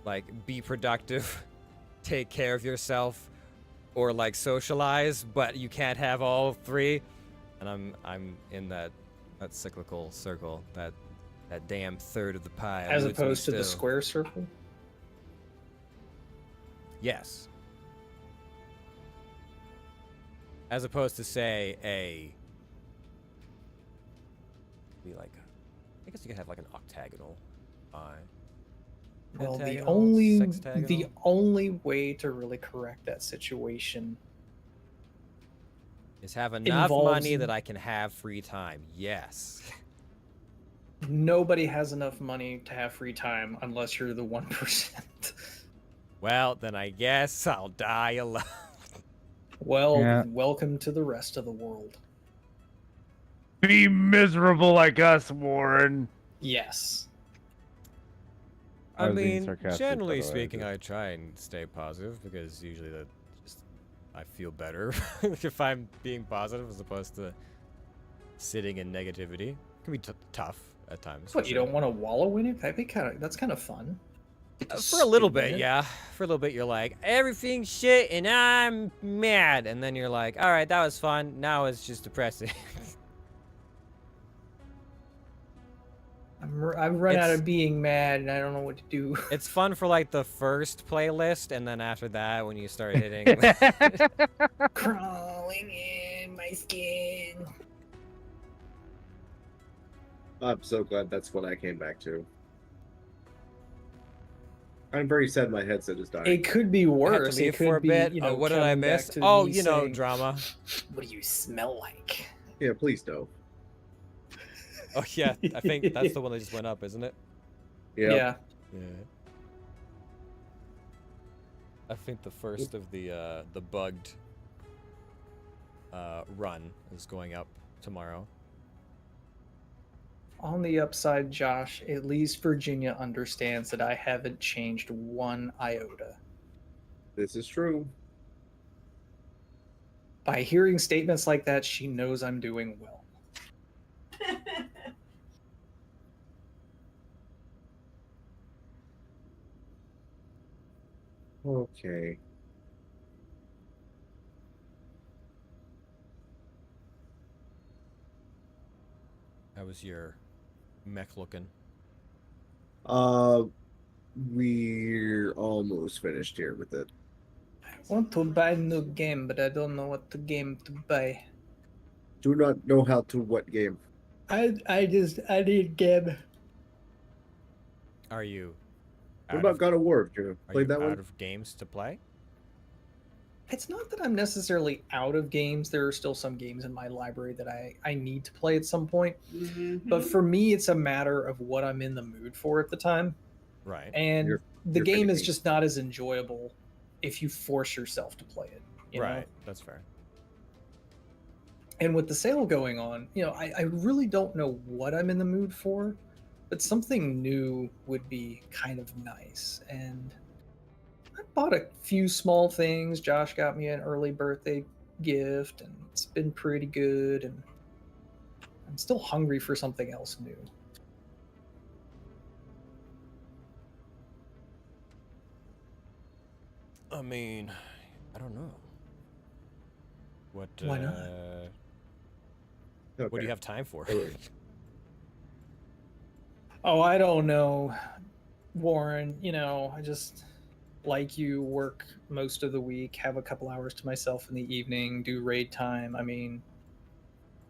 Speaker 1: like be productive, take care of yourself, or like socialize, but you can't have all three. And I'm in that cyclical circle, that damn third of the pie.
Speaker 4: As
Speaker 1: eludes me
Speaker 4: opposed to the
Speaker 1: still.
Speaker 4: square circle?
Speaker 1: Yes. As opposed to say be like, I guess you could have like an octagonal pie.
Speaker 4: Well, the
Speaker 1: Pentagonal,
Speaker 4: only
Speaker 1: sextagonal.
Speaker 4: way to really correct that situation
Speaker 1: Is have enough
Speaker 4: involves-
Speaker 1: money that I can have free time. Yes.
Speaker 4: Nobody has enough money to have free time unless you're the 1%.
Speaker 1: Well, then I guess I'll die alone.
Speaker 4: Well,
Speaker 2: Yeah.
Speaker 4: welcome to the rest of the world.
Speaker 2: Be miserable like us, Warren.
Speaker 4: Yes.
Speaker 1: I
Speaker 2: was being
Speaker 1: mean,
Speaker 2: sarcastic,
Speaker 1: generally
Speaker 2: by the way,
Speaker 1: speaking,
Speaker 2: just-
Speaker 1: I try and stay positive because usually I feel better if I'm being positive as opposed to sitting in negativity. It can be tough at times.
Speaker 4: What, you don't want to wallow in it? That's kind of fun.
Speaker 1: For a little
Speaker 4: Stew in
Speaker 1: bit,
Speaker 4: it.
Speaker 1: yeah. For a little bit, you're like, everything's shit and I'm mad. And then you're like, all right, that was fun. Now it's just depressing.
Speaker 4: I've run out
Speaker 1: It's-
Speaker 4: of being mad and I don't know what to do.
Speaker 1: It's fun for like the first playlist, and then after that, when you start hitting.
Speaker 4: Crawling in my skin.
Speaker 3: I'm so glad that's what I came back to. I'm very sad my headset is dying.
Speaker 4: It could be
Speaker 1: I had to
Speaker 4: worse.
Speaker 1: leave
Speaker 4: It could
Speaker 1: for a
Speaker 4: be,
Speaker 1: bit.
Speaker 4: you know,
Speaker 1: What did I
Speaker 4: coming back
Speaker 1: miss?
Speaker 4: to
Speaker 1: Oh,
Speaker 4: me
Speaker 1: you know,
Speaker 4: saying,
Speaker 1: drama.
Speaker 4: What do you smell like?
Speaker 3: Yeah, please don't.
Speaker 1: Oh yeah, I think that's the one that just went up, isn't it?
Speaker 4: Yeah.
Speaker 1: Yeah. I think the first of the bugged run is going up tomorrow.
Speaker 4: On the upside, Josh, at least Virginia understands that I haven't changed one iota.
Speaker 3: This is true.
Speaker 4: By hearing statements like that, she knows I'm doing well.
Speaker 3: Okay.
Speaker 1: How was your mech looking?
Speaker 3: We're almost finished here with it.
Speaker 4: I want to buy a new game, but I don't know what the game to buy.
Speaker 3: Do not know how to what game.
Speaker 4: I need game.
Speaker 1: Are you?
Speaker 3: What
Speaker 1: out
Speaker 3: about
Speaker 1: of-
Speaker 3: God of War? You
Speaker 1: Are you
Speaker 3: played that
Speaker 1: out
Speaker 3: one?
Speaker 1: of games to play?
Speaker 4: It's not that I'm necessarily out of games. There are still some games in my library that I need to play at some point. But for me, it's a matter of what I'm in the mood for at the time.
Speaker 1: Right.
Speaker 4: And
Speaker 3: You're-
Speaker 4: the
Speaker 3: you're
Speaker 4: game is
Speaker 3: finicky.
Speaker 4: just not as enjoyable if you force yourself to play it. You know?
Speaker 1: Right. That's fair.
Speaker 4: And with the sale going on, I really don't know what I'm in the mood for, but something new would be kind of nice. And I bought a few small things. Josh got me an early birthday gift, and it's been pretty good. And I'm still hungry for something else new.
Speaker 1: I mean, I don't know. What?
Speaker 4: Why not?
Speaker 1: What do
Speaker 3: Okay.
Speaker 1: you have time for?
Speaker 4: Oh, I don't know, Warren. I just, like you, work most of the week, have a couple hours to myself in the evening, do raid time. I mean,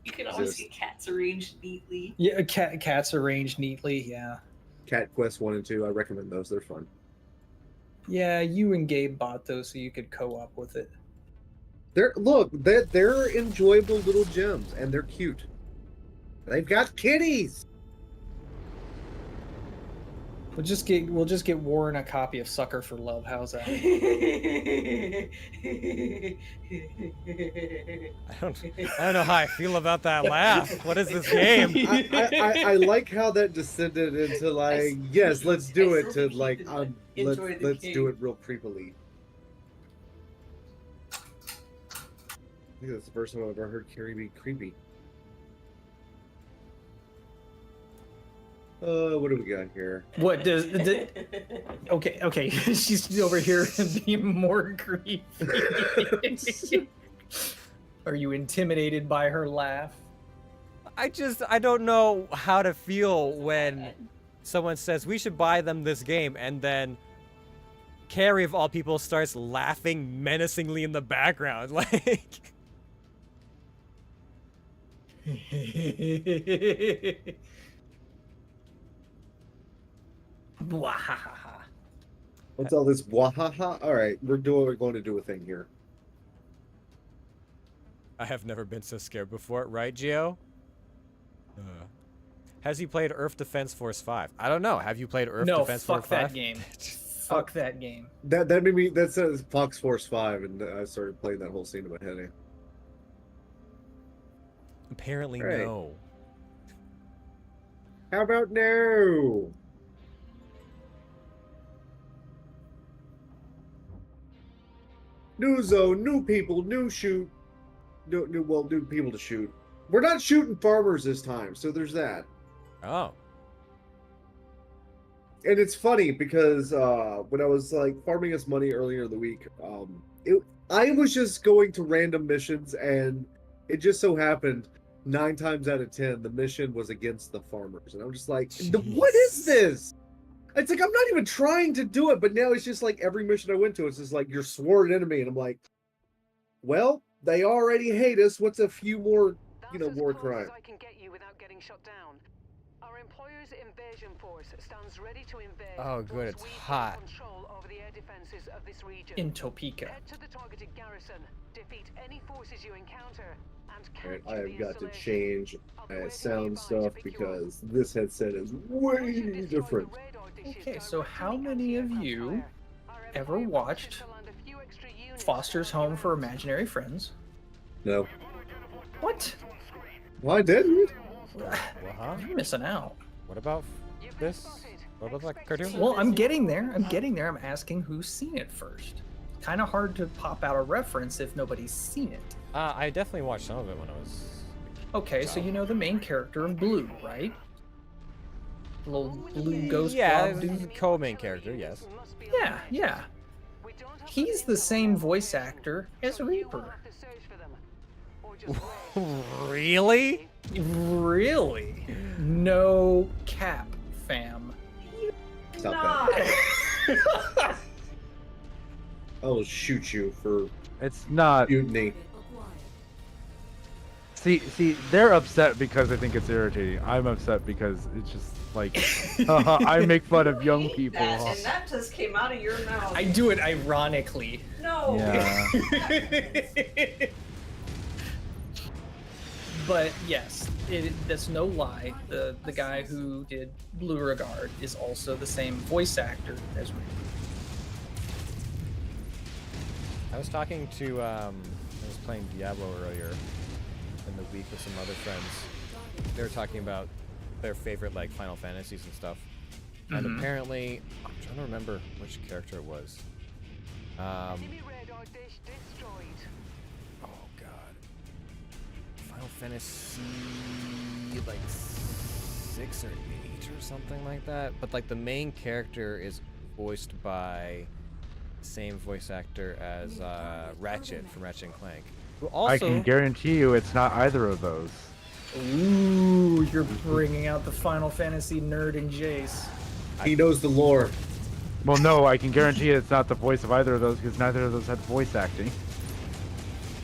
Speaker 10: You can always
Speaker 3: Just-
Speaker 10: get cats arranged neatly.
Speaker 4: yeah, cats arranged neatly. Yeah,
Speaker 3: Cat Quest 1 and 2, I recommend those. They're fun.
Speaker 4: yeah. You and Gabe bought those so you could co-op with it.
Speaker 3: They're enjoyable little gems, and they're cute. They've got kitties.
Speaker 4: We'll just get Warren a copy of Sucker for Love. How's that?
Speaker 1: I don't know how I feel about that laugh. What is this game?
Speaker 3: I like how that descended into like, yes, let's do
Speaker 10: I
Speaker 3: it,
Speaker 10: still
Speaker 3: to like,
Speaker 10: enjoy the
Speaker 3: let's do
Speaker 10: game.
Speaker 3: it real creepily. I think that's the first time I've ever heard Carrie be creepy. What do we got here?
Speaker 4: What does? Okay. She's over here being more creepy. Are you intimidated by her laugh?
Speaker 1: I don't know how to feel when someone says we should buy them this game, and then Carrie of all people starts laughing menacingly in the background, like.
Speaker 4: Wahahaha.
Speaker 3: What's all this wahaha? All right, we're going to do a thing here.
Speaker 1: I have never been so scared before, right, Gio? Has he played Earth Defense Force 5? I don't know. Have you played Earth
Speaker 4: No,
Speaker 1: Defense Force
Speaker 4: fuck
Speaker 1: 5?
Speaker 4: that game. Fuck that game.
Speaker 3: That made me. That says Fox Force 5, and I started playing that whole scene in my head.
Speaker 1: Apparently,
Speaker 3: Right.
Speaker 1: no.
Speaker 3: How about no? New zone, new people, new shoot. New people to shoot. we're not shooting farmers this time, so there's that.
Speaker 1: Oh.
Speaker 3: And it's funny because when I was like farming us money earlier in the week, I was just going to random missions, and it just so happened 9 times out of 10 the mission was against the farmers, and I'm just like, what is this? It's like I'm not even trying to do it, but now it's just like every mission I went to, it's just like your sworn enemy, and I'm like, well, they already hate us. What's a few more, war crimes?
Speaker 5: I can get you without getting shut down. Our employer's invasion force stands ready to invade.
Speaker 1: Oh, good,
Speaker 5: once
Speaker 1: it's
Speaker 5: we gain
Speaker 1: hot.
Speaker 5: Control over the air defenses of this region.
Speaker 4: In Topeka.
Speaker 5: Head to the targeted garrison, defeat any forces you encounter, and
Speaker 3: Alright,
Speaker 5: capture
Speaker 3: I
Speaker 5: the
Speaker 3: have got to
Speaker 5: installation.
Speaker 3: change
Speaker 5: I'll be
Speaker 3: my
Speaker 5: waiting
Speaker 3: sound
Speaker 5: nearby to
Speaker 3: stuff
Speaker 5: pick you up.
Speaker 3: because this headset is way different.
Speaker 4: Okay, so how many of you ever watched Foster's Home for Imaginary Friends?
Speaker 3: No.
Speaker 4: What?
Speaker 3: Well, I didn't.
Speaker 1: Well, huh?
Speaker 4: You're missing out.
Speaker 1: What about this? What about that cartoon?
Speaker 4: Well, I'm getting there. I'm asking who's seen it first. Kind of hard to pop out a reference if nobody's seen it.
Speaker 1: I definitely watched some of it when I was.
Speaker 4: Okay, so you know the main character in blue, right? The little blue ghost
Speaker 1: Yeah,
Speaker 4: blob
Speaker 1: he's
Speaker 4: dude.
Speaker 1: the co-main character, yes.
Speaker 4: Yeah. He's the same voice actor as Reaper.
Speaker 1: Really?
Speaker 4: Really? No cap, fam.
Speaker 3: Stop that. I'll shoot you for
Speaker 2: It's not.
Speaker 3: mutiny.
Speaker 2: See, they're upset because they think it's irritating. I'm upset because it's just like, I make fun of young people.
Speaker 10: And that just came out of your mouth.
Speaker 4: I do it ironically.
Speaker 10: No.
Speaker 2: Yeah.
Speaker 4: But yes, that's no lie. The guy who did Blue Regard is also the same voice actor as Reaper.
Speaker 1: I was talking to, I was playing Diablo earlier in the week with some other friends. They were talking about their favorite, like, Final Fantasies and stuff. And apparently, I'm trying to remember which character it was.
Speaker 5: Enemy radar dish destroyed.
Speaker 1: Oh, God. Final Fantasy, like, 6 or 8 or something like that. But, like, the main character is voiced by the same voice actor as Ratchet from Ratchet and Clank. Who also...
Speaker 2: I can guarantee you it's not either of those.
Speaker 4: Ooh, you're bringing out the Final Fantasy nerd in Jace.
Speaker 3: He knows the lore.
Speaker 2: Well, no, I can guarantee it's not the voice of either of those because neither of those had voice acting.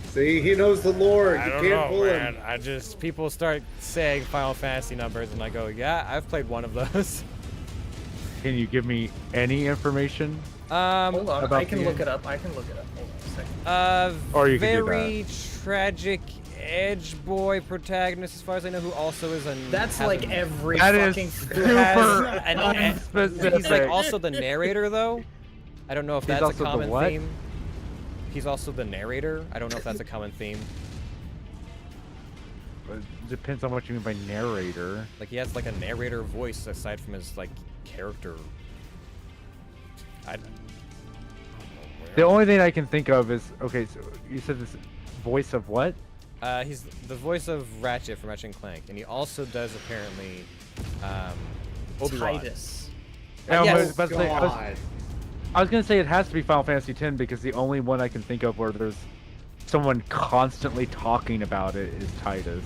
Speaker 3: See, he knows the lore.
Speaker 1: I
Speaker 3: You
Speaker 1: don't
Speaker 3: can't
Speaker 1: know,
Speaker 3: pull
Speaker 1: man.
Speaker 3: him.
Speaker 1: People start saying Final Fantasy numbers, and I go, yeah, I've played one of those.
Speaker 2: Can you give me any information?
Speaker 4: Hold on,
Speaker 2: about
Speaker 4: I can
Speaker 2: the
Speaker 4: look
Speaker 2: game?
Speaker 4: it up. Hold on a second.
Speaker 2: Or you can do
Speaker 1: Very tragic edge boy protagonist, as far as I know, who also is a.
Speaker 4: That's
Speaker 1: has
Speaker 4: like
Speaker 1: a-
Speaker 4: every
Speaker 2: That is
Speaker 4: fucking.
Speaker 2: super unspecific.
Speaker 1: He's like also the narrator, though. I don't know if
Speaker 2: He's
Speaker 1: that's a
Speaker 2: also the
Speaker 1: common
Speaker 2: what?
Speaker 1: theme. He's also the narrator. I don't know if that's a common theme.
Speaker 2: It depends on what you mean by narrator.
Speaker 1: Like he has like a narrator voice aside from his like character.
Speaker 2: The only thing I can think of is, okay, so you said this voice of what?
Speaker 1: He's the voice of Ratchet from Ratchet and Clank, and he also does apparently Obi-Wan.
Speaker 4: Titus.
Speaker 2: Yeah,
Speaker 1: yes.
Speaker 2: I was about to say-
Speaker 3: God.
Speaker 2: I was gonna say it has to be Final Fantasy X because the only one I can think of where there's someone constantly talking about it is Titus.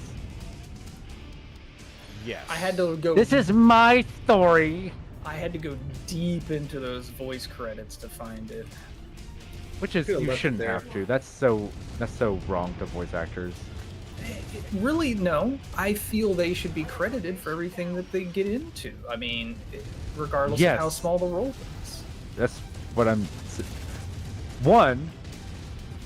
Speaker 1: Yes.
Speaker 4: I had to go.
Speaker 2: This is my story,
Speaker 4: I had to go deep into those voice credits to find it.
Speaker 2: which is
Speaker 3: Could've
Speaker 2: you
Speaker 3: left it
Speaker 2: shouldn't
Speaker 3: there.
Speaker 2: have to. That's so wrong to voice actors.
Speaker 4: Really, no. I feel they should be credited for everything that they get into. I mean, regardless
Speaker 2: Yes.
Speaker 4: of how small the role is.
Speaker 2: That's what I'm. One,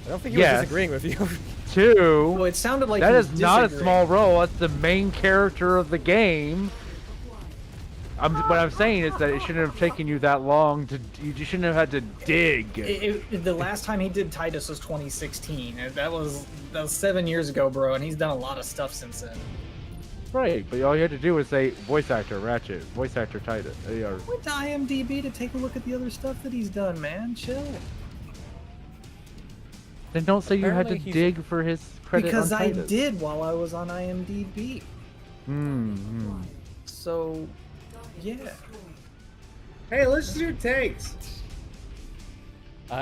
Speaker 1: I don't think he
Speaker 2: Yes.
Speaker 1: was disagreeing with you.
Speaker 2: two.
Speaker 4: Well, it sounded like
Speaker 2: That
Speaker 4: he
Speaker 2: is
Speaker 4: was
Speaker 2: not a
Speaker 4: disagreeing.
Speaker 2: small role. That's the main character of the game. What I'm saying is that it shouldn't have taken you that long to. You shouldn't have had to dig.
Speaker 4: The last time he did Titus was 2016. And that was 7 years ago, bro. And he's done a lot of stuff since then.
Speaker 2: Right, but all you had to do was say voice actor Ratchet, voice actor Titus.
Speaker 4: Went to IMDb to take a look at the other stuff that he's done, man. Chill.
Speaker 2: Then don't say you had to
Speaker 1: Apparently he's-
Speaker 2: dig for his credit
Speaker 4: Because
Speaker 2: on
Speaker 4: I
Speaker 2: Titus.
Speaker 4: did while I was on IMDb.
Speaker 2: Hmm.
Speaker 4: So, yeah.
Speaker 3: Hey, let's do tanks.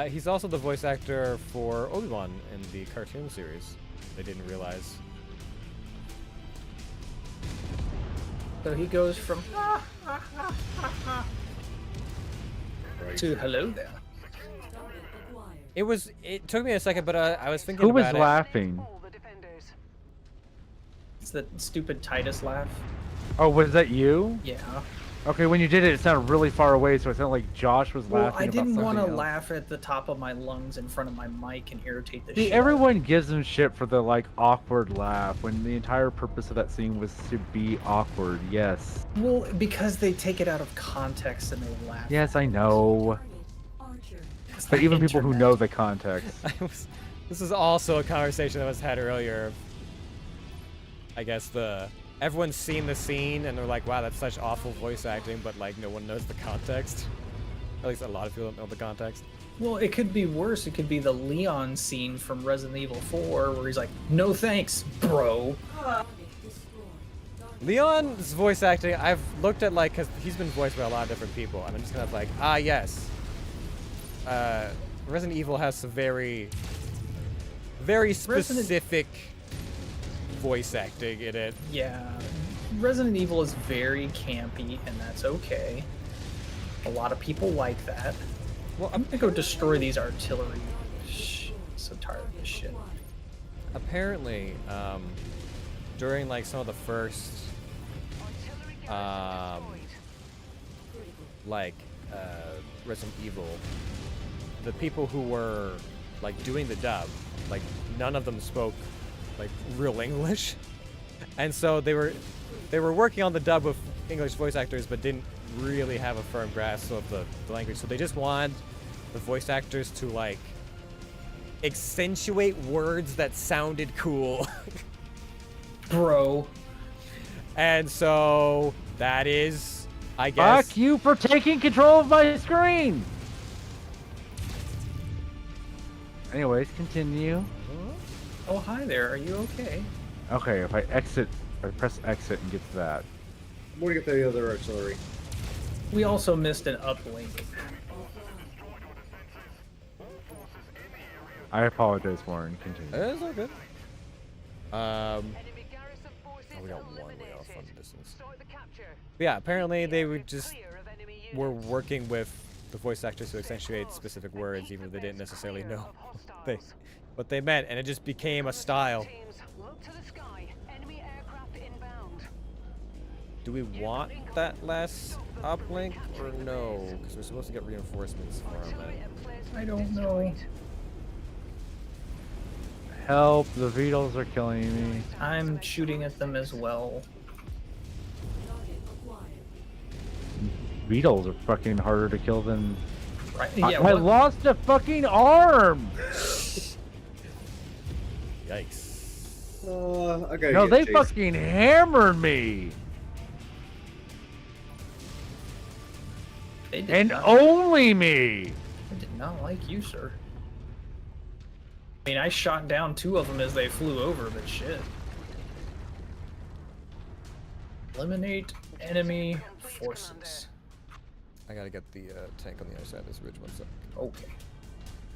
Speaker 1: He's also the voice actor for Obi-Wan in the cartoon series. They didn't realize.
Speaker 4: So he goes from to hello there.
Speaker 1: It took me a second, but I was thinking
Speaker 2: Who was
Speaker 1: about it.
Speaker 2: laughing?
Speaker 5: All the defenders.
Speaker 4: It's the stupid Titus laugh.
Speaker 2: Oh, was that you?
Speaker 4: Yeah.
Speaker 2: Okay, when you did it, it sounded really far away, so it sounded like Josh was
Speaker 4: Well,
Speaker 2: laughing
Speaker 4: I
Speaker 2: about
Speaker 4: didn't
Speaker 2: something
Speaker 4: want to
Speaker 2: else.
Speaker 4: laugh at the top of my lungs in front of my mic and irritate the
Speaker 2: See,
Speaker 4: shit.
Speaker 2: everyone gives him shit for the like awkward laugh when the entire purpose of that scene was to be awkward. Yes.
Speaker 4: Well, because they take it out of context and they laugh.
Speaker 2: Yes, I know.
Speaker 4: It's
Speaker 2: But
Speaker 4: the
Speaker 2: even people who
Speaker 4: internet.
Speaker 2: know the context.
Speaker 1: This is also a conversation that was had earlier. I guess everyone's seen the scene and they're like, wow, that's such awful voice acting, but like no one knows the context. At least a lot of people don't know the context.
Speaker 4: Well, it could be worse. It could be the Leon scene from Resident Evil 4 where he's like, no thanks, bro.
Speaker 1: Leon's voice acting, I've looked at like, cause he's been voiced by a lot of different people, and I'm just kind of like, ah, yes. Resident Evil has some very specific voice acting in it.
Speaker 4: Yeah. Resident Evil is very campy, and that's okay. A lot of people like that. Well, I'm gonna go destroy these artillery. Shh, so tired of this shit.
Speaker 1: Apparently, during like some of the first, Resident Evil, the people who were like doing the dub, like none of them spoke like real English, and so they were working on the dub with English voice actors, but didn't really have a firm grasp of the language. So they just wanted the voice actors to like accentuate words that sounded cool.
Speaker 4: Bro.
Speaker 1: And so that is, I guess.
Speaker 2: Fuck you for taking control of my screen! Anyways, continue.
Speaker 4: Oh, hi there. Are you okay?
Speaker 2: Okay, if I press exit and get to that.
Speaker 3: I'm gonna get the other artillery.
Speaker 4: We also missed an uplink.
Speaker 2: I apologize, Warren. Continue.
Speaker 1: It's all good. We got one way off on the distance. But yeah, apparently they were working with the voice actors to accentuate specific words, even if they didn't necessarily know what they meant, and it just became a style. Do we want that last uplink or no? Because we're supposed to get reinforcements from it.
Speaker 4: I don't know.
Speaker 2: Help, the Beatles are killing me.
Speaker 4: I'm shooting at them as well.
Speaker 2: Beetles are fucking harder to kill than...
Speaker 4: Right?
Speaker 2: I
Speaker 4: Yeah.
Speaker 2: lost a fucking arm!
Speaker 1: Yikes.
Speaker 3: I gotta
Speaker 2: No,
Speaker 3: get
Speaker 2: they
Speaker 3: Jason.
Speaker 2: fucking hammered me!
Speaker 4: They did
Speaker 2: And
Speaker 4: not,
Speaker 2: only me!
Speaker 4: they did not like you, sir. I mean, I shot down 2 of them as they flew over, but shit. Eliminate enemy forces.
Speaker 1: I gotta get the tank on the other side of this ridge. One sec.
Speaker 4: Okay.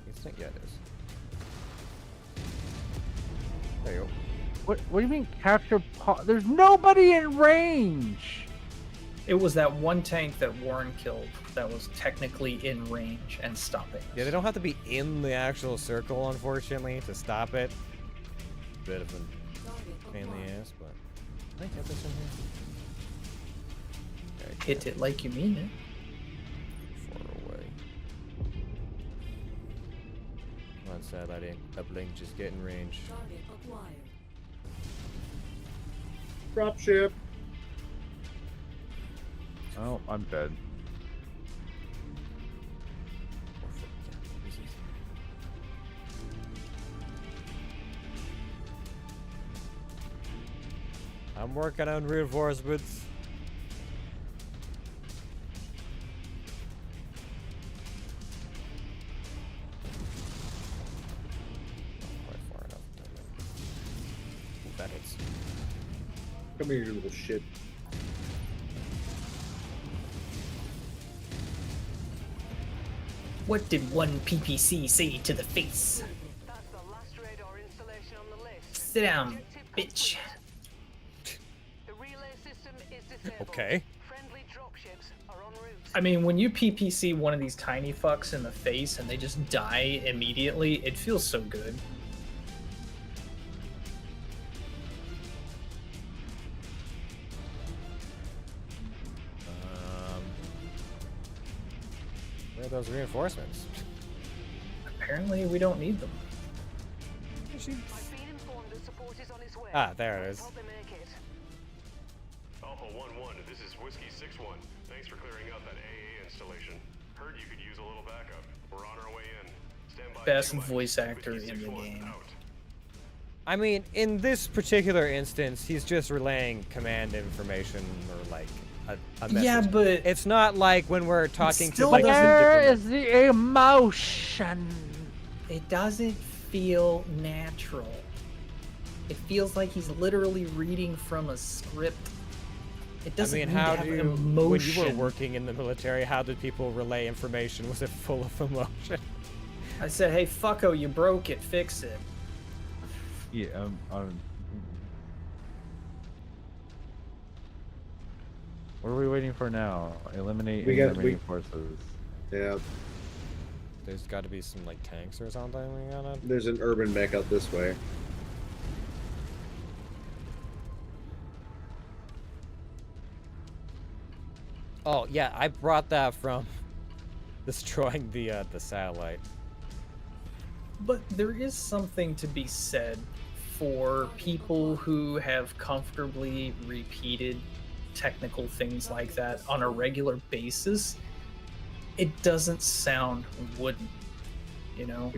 Speaker 1: It's tank? Yeah, it is. There you go.
Speaker 2: What do you mean capture There's nobody in range!
Speaker 4: It was that one tank that Warren killed that was technically in range and stopping.
Speaker 1: Yeah, they don't have to be in the actual circle, unfortunately, to stop it. Bit of a pain in the ass, but I think I get this in here. Okay,
Speaker 4: Hit it like you mean it.
Speaker 1: far away. Come on, sad lady. Uplink, just get in range.
Speaker 3: Dropship.
Speaker 2: Oh, I'm dead.
Speaker 1: I'm working on reinforcements.
Speaker 3: Come here, you little shit.
Speaker 4: What did one PPC say to the face?
Speaker 5: That's the last radar installation on the list.
Speaker 4: Sit down,
Speaker 5: Objective
Speaker 4: bitch.
Speaker 5: complete. The relay system is disabled.
Speaker 1: Okay.
Speaker 5: Friendly dropships are en route.
Speaker 4: I mean, when you PPC one of these tiny fucks in the face and they just die immediately, it feels so good.
Speaker 1: Where are those reinforcements?
Speaker 4: Apparently, we don't need them.
Speaker 5: I've been informed that support is on its way.
Speaker 1: Ah, there it
Speaker 5: Let's
Speaker 1: is.
Speaker 5: hope they make it.
Speaker 9: Alpha 1-1, this is Whiskey 6-1. Thanks for clearing out that AA installation. Heard you could use a little backup. We're on our way in. Stand by.
Speaker 4: Best
Speaker 9: 2 mics.
Speaker 4: voice actor
Speaker 9: Whiskey
Speaker 4: in the
Speaker 9: 6-1
Speaker 4: game.
Speaker 9: out.
Speaker 1: I mean, in this particular instance, he's just relaying command information or like a message.
Speaker 4: Yeah, but
Speaker 1: It's not like when we're talking to
Speaker 4: still
Speaker 1: like
Speaker 4: doesn't-
Speaker 2: Where is the emotion?
Speaker 4: it doesn't feel natural. It feels like he's literally reading from a script. It
Speaker 1: I
Speaker 4: doesn't
Speaker 1: mean,
Speaker 4: need
Speaker 1: how
Speaker 4: to
Speaker 1: do
Speaker 4: have
Speaker 1: you,
Speaker 4: emotion.
Speaker 1: when you were working in the military, how did people relay information? Was it full of emotion?
Speaker 4: I said, hey, fucko, you broke it, fix it.
Speaker 2: Yeah, what are we waiting for now? Eliminate
Speaker 3: We got-
Speaker 2: enemy forces.
Speaker 3: Yeah,
Speaker 1: There's got to be some like tanks or something we gotta.
Speaker 3: there's an urban mech out this way.
Speaker 1: Oh yeah, I brought that from destroying the satellite.
Speaker 4: But there is something to be said for people who have comfortably repeated technical things like that on a regular basis. It doesn't sound wooden, you know?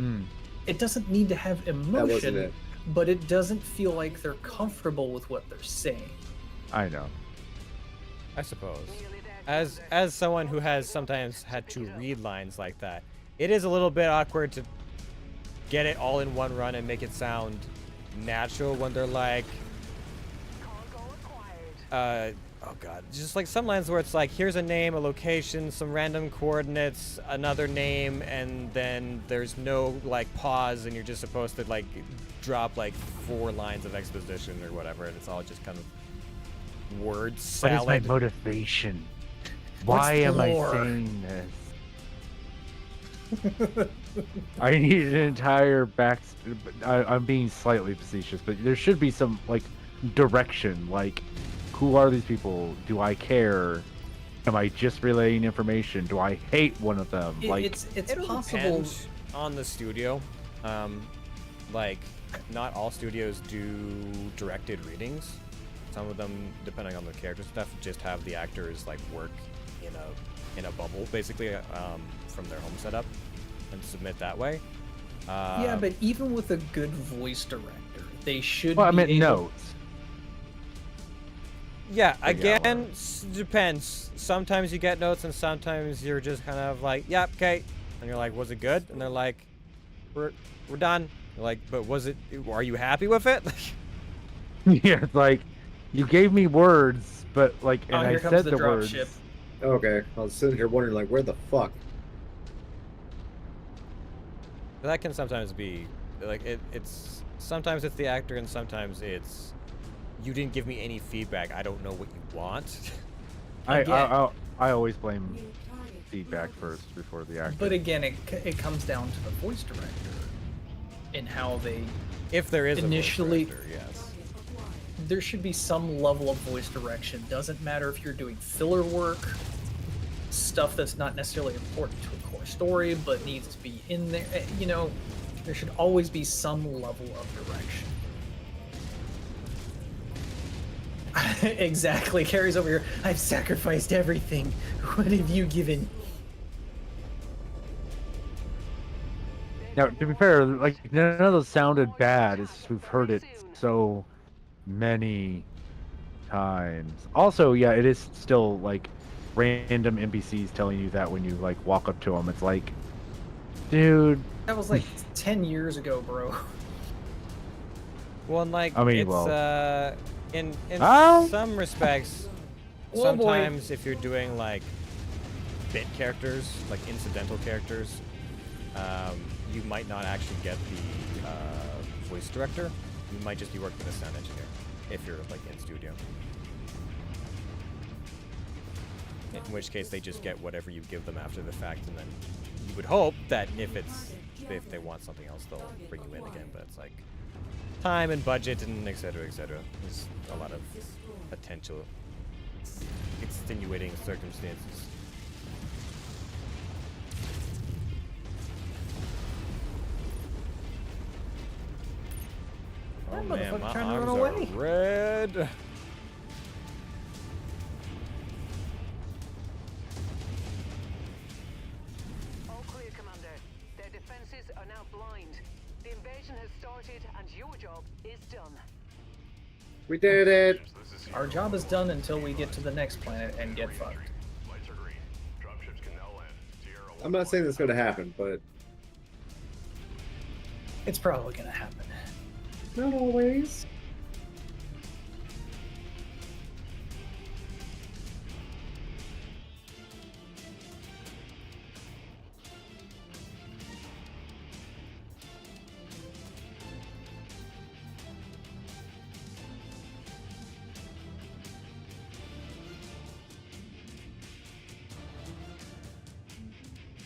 Speaker 4: It doesn't need to have
Speaker 3: That wasn't
Speaker 4: emotion,
Speaker 3: it.
Speaker 4: but it doesn't feel like they're comfortable with what they're saying.
Speaker 2: I know.
Speaker 1: I suppose. As someone who has sometimes had to read lines like that, it is a little bit awkward to get it all in one run and make it sound natural when they're like, oh god, just like some lines where it's like, here's a name, a location, some random coordinates, another name, and then there's no like pause, and you're just supposed to like drop like 4 lines of exposition or whatever, and it's all just kind of word
Speaker 2: What is
Speaker 1: salad.
Speaker 2: my motivation? Why am I
Speaker 4: lore?
Speaker 2: saying this? I need an entire back. I'm being slightly facetious, but there should be some like direction. Like, who are these people? Do I care? Am I just relaying information? Do I hate one of them? Like,
Speaker 4: It's
Speaker 1: It'll
Speaker 4: possible.
Speaker 1: depend on the studio. Like, not all studios do directed readings. Some of them, depending on the character stuff, just have the actors like work in a bubble, basically, from their home setup, and submit that way.
Speaker 4: Yeah, but even with a good voice director, they should
Speaker 2: well, I
Speaker 4: be
Speaker 2: meant
Speaker 4: able...
Speaker 2: notes.
Speaker 1: Yeah,
Speaker 2: Like,
Speaker 1: again, depends. Sometimes you get notes, and sometimes you're just kind of like, "Yeah, okay," and you're like, "Was it good?" And they're like, "We're done." You're like, "But was it? Are you happy with it?"
Speaker 2: Yeah, it's like, you gave me words, but like, and
Speaker 4: Oh,
Speaker 2: I
Speaker 4: here comes
Speaker 2: said
Speaker 4: the
Speaker 2: the
Speaker 4: drop
Speaker 2: words.
Speaker 4: ship.
Speaker 3: Okay, I was sitting here wondering, like, where the fuck?
Speaker 1: That can sometimes be like it's sometimes it's the actor, and sometimes it's you didn't give me any feedback. I don't know what you want.
Speaker 2: I always blame feedback first before the actor.
Speaker 4: But again, it comes down to the voice director and how they...
Speaker 1: If there is
Speaker 4: Initially-
Speaker 1: a voice director, yes.
Speaker 4: There should be some level of voice direction. Doesn't matter if you're doing filler work, stuff that's not necessarily important to a core story, but needs to be in there. You know, there should always be some level of direction. Exactly. Carrie's over here. I've sacrificed everything. What have you given?
Speaker 2: Now, to be fair, like, none of those sounded bad. It's just we've heard it so many times. Also, yeah, it is still like random NPCs telling you that when you like walk up to them. It's like, dude.
Speaker 4: That was like 10 years ago, bro.
Speaker 1: Well, and like
Speaker 2: I mean,
Speaker 1: it's
Speaker 2: well-
Speaker 1: In
Speaker 2: Oh.
Speaker 1: some respects,
Speaker 4: Oh, boy.
Speaker 1: sometimes if you're doing like bit characters, like incidental characters, you might not actually get the voice director. You might just be working with a sound engineer if you're like in studio. In which case they just get whatever you give them after the fact, and then you would hope that if they want something else, they'll bring you in again. But it's like time and budget and etc. etc. There's a lot of potential extenuating circumstances. Oh
Speaker 4: That
Speaker 1: man,
Speaker 4: motherfucker
Speaker 1: my
Speaker 4: trying to run
Speaker 1: arms
Speaker 4: away.
Speaker 1: are red.
Speaker 5: All clear, Commander. Their defenses are now blind. The invasion has started, and your job is done.
Speaker 3: We did it.
Speaker 9: This is
Speaker 4: Our job is done until we get to the next planet and get fucked.
Speaker 9: lights are green. Dropships can now land. Sierra
Speaker 3: I'm not saying that's going to happen, but
Speaker 4: It's probably gonna happen.
Speaker 3: not always.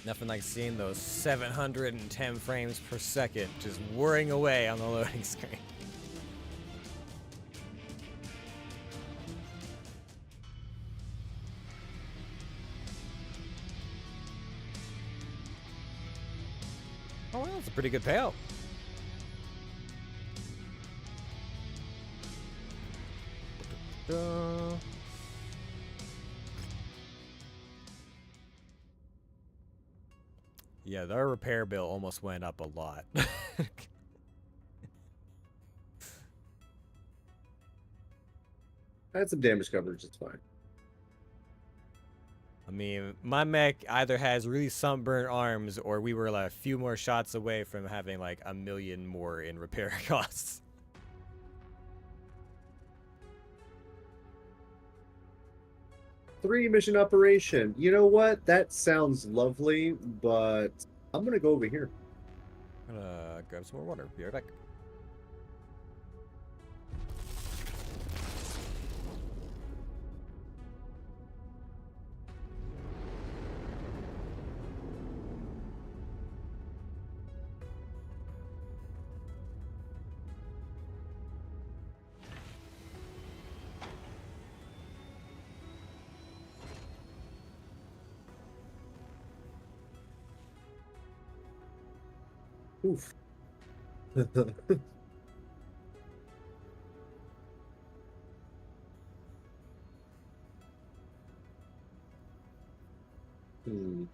Speaker 1: Nothing like seeing those 710 frames per second just whirring away on the loading screen. Oh, well, that's a pretty good payout. Da-da-da. Yeah, their repair bill almost went up a lot.
Speaker 3: I had some damage coverage. It's fine.
Speaker 1: I mean, my mech either has really sunburned arms, or we were like a few more shots away from having like 1 million more in repair costs.
Speaker 3: Three mission operation. You know what? That sounds lovely, but I'm gonna go over here.
Speaker 1: I'm gonna grab some more water. Be right back.
Speaker 3: Oof. Hmm.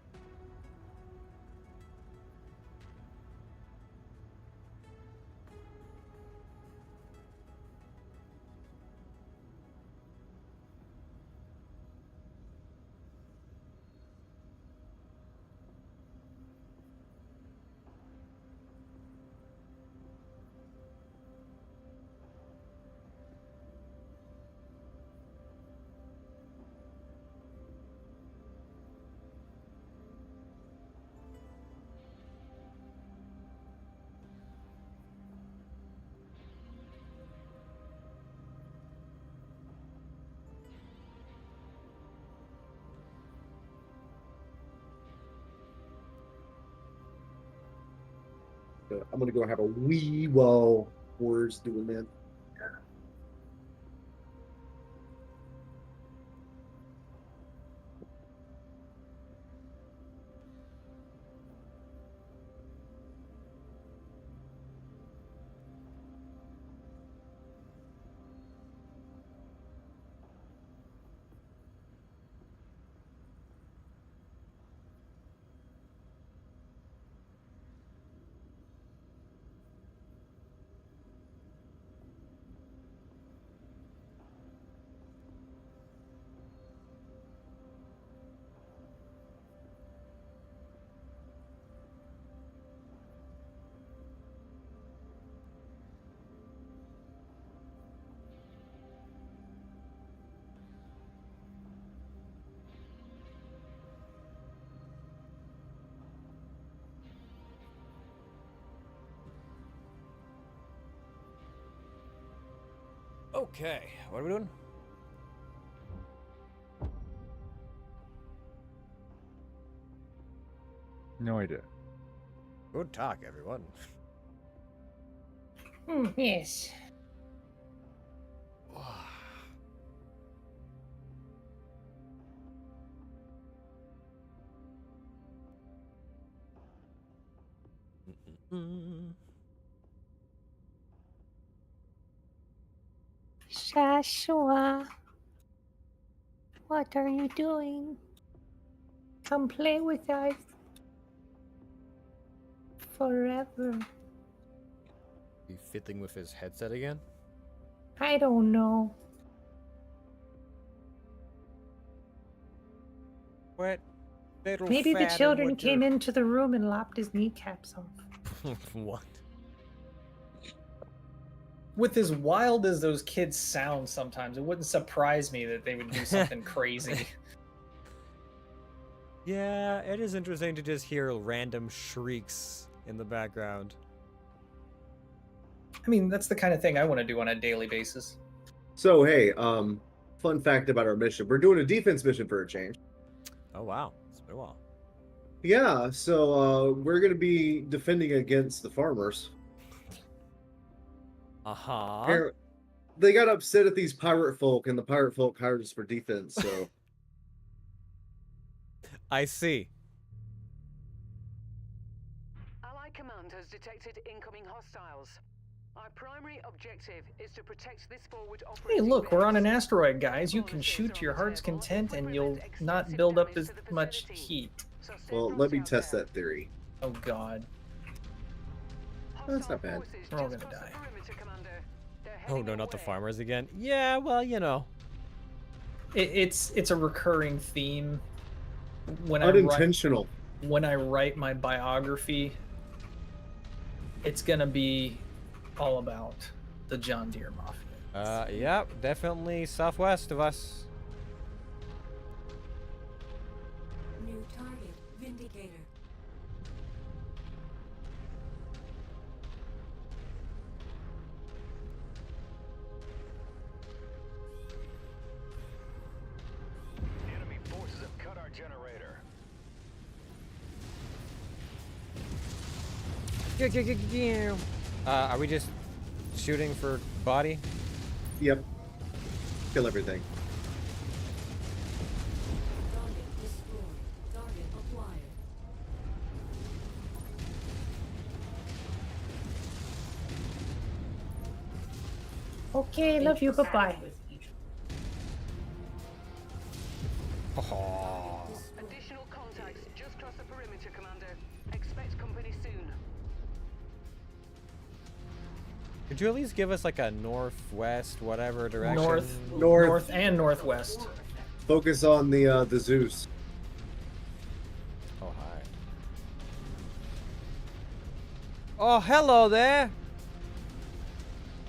Speaker 3: I'm gonna go have a wee while Wars doing that.
Speaker 1: Okay, what are we doing?
Speaker 2: No idea.
Speaker 1: Good talk, everyone.
Speaker 8: Yes. Joshua, what are you doing? Come play with us. Forever.
Speaker 1: You fiddling with his headset again?
Speaker 8: I don't know.
Speaker 1: What? Little
Speaker 8: Maybe the
Speaker 1: fat
Speaker 8: children
Speaker 1: and
Speaker 8: came into the room and lopped his kneecaps off.
Speaker 1: What?
Speaker 4: With as wild as those kids sound sometimes, it wouldn't surprise me that they would do something crazy.
Speaker 1: Yeah, it is interesting to just hear random shrieks in the background.
Speaker 4: I mean, that's the kind of thing I want to do on a daily basis.
Speaker 3: So hey, fun fact about our mission: we're doing a defense mission for a change.
Speaker 1: Oh wow, it's been a while.
Speaker 3: Yeah, so we're gonna be defending against the farmers.
Speaker 1: Uh-huh.
Speaker 3: They got upset at these pirate folk, and the pirate folk hired us for defense. So
Speaker 1: I see.
Speaker 5: Allied Command has detected incoming hostiles. Our primary objective is to protect this forward
Speaker 4: Hey,
Speaker 5: operating
Speaker 4: look, we're on an
Speaker 5: base.
Speaker 4: asteroid, guys. You can shoot to your heart's content and you'll not build up as much heat.
Speaker 5: So send
Speaker 3: well,
Speaker 5: drones
Speaker 3: let me
Speaker 5: out
Speaker 3: test
Speaker 5: there.
Speaker 3: that theory.
Speaker 4: Oh, God.
Speaker 3: That's not bad.
Speaker 4: We're all gonna die.
Speaker 1: Oh no, not the farmers again. Yeah, well, you know.
Speaker 4: It's a recurring theme. When
Speaker 3: Unintentional.
Speaker 4: when I write my biography, it's gonna be all about the John Deere Mafia.
Speaker 1: Yeah, definitely southwest of us.
Speaker 6: New target, Vindicator.
Speaker 9: Enemy forces have cut our generator.
Speaker 1: Are we just shooting for body?
Speaker 3: Yep. Kill everything.
Speaker 6: Target destroyed. Target acquired.
Speaker 8: Okay, love you. Bye-bye.
Speaker 1: Oh.
Speaker 5: Additional contacts just cross the perimeter, Commander. Expect company soon.
Speaker 1: Could you at least give us like a northwest, whatever direction?
Speaker 4: North and northwest.
Speaker 3: Focus on the Zeus.
Speaker 1: Oh hi. Oh hello there.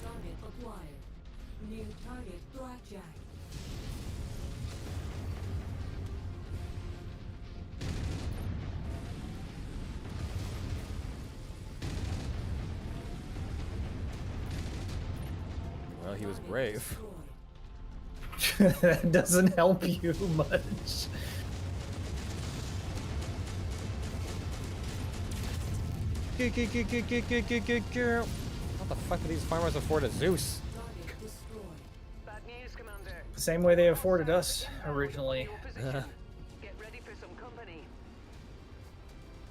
Speaker 6: Target acquired. New target, Blackjack.
Speaker 1: Well, he was brave.
Speaker 6: Destroyed.
Speaker 4: That doesn't help you much.
Speaker 1: What the fuck do these farmers afford a Zeus?
Speaker 6: Target destroyed.
Speaker 5: Bad news, Commander.
Speaker 4: The same way they afforded us originally.
Speaker 5: Your position. Get ready for some company.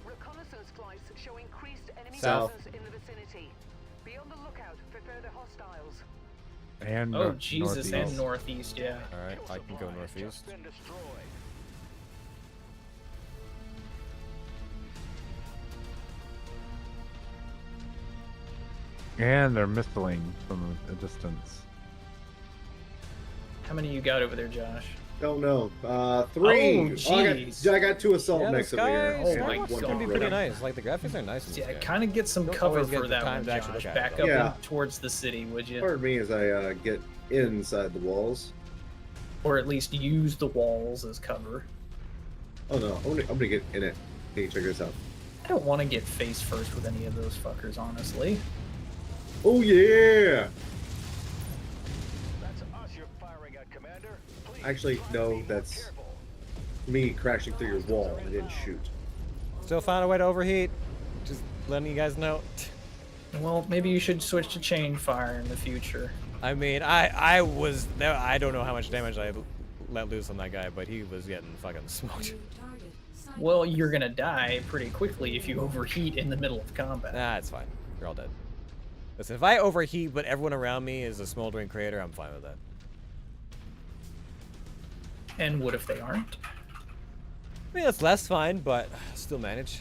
Speaker 5: Reconnaissance flights show increased enemy
Speaker 1: South.
Speaker 5: presence in the vicinity. Be on the lookout for further hostiles.
Speaker 2: And
Speaker 4: Oh, Jesus,
Speaker 2: northeast.
Speaker 4: and northeast, yeah.
Speaker 1: Alright, I can go northeast.
Speaker 9: Been destroyed.
Speaker 2: And they're missiling from a distance.
Speaker 4: How many you got over there, Josh?
Speaker 3: Don't know. 3.
Speaker 4: Oh, jeez.
Speaker 3: I got 2 assault
Speaker 1: Yeah, the
Speaker 3: mechs over here.
Speaker 1: sky
Speaker 4: Oh my
Speaker 3: and
Speaker 1: looks
Speaker 3: one
Speaker 1: gonna be
Speaker 4: God.
Speaker 1: pretty
Speaker 3: droid.
Speaker 1: nice. Like the graphics are nice. In this
Speaker 4: Yeah,
Speaker 1: game.
Speaker 4: kind of get some
Speaker 1: Don't
Speaker 4: cover
Speaker 1: always get
Speaker 4: for
Speaker 1: the
Speaker 4: that
Speaker 1: time
Speaker 4: one,
Speaker 1: to actually
Speaker 4: Josh.
Speaker 1: look at it,
Speaker 4: Back
Speaker 1: though.
Speaker 4: up
Speaker 3: Yeah.
Speaker 4: in towards the city, would you?
Speaker 3: Pardon me as I get inside the walls.
Speaker 4: Or at least use the walls as cover.
Speaker 3: Oh no, I'm gonna get in it. Hey, check this out.
Speaker 4: I don't want to get face first with any of those fuckers, honestly.
Speaker 3: Oh yeah! Actually, no, that's me crashing through your wall. I didn't shoot.
Speaker 1: Still found a way to overheat. Just letting you guys know.
Speaker 4: Well, maybe you should switch to chain fire in the future.
Speaker 1: I mean, I don't know how much damage I let loose on that guy, but he was getting fucking smoked.
Speaker 6: New target. Sight.
Speaker 4: Well, you're gonna die pretty quickly if you overheat in the middle of combat.
Speaker 1: Nah, it's fine. You're all dead. Listen, if I overheat but everyone around me is a smoldering crater, I'm fine with that.
Speaker 4: And what if they aren't?
Speaker 1: I mean, that's less fine, but still manage.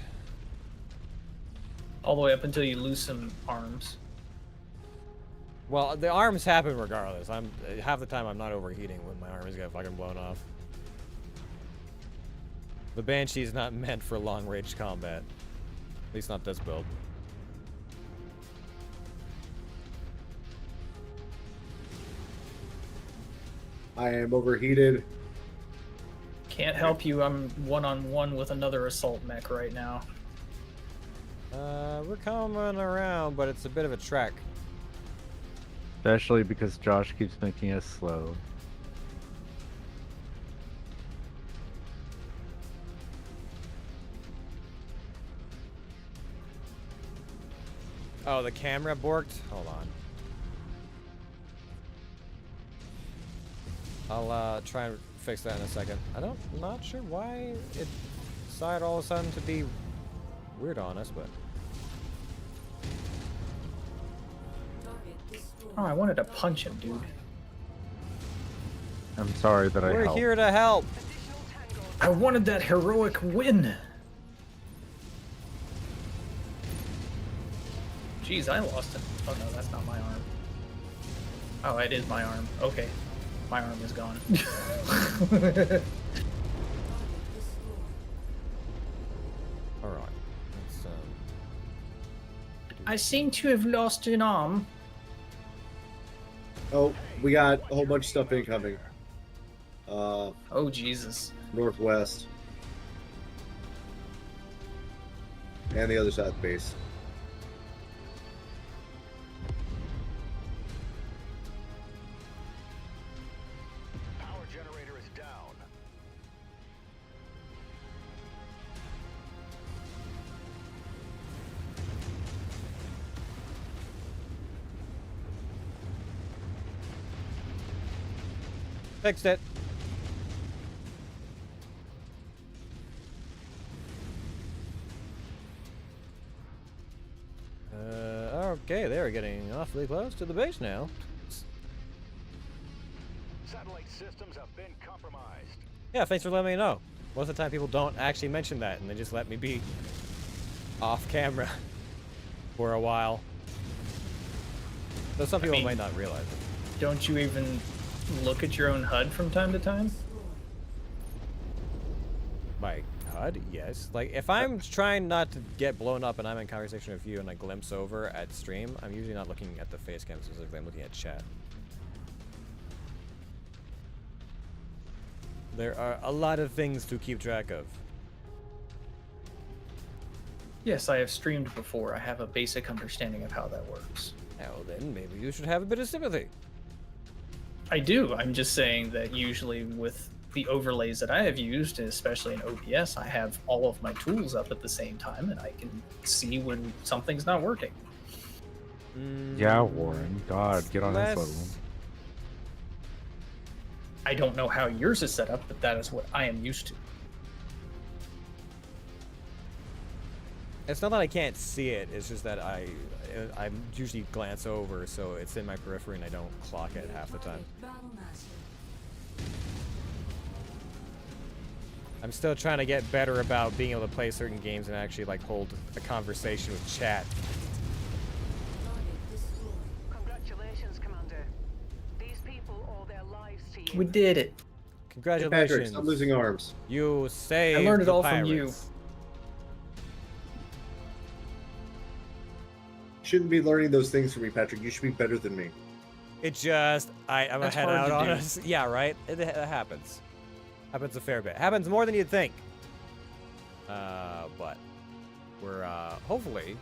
Speaker 4: All the way up until you lose some arms.
Speaker 1: Well, the arms happen regardless. Half the time I'm not overheating when my arms get fucking blown off. The Banshee is not meant for long-range combat. At least not this build.
Speaker 3: I am overheated.
Speaker 4: Can't help you. I'm one-on-one with another assault mech right now.
Speaker 1: We're coming around, but it's a bit of a trek.
Speaker 2: Especially because Josh keeps making us slow.
Speaker 1: Oh, the camera borked? Hold on. I'll try and fix that in a second. I'm not sure why it decided all of a sudden to be weird on us, but
Speaker 6: Target destroyed.
Speaker 4: Oh, I wanted to punch him, dude.
Speaker 2: I'm sorry that I
Speaker 1: we're
Speaker 2: helped.
Speaker 1: here to help.
Speaker 4: I wanted that heroic win. Jeez, I lost him. Oh no, that's not my arm. Oh, it is my arm. Okay. My arm is gone.
Speaker 6: Target destroyed.
Speaker 1: All right. Let's,
Speaker 4: I seem to have lost an arm.
Speaker 3: Oh, we got a whole bunch of stuff incoming.
Speaker 4: Oh, Jesus.
Speaker 3: Northwest. And the other side of the base.
Speaker 9: Power generator is down.
Speaker 1: fixed it. Okay, they're getting awfully close to the base now.
Speaker 9: Satellite systems have been compromised.
Speaker 1: Yeah, thanks for letting me know. Most of the time people don't actually mention that and they just let me be off camera for a while. Though some people
Speaker 4: mean-
Speaker 1: might not realize it.
Speaker 4: Don't you even look at your own HUD from time to time?
Speaker 1: My HUD? Yes. Like, if I'm trying not to get blown up and I'm in conversation with you and I glimpse over at stream, I'm usually not looking at the face cam specifically, I'm looking at chat. There are a lot of things to keep track of.
Speaker 4: Yes, I have streamed before. I have a basic understanding of how that works.
Speaker 1: Now then, maybe you should have a bit of sympathy.
Speaker 4: I do. I'm just saying that usually with the overlays that I have used, especially in OBS, I have all of my tools up at the same time and I can see when something's not working.
Speaker 2: Yeah, Warren. God, get on this
Speaker 1: Less-
Speaker 2: level.
Speaker 4: I don't know how yours is set up, but that is what I am used to.
Speaker 1: It's not that I can't see it, it's just that I usually glance over, so it's in my periphery and I don't clock it half the time.
Speaker 6: Battlemaster.
Speaker 1: I'm still trying to get better about being able to play certain games and actually like hold a conversation with chat.
Speaker 6: Target destroyed.
Speaker 5: Congratulations, Commander. These people owe their lives to you.
Speaker 4: We did it.
Speaker 3: Hey, Patrick,
Speaker 1: Congratulations.
Speaker 3: stop losing arms.
Speaker 1: You saved
Speaker 4: I learned it
Speaker 1: the
Speaker 4: all from you.
Speaker 1: pirates.
Speaker 3: You shouldn't be learning those things from me, Patrick. You should be better than me.
Speaker 1: It just, I'm
Speaker 4: That's
Speaker 1: a head
Speaker 4: hard
Speaker 1: out
Speaker 4: to
Speaker 1: on
Speaker 4: do.
Speaker 1: us. Yeah, right? It happens. Happens a fair bit. Happens more than you'd think. But we're hopefully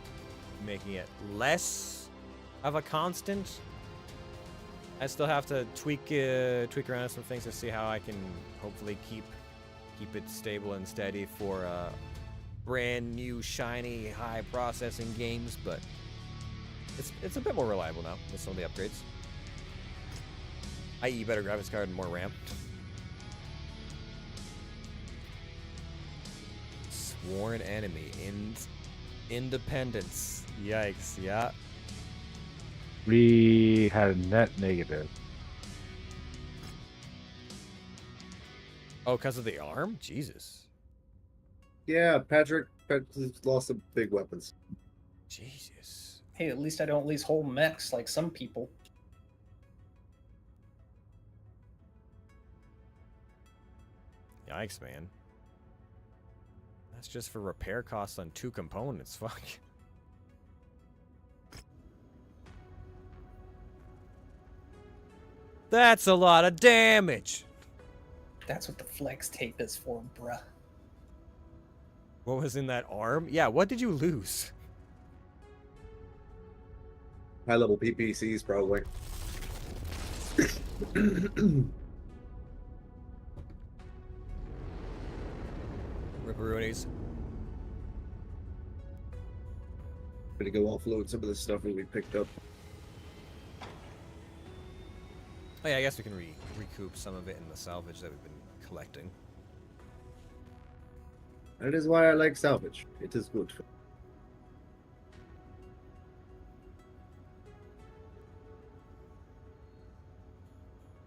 Speaker 1: making it less of a constant I still have to tweak around some things to see how I can hopefully keep it stable and steady for brand new, shiny, high processing games, but it's a bit more reliable now with some of the upgrades. I.e. better graphics card and more RAM. Sworn enemy in Independence. Yikes, yeah.
Speaker 2: We had a net negative.
Speaker 1: Oh, because of the arm? Jesus.
Speaker 3: Yeah, Patrick lost some big weapons.
Speaker 1: Jesus.
Speaker 4: Hey, at least I don't lease whole mechs like some people.
Speaker 1: Yikes, man. That's just for repair costs on 2 components. Fuck. That's a lot of damage.
Speaker 4: That's what the flex tape is for, bruh.
Speaker 1: What was in that arm? Yeah, what did you lose?
Speaker 3: High level PPCs, probably.
Speaker 1: Ripperoonies.
Speaker 3: Gonna go offload some of the stuff that we picked up.
Speaker 1: Oh yeah, I guess we can recoup some of it in the salvage that we've been collecting.
Speaker 3: That is why I like salvage. It is good.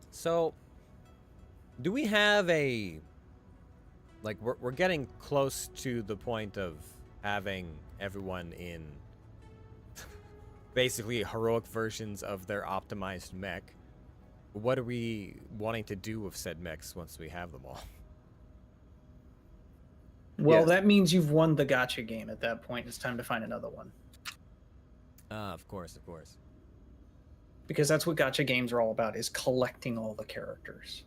Speaker 1: So, do we have a... Like, we're getting close to the point of having everyone in basically heroic versions of their optimized mech. What are we wanting to do with said mechs once we have them all?
Speaker 4: Well,
Speaker 3: Yes.
Speaker 4: that means you've won the gotcha game at that point. It's time to find another one.
Speaker 1: Of course, of course.
Speaker 4: Because that's what gotcha games are all about, is collecting all the characters.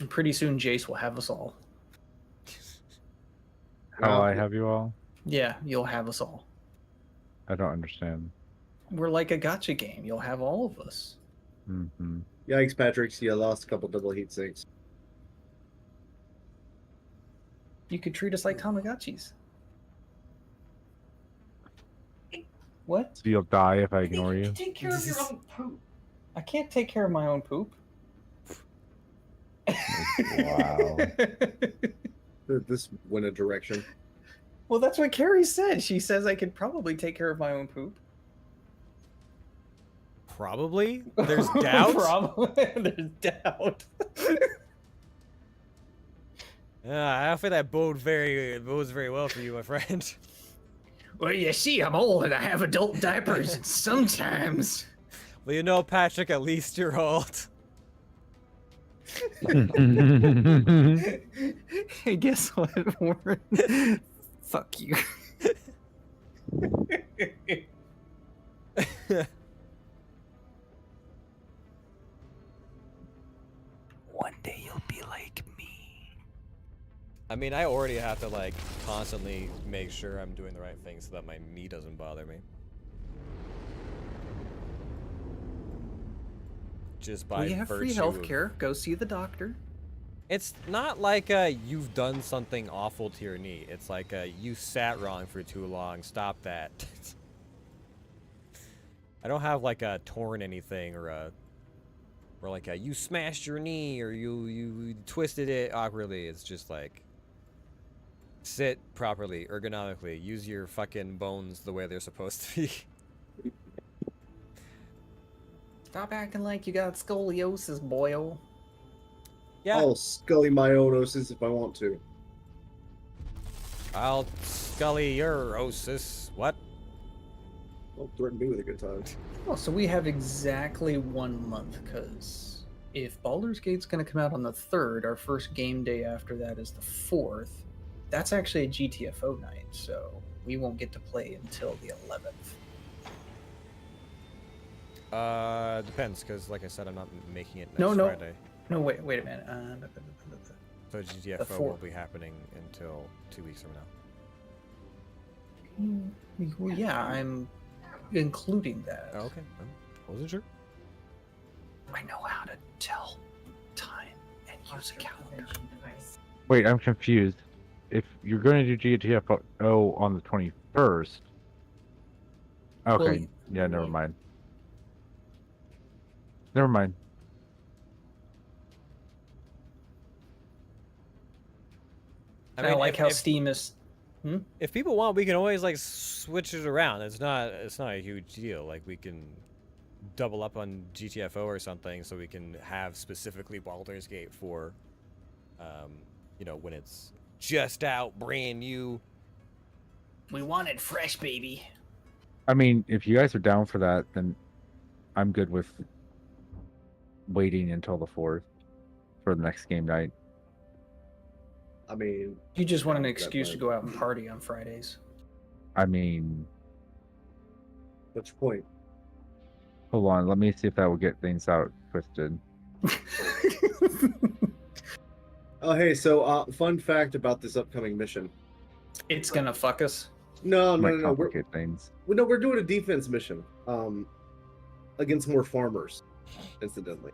Speaker 4: And pretty soon Jace will have us all.
Speaker 2: How I have you all?
Speaker 4: Yeah, you'll have us all.
Speaker 2: I don't understand.
Speaker 4: We're like a gotcha game. You'll have all of us.
Speaker 2: Mm-hmm.
Speaker 3: Yikes, Patrick. You lost a couple double heat sinks.
Speaker 4: You could treat us like Tamagotchis. What?
Speaker 2: So you'll die if I
Speaker 10: I think
Speaker 2: ignore
Speaker 10: you
Speaker 2: you?
Speaker 10: can take care of your own poop.
Speaker 4: I can't take care of my own poop.
Speaker 2: Wow.
Speaker 3: This went a direction.
Speaker 4: Well, that's what Carrie said. She says I could probably take care of my own poop.
Speaker 1: Probably? There's doubt?
Speaker 4: Probably. There's doubt.
Speaker 1: I don't think that bodes very well for you, my friend.
Speaker 4: Well, you see, I'm old and I have adult diapers, and sometimes.
Speaker 1: Well, you know, Patrick, at least you're old.
Speaker 4: Hey, guess what, Warren? Fuck you.
Speaker 7: One day you'll be like me.
Speaker 1: I mean, I already have to, like, constantly make sure I'm doing the right thing so that my knee doesn't bother me. Just by
Speaker 4: We have free
Speaker 1: virtue of-
Speaker 4: healthcare. Go see the doctor.
Speaker 1: It's not like you've done something awful to your knee. It's like you sat wrong for too long. Stop that. I don't have like a torn anything or like a you smashed your knee or you twisted it awkwardly. It's just like sit properly, ergonomically. Use your fucking bones the way they're supposed to be.
Speaker 4: Stop acting like you got scoliosis, boyo.
Speaker 1: Yeah,
Speaker 3: I'll scully my onosis if I want to.
Speaker 1: I'll scully your osis. What?
Speaker 3: Don't threaten me with a good time.
Speaker 4: Well, so we have exactly 1 month, because if Baldur's Gate's going to come out on the 3rd, our first game day after that is the 4th. That's actually a GTFO night, so we won't get to play until the 11th.
Speaker 1: Depends, because like I said, I'm not making it next
Speaker 4: No.
Speaker 1: Friday.
Speaker 4: No, wait a minute.
Speaker 1: So GTFO
Speaker 4: The
Speaker 1: will
Speaker 4: fourth.
Speaker 1: be happening until 2 weeks from now.
Speaker 4: Well, yeah, I'm including that.
Speaker 1: Oh, okay. I wasn't sure.
Speaker 4: I know how to tell time and use a calendar.
Speaker 2: Wait, I'm confused. If you're going to do GTFO on the 21st, okay, yeah, never mind. Never mind.
Speaker 4: I mean, like how Steam is.
Speaker 1: If people want, we can always like switch it around. It's not a huge deal. Like we can double up on GTFO or something, so we can have specifically Baldur's Gate for, you know, when it's just out, brand new.
Speaker 4: We want it fresh, baby.
Speaker 2: I mean, if you guys are down for that, then I'm good with waiting until the 4th for the next game night.
Speaker 3: I mean,
Speaker 4: You just want an excuse to go out and party on Fridays.
Speaker 2: I mean,
Speaker 3: what's your point?
Speaker 2: hold on, let me see if that will get things out twisted.
Speaker 3: Oh, hey, so fun fact about this upcoming mission.
Speaker 4: It's gonna fuck us.
Speaker 3: No,
Speaker 2: Might complicate things.
Speaker 3: We're doing a defense mission against more farmers, incidentally.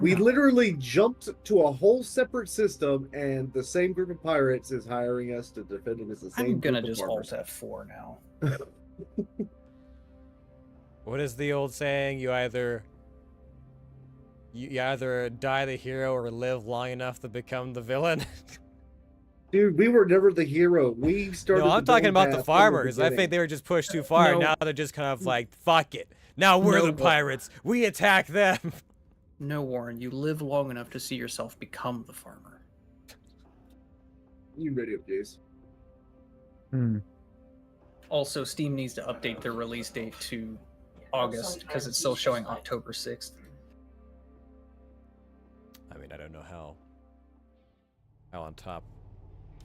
Speaker 3: We literally jumped to a whole separate system, and the same group of pirates is hiring us to defend against the same
Speaker 4: I'm gonna
Speaker 3: group of
Speaker 4: just
Speaker 3: farmers.
Speaker 4: alt F4 now.
Speaker 1: What is the old saying? You either die the hero or live long enough to become the villain.
Speaker 3: Dude, we were never the hero. We started.
Speaker 1: No, I'm
Speaker 3: the
Speaker 1: talking
Speaker 3: villain
Speaker 1: about the
Speaker 3: path from
Speaker 1: farmers. I
Speaker 3: beginning.
Speaker 1: think they were just pushed too far.
Speaker 4: No.
Speaker 1: Now they're just kind of like, fuck it. Now we're
Speaker 4: No,
Speaker 1: the
Speaker 4: but-
Speaker 1: pirates. We attack them.
Speaker 4: No, Warren, you live long enough to see yourself become the farmer.
Speaker 3: You ready up, Jace?
Speaker 4: Also, Steam needs to update their release date to August because it's still showing October 6th.
Speaker 1: I mean, I don't know how on top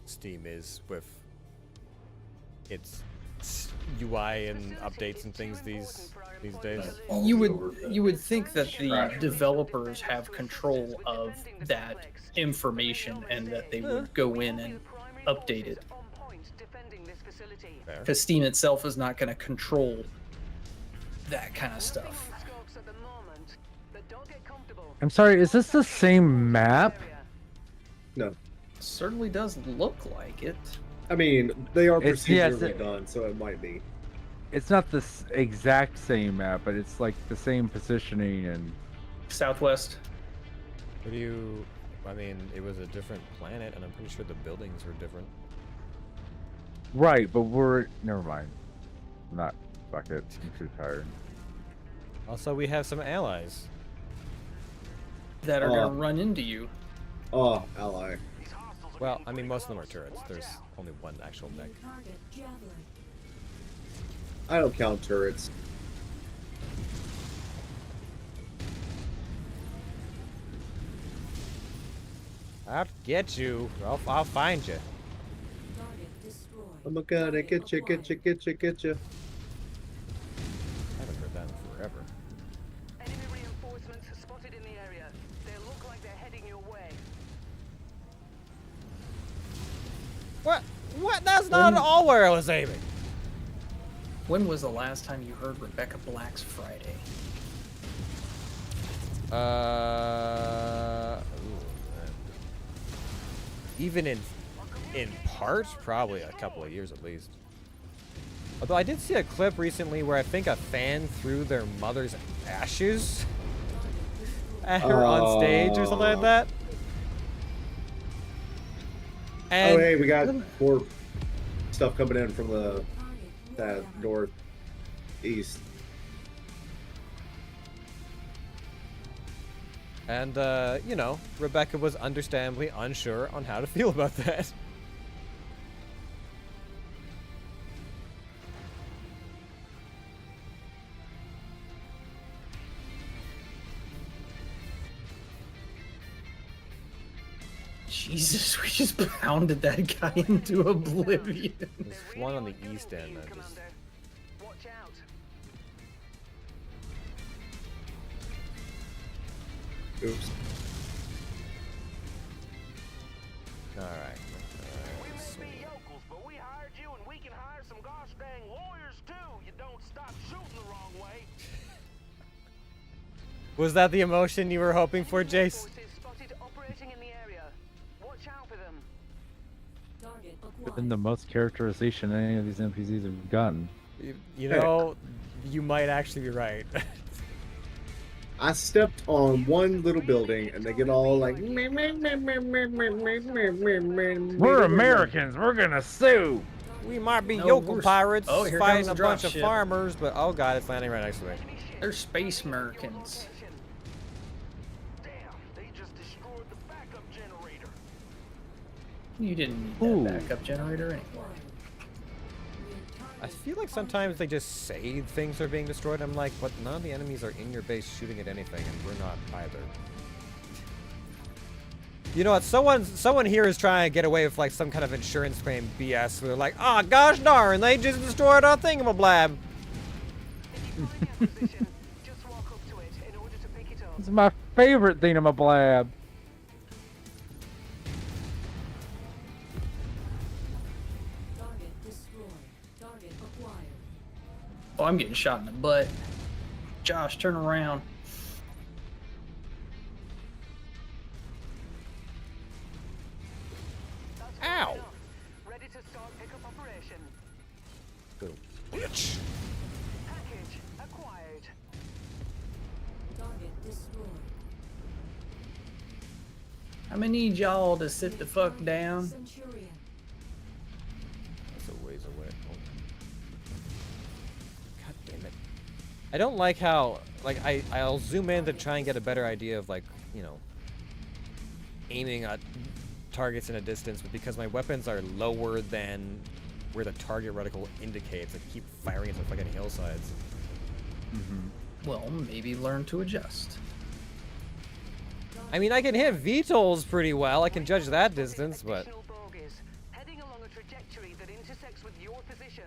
Speaker 1: Steam is with its UI and updates and things these days.
Speaker 4: You would think that the developers have control of that information and that they would go in and update it.
Speaker 1: Fair.
Speaker 4: Because Steam itself is not going to control that kind of stuff.
Speaker 2: I'm sorry, is this the same map?
Speaker 3: No.
Speaker 4: Certainly does look like it.
Speaker 3: I mean, they are
Speaker 2: It's- yes,
Speaker 3: procedurally
Speaker 2: it-
Speaker 3: done, so it might be.
Speaker 2: It's not the exact same map, but it's like the same positioning and...
Speaker 4: Southwest.
Speaker 1: What do you... I mean, it was a different planet, and I'm pretty sure the buildings were different.
Speaker 2: Right, but we're... Never mind. Not... Fuck it. I'm too tired.
Speaker 1: Also, we have some allies.
Speaker 4: That are going to run into you.
Speaker 3: Oh, ally.
Speaker 1: Well, I mean, most of them are turrets. There's only one actual mech.
Speaker 6: Target javelin.
Speaker 3: I don't count turrets.
Speaker 1: I'll get you. I'll find you.
Speaker 6: Target destroyed.
Speaker 3: I'm gonna get you.
Speaker 1: I haven't heard that in forever.
Speaker 5: Enemy reinforcements spotted in the area. They look like they're heading your way.
Speaker 1: What? What? That's not at all where I was aiming.
Speaker 4: When was the last time you heard Rebecca Black's Friday?
Speaker 1: Even in part, probably a couple of years at least. Although I did see a clip recently where I think a fan threw their mother's ashes at her on stage or something like that. And
Speaker 3: Oh, hey, we got more stuff coming in from the
Speaker 6: Target
Speaker 3: northeast.
Speaker 1: And, you know, Rebecca was understandably unsure on how to feel about that.
Speaker 4: Jesus, we just pounded that guy into oblivion.
Speaker 1: There's one on the east end. I just...
Speaker 5: Watch out.
Speaker 3: Oops.
Speaker 1: Alright.
Speaker 5: We may be yokels, but we hired you and we can hire some gosh dang lawyers too. You don't stop
Speaker 1: Was that the emotion you were hoping for, Jace?
Speaker 5: Forces spotted operating in the area. Watch out for them.
Speaker 6: Target
Speaker 2: Been
Speaker 6: acquired.
Speaker 2: the most characterization any of these NPCs have gotten.
Speaker 1: You know, you might actually be right.
Speaker 3: I stepped on one little building and they get all like.
Speaker 2: We're Americans. We're gonna sue.
Speaker 1: We might be
Speaker 4: No,
Speaker 1: yokel
Speaker 4: we're-
Speaker 1: pirates
Speaker 4: Oh, here
Speaker 1: fighting
Speaker 4: comes
Speaker 1: a
Speaker 4: the
Speaker 1: bunch of
Speaker 4: dropship.
Speaker 1: farmers, but oh god, it's landing right next to me.
Speaker 4: They're space Americans.
Speaker 9: Damn, they just destroyed the backup generator.
Speaker 4: You didn't need
Speaker 2: Ooh.
Speaker 4: that backup generator anyway.
Speaker 1: I feel like sometimes they just say things are being destroyed. I'm like, but none of the enemies are in your base shooting at anything, and we're not either. You know what? Someone here is trying to get away with like some kind of insurance claim BS. We're like, oh gosh darn, they just destroyed our thingamablab.
Speaker 5: If you find their position, just walk up to it in order to pick it up.
Speaker 2: It's my favorite thingamablab.
Speaker 6: Target destroyed. Target acquired.
Speaker 4: Oh, I'm getting shot in the butt. Josh, turn around.
Speaker 5: That's
Speaker 1: Ow.
Speaker 5: enough. Ready to start pickup operation.
Speaker 1: Bitch.
Speaker 5: Package acquired.
Speaker 6: Target destroyed.
Speaker 4: I'm gonna need y'all to sit the fuck down.
Speaker 6: Centurion.
Speaker 1: That's a ways away. Oh. God damn it. I don't like how, like, I'll zoom in to try and get a better idea of, like, you know, aiming at targets in a distance, but because my weapons are lower than where the target reticle indicates, I keep firing into fucking hillsides.
Speaker 4: Well, maybe learn to adjust.
Speaker 1: I mean, I can hit VTOLs pretty well. I can judge that distance, but...
Speaker 5: Additional bogies, heading along a trajectory that intersects with your position.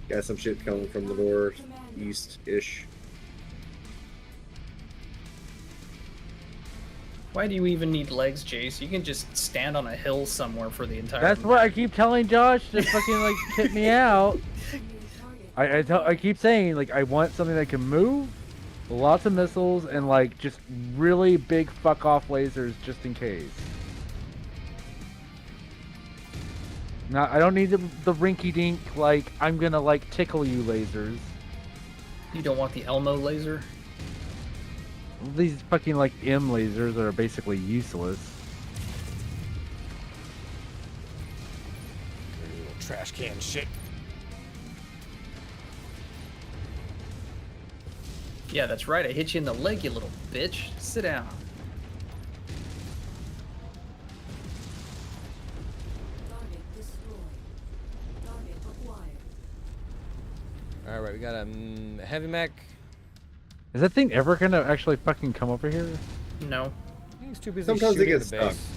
Speaker 3: Got some shit coming from the northeast-ish.
Speaker 4: Why do you even need legs, Jace? You can just stand on a hill somewhere for the entire
Speaker 2: That's what I keep telling Josh to fucking like hit me out. I keep saying like I want something that can move, lots of missiles, and like just really big fuck off lasers just in case. Now I don't need the rinky dink like I'm gonna like tickle you lasers.
Speaker 4: You don't want the Elmo laser?
Speaker 2: These fucking like M lasers are basically useless.
Speaker 1: Dirty little trash can shit.
Speaker 4: Yeah, that's right. I hit you in the leg, you little bitch. Sit down.
Speaker 6: Target destroyed. Target acquired.
Speaker 1: Alright, we got a heavy mech.
Speaker 2: Is that thing ever gonna actually fucking come over here?
Speaker 4: No.
Speaker 1: I think he's too busy
Speaker 3: Sometimes they
Speaker 1: shooting
Speaker 3: get
Speaker 1: the
Speaker 3: stuck.
Speaker 1: base.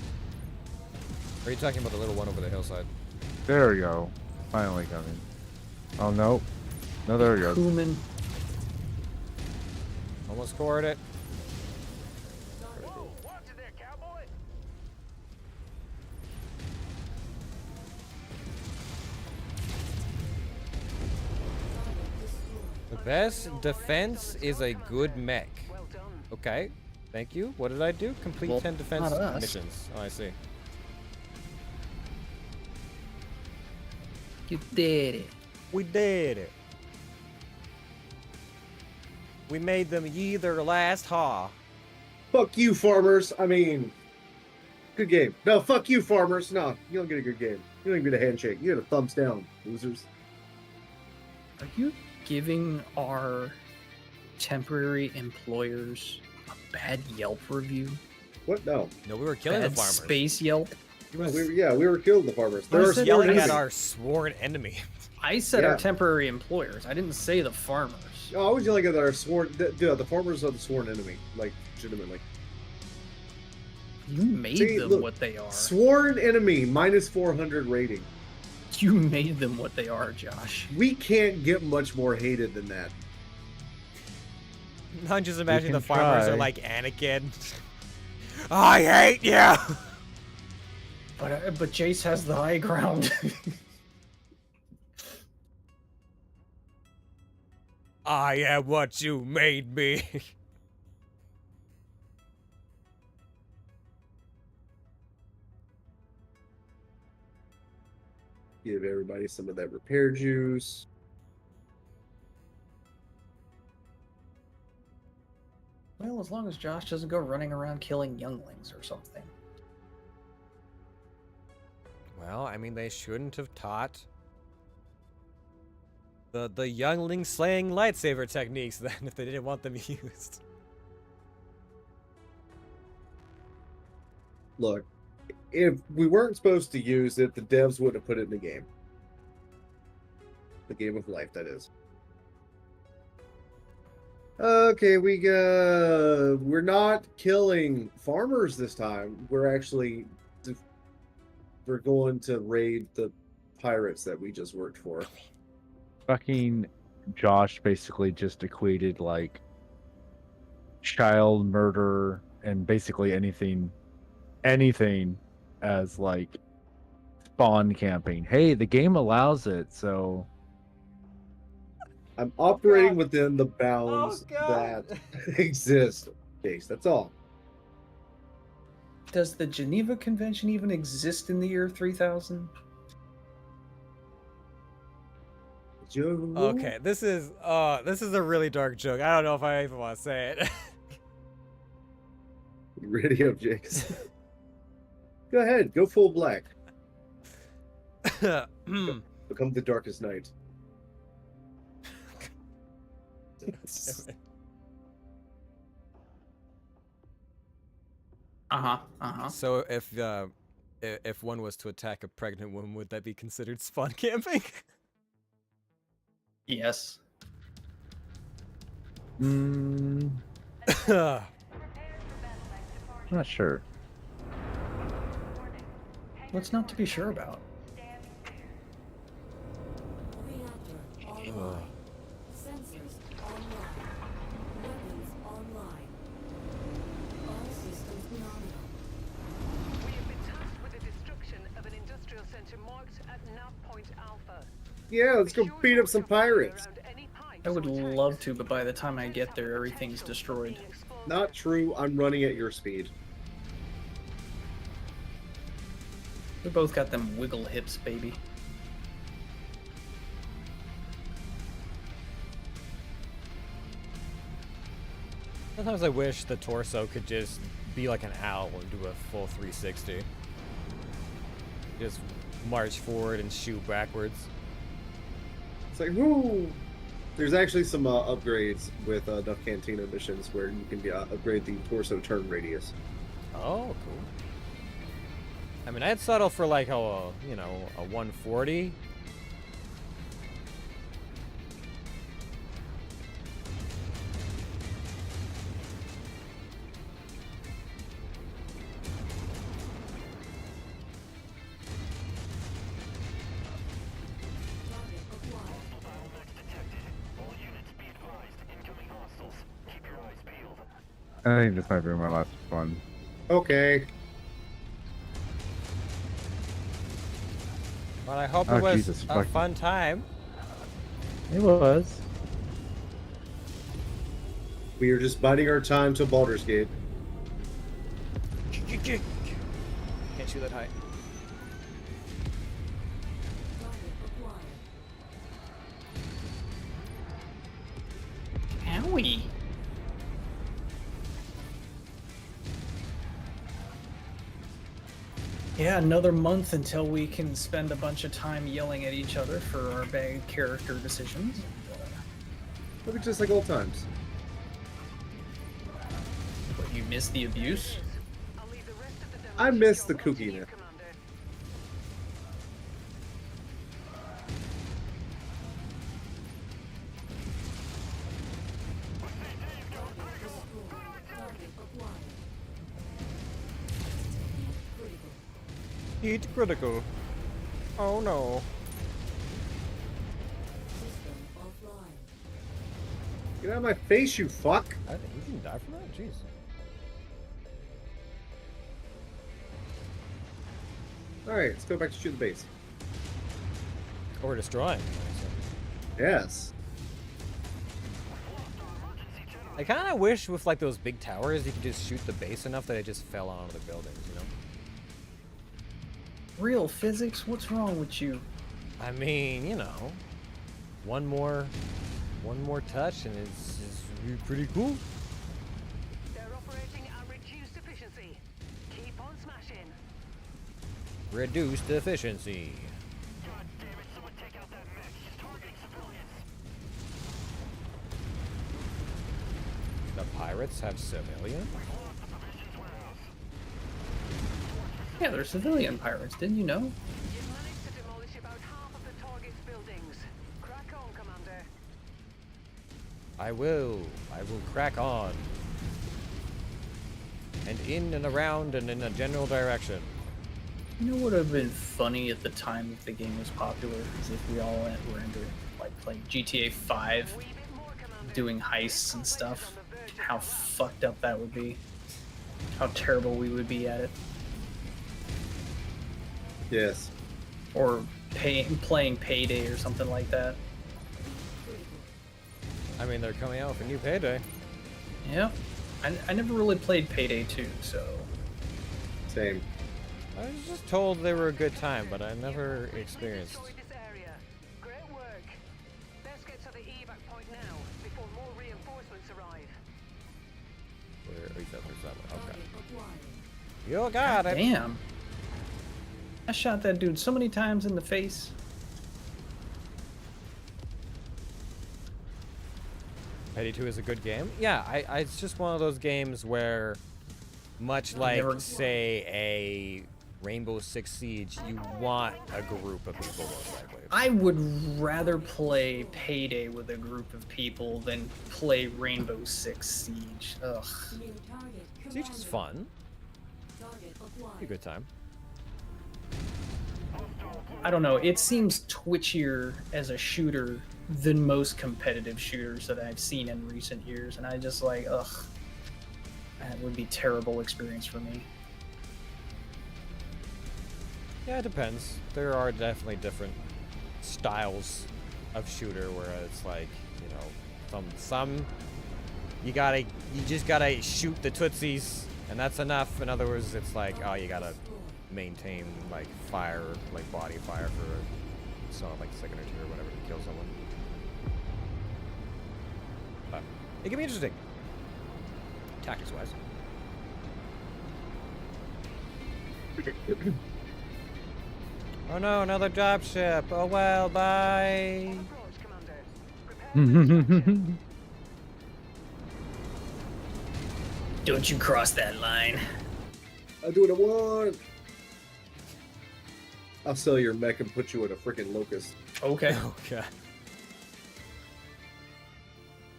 Speaker 1: Or are you talking about the little one over the hillside?
Speaker 2: There we go. Finally coming. Oh no. No, there we go.
Speaker 4: Kuman.
Speaker 1: Almost scored it.
Speaker 9: Watch it there, cowboy.
Speaker 1: The best defense is a good mech.
Speaker 5: Well done.
Speaker 1: Okay, thank you. What did I do? Complete
Speaker 4: Well,
Speaker 1: 10 defense
Speaker 4: not us.
Speaker 1: missions. Oh, I see.
Speaker 4: You did it.
Speaker 1: We did it. We made them ye their last ha.
Speaker 3: Fuck you, farmers. I mean, good game. No, fuck you, farmers. No, you don't get a good game. You don't even get a handshake. You get a thumbs down, losers.
Speaker 4: Are you giving our temporary employers a bad Yelp review?
Speaker 3: What? No.
Speaker 1: No, we were killing the
Speaker 4: Bad
Speaker 1: farmers.
Speaker 4: space Yelp?
Speaker 1: He was,
Speaker 3: We were killing the farmers.
Speaker 1: he
Speaker 3: They're
Speaker 1: was
Speaker 3: our
Speaker 1: yelling
Speaker 3: sworn
Speaker 1: at
Speaker 3: enemy.
Speaker 1: our sworn enemy.
Speaker 4: I said
Speaker 3: Yeah.
Speaker 4: our temporary employers. I didn't say the farmers.
Speaker 3: Oh, I was yelling at our sworn. The farmers are the sworn enemy. Like, legitimately.
Speaker 4: You made
Speaker 3: See,
Speaker 4: them
Speaker 3: look,
Speaker 4: what they are.
Speaker 3: Sworn enemy, minus 400 rating.
Speaker 4: You made them what they are, Josh.
Speaker 3: We can't get much more hated than that.
Speaker 1: I'm just imagining the
Speaker 2: can
Speaker 1: farmers
Speaker 2: try.
Speaker 1: are like Anakin. I hate you!
Speaker 4: But Jace has the high ground.
Speaker 1: I am what you made me.
Speaker 3: Give everybody some of that repair juice.
Speaker 4: Well, as long as Josh doesn't go running around killing younglings or something.
Speaker 1: Well, I mean, they shouldn't have taught the youngling slaying lightsaber techniques then if they didn't want them used.
Speaker 3: Look, if we weren't supposed to use it, the devs wouldn't have put it in the game. The game of life, that is. Okay, we're not killing farmers this time. We're going to raid the pirates that we just worked for.
Speaker 2: Fucking Josh basically just equated like child murder and basically anything as like spawn camping. Hey, the game allows it, so
Speaker 3: I'm operating
Speaker 1: God.
Speaker 3: within the bounds that exist. Case, that's all.
Speaker 4: Does the Geneva Convention even exist in the year 3000?
Speaker 1: Okay, this is a really dark joke. I don't know if I even want to say it.
Speaker 3: Radio Jakes. Go ahead, go full black. Become the darkest night.
Speaker 1: So if one was to attack a pregnant woman, would that be considered spawn camping?
Speaker 4: Yes.
Speaker 2: I'm not sure.
Speaker 4: What's not to be sure about?
Speaker 6: Reactor online. Sensors online. Weapons online. All systems nominal.
Speaker 5: We have been tasked with the destruction of an industrial center marked at Nav Point Alpha.
Speaker 3: Yeah, let's go beat up some pirates.
Speaker 4: I would love to, but by the time I get there, everything's destroyed.
Speaker 3: Not true. I'm running at your speed.
Speaker 4: We both got them wiggle hips, baby.
Speaker 1: Sometimes I wish the torso could just be like an owl and do a full 360. Just march forward and shoot backwards.
Speaker 3: It's like, whoo! There's actually some upgrades with Duff Cantina missions where you can upgrade the torso turn radius.
Speaker 1: Oh, cool. I mean, I'd settle for like a 140.
Speaker 2: I think this might be my last one.
Speaker 3: Okay.
Speaker 1: Well, I hope
Speaker 2: Oh,
Speaker 1: it was
Speaker 2: Jesus,
Speaker 1: a
Speaker 2: fuck.
Speaker 1: fun time.
Speaker 2: It was.
Speaker 3: We are just biding our time till Baldur's Gate.
Speaker 1: Can't shoot that high.
Speaker 4: Owie. Yeah, another month until we can spend a bunch of time yelling at each other for our bad character decisions.
Speaker 3: Look at just like old times.
Speaker 4: What, you miss the abuse?
Speaker 3: I miss the kookiness.
Speaker 1: Heat critical. Oh no.
Speaker 3: Get out of my face, you fuck!
Speaker 1: I think you can die from that? Jeez.
Speaker 3: Alright, let's go back to shoot the base.
Speaker 1: Or destroying.
Speaker 3: Yes.
Speaker 1: I kind of wish with like those big towers, you could just shoot the base enough that it just fell onto the buildings, you know?
Speaker 4: Real physics? What's wrong with you?
Speaker 1: I mean, you know, one more touch and it's pretty cool.
Speaker 5: They're operating at reduced efficiency. Keep on smashing.
Speaker 1: Reduced efficiency.
Speaker 9: God damn it, someone take out that mech. He's targeting civilians.
Speaker 1: The pirates have civilians?
Speaker 4: Yeah, they're civilian pirates. Didn't you know?
Speaker 5: You've managed to demolish about half of the target's buildings. Crack on, Commander.
Speaker 1: I will crack on. And in and around and in a general direction.
Speaker 4: You know what would have been funny at the time if the game was popular is if we all were into like playing GTA 5, doing heists and stuff. How fucked up that would be. How terrible we would be at it.
Speaker 3: Yes.
Speaker 4: Or playing Payday or something like that.
Speaker 1: I mean, they're coming out with a new Payday.
Speaker 4: Yeah. I never really played Payday 2, so...
Speaker 3: Same.
Speaker 1: I was just told they were a good time, but I never experienced.
Speaker 5: Destroyed this area. Great work. Let's get to the evac point now before more reinforcements arrive.
Speaker 1: Where is that? Where's that one? Okay.
Speaker 6: Target acquired.
Speaker 1: You got it.
Speaker 4: Damn. I shot that dude so many times in the face.
Speaker 1: Payday 2 is a good game. Yeah, it's just one of those games where, much like, say, a Rainbow Six Siege, you want a group of people most likely.
Speaker 4: I would rather play Payday with a group of people than play Rainbow Six Siege. Ugh.
Speaker 6: New target
Speaker 1: Siege is fun.
Speaker 6: Target
Speaker 1: Be a
Speaker 6: acquired.
Speaker 1: good time.
Speaker 4: I don't know. It seems twitchier as a shooter than most competitive shooters that I've seen in recent years, and I just like, ugh. That would be a terrible experience for me.
Speaker 1: Yeah, it depends. There are definitely different styles of shooter where it's like, you know, some you just gotta shoot the tootsies and that's enough. In other words, it's like, oh, you gotta maintain like fire, like body fire for so like second or two or whatever to kill someone. But it can be interesting, tactics wise. Oh no, another drop ship. Oh well, bye.
Speaker 5: Approach, Commander. Prepare for extraction.
Speaker 4: Don't you cross that line.
Speaker 3: I'll do what I want. I'll sell your mech and put you in a freaking locust.
Speaker 4: Okay.
Speaker 1: Okay.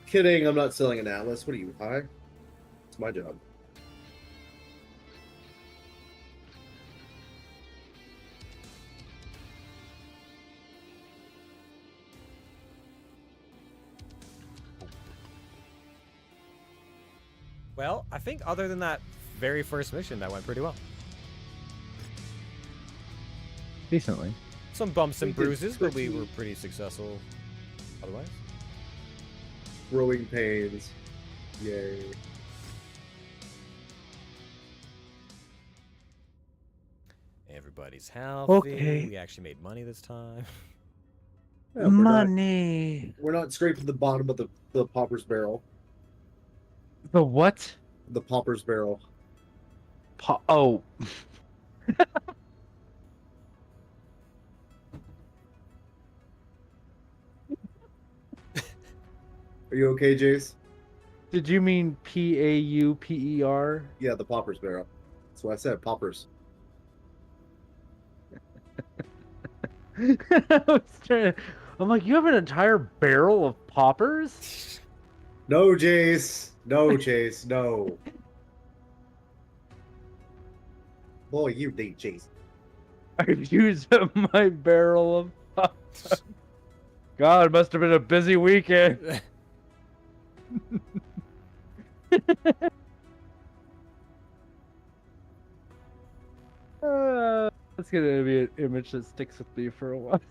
Speaker 3: Kidding, I'm not selling an Atlas. What are you, high? It's my job.
Speaker 1: Well, I think other than that very first mission, that went pretty well.
Speaker 2: Decently.
Speaker 1: Some bumps and
Speaker 3: We did
Speaker 1: bruises, but we
Speaker 3: pretty-
Speaker 1: were pretty successful otherwise.
Speaker 3: Growing pains. Yay.
Speaker 1: Everybody's healthy.
Speaker 2: Okay.
Speaker 1: We actually made money this time.
Speaker 3: Yeah,
Speaker 2: Money.
Speaker 3: We're not scraping the bottom of the popper's barrel.
Speaker 2: The what?
Speaker 3: The popper's barrel.
Speaker 2: Oh.
Speaker 3: Are you okay, Jace?
Speaker 2: Did you mean Pauper?
Speaker 3: Yeah, the popper's barrel. That's what I said, poppers.
Speaker 2: I'm like, you have an entire barrel of poppers?
Speaker 3: No, Jace. No, Jace. No. Boy, you need Jace.
Speaker 2: I've used up my barrel of poppers. God, it must have been a busy weekend. That's gonna be an image that sticks with me for a while.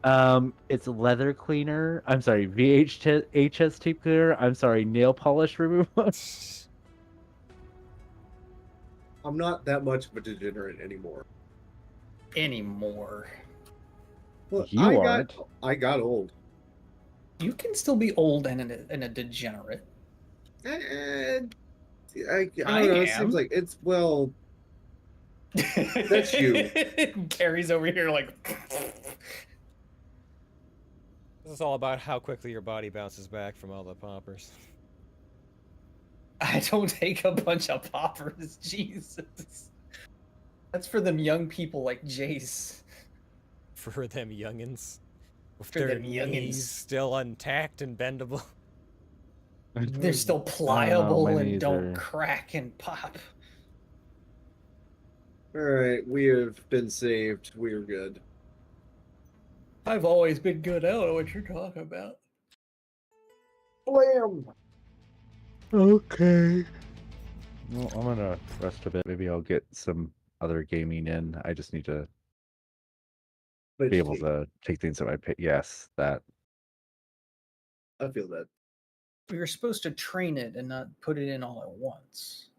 Speaker 2: It's leather cleaner. I'm sorry, VHS tape cleaner. I'm sorry, nail polish remover.
Speaker 3: I'm not that much of a degenerate anymore.
Speaker 4: Anymore.
Speaker 3: Well,
Speaker 2: You aren't.
Speaker 3: I got old.
Speaker 4: You can still be old and a degenerate.
Speaker 3: And I don't
Speaker 4: I
Speaker 3: know. It
Speaker 4: am.
Speaker 3: seems like it's well. That's you.
Speaker 4: Carrie's over here like.
Speaker 1: This is all about how quickly your body bounces back from all the poppers.
Speaker 4: I don't take a bunch of poppers, Jesus. That's for them young people like Jace.
Speaker 1: For them youngins. With
Speaker 4: For
Speaker 1: their
Speaker 4: them youngins.
Speaker 1: knees still intact and bendable.
Speaker 4: They're still
Speaker 2: I don't know,
Speaker 4: pliable
Speaker 2: my
Speaker 4: and
Speaker 2: knees
Speaker 4: don't
Speaker 2: are-
Speaker 4: crack and pop.
Speaker 3: All right, we have been saved. We are good.
Speaker 4: I've always been good. I don't know what you're talking about.
Speaker 3: Blam.
Speaker 2: Okay. Well, I'm gonna rest a bit. Maybe I'll get some other gaming in. I just need to be able to take things at my pace. Yes, that.
Speaker 3: I feel that.
Speaker 4: We were supposed to train it and not put it in all at once.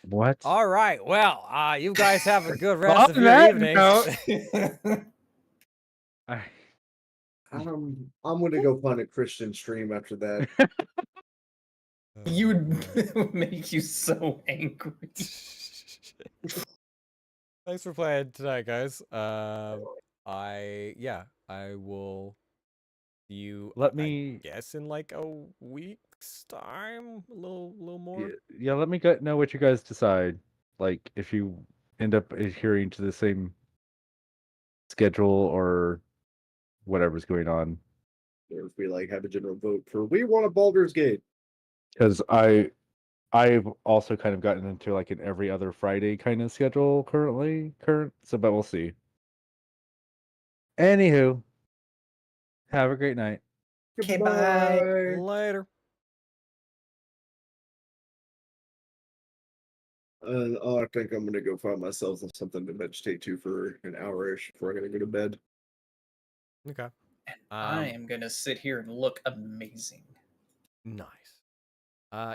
Speaker 2: What?
Speaker 1: All right. Well, you guys have a good rest
Speaker 2: On
Speaker 1: of your
Speaker 2: that
Speaker 1: evening.
Speaker 2: note- I-
Speaker 3: I'm gonna go find a Christian stream after that.
Speaker 4: You would make you so angry.
Speaker 1: Thanks for playing tonight, guys. I will see you.
Speaker 2: Let me.
Speaker 1: I guess in like a week's time, a little more.
Speaker 2: Yeah, let me know what you guys decide. Like, if you end up adhering to the same schedule or whatever's going on.
Speaker 3: Or if we like have a general vote for we want a Baldur's Gate.
Speaker 2: Because I've also kind of gotten into like an every other Friday kind of schedule so but we'll see. Anywho, have a great night.
Speaker 4: Okay, bye.
Speaker 1: Later.
Speaker 3: I think I'm gonna go find myself something to meditate to for an hour-ish before I'm gonna go to bed.
Speaker 1: Okay.
Speaker 4: I am gonna sit here and look amazing.
Speaker 1: Nice.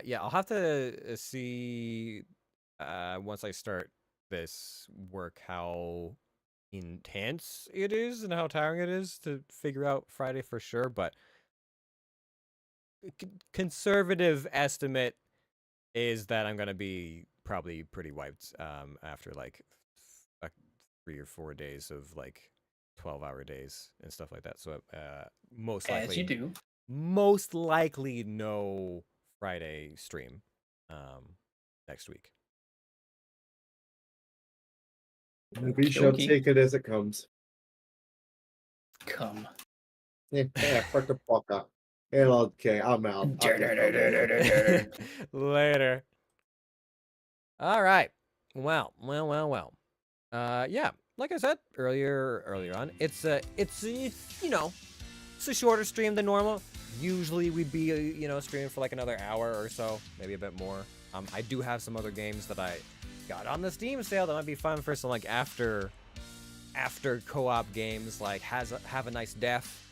Speaker 1: Yeah, I'll have to see once I start this work how intense it is and how tiring it is to figure out Friday for sure, but conservative estimate is that I'm gonna be probably pretty wiped after like 3 or 4 days of like 12-hour days and stuff like that. So most likely,
Speaker 4: As you do.
Speaker 1: most likely no Friday stream next week.
Speaker 3: We shall
Speaker 4: Okey-dokey.
Speaker 3: take it as it comes.
Speaker 4: Come.
Speaker 3: Yeah, fuck the fuck up. And okay, I'm out.
Speaker 1: Later. All right. Well. Yeah. Like I said earlier on, it's you know, it's a shorter stream than normal. Usually we'd be streaming for like another hour or so, maybe a bit more. I do have some other games that I got on the Steam sale that might be fun for some like after co-op games, like Have a Nice Death,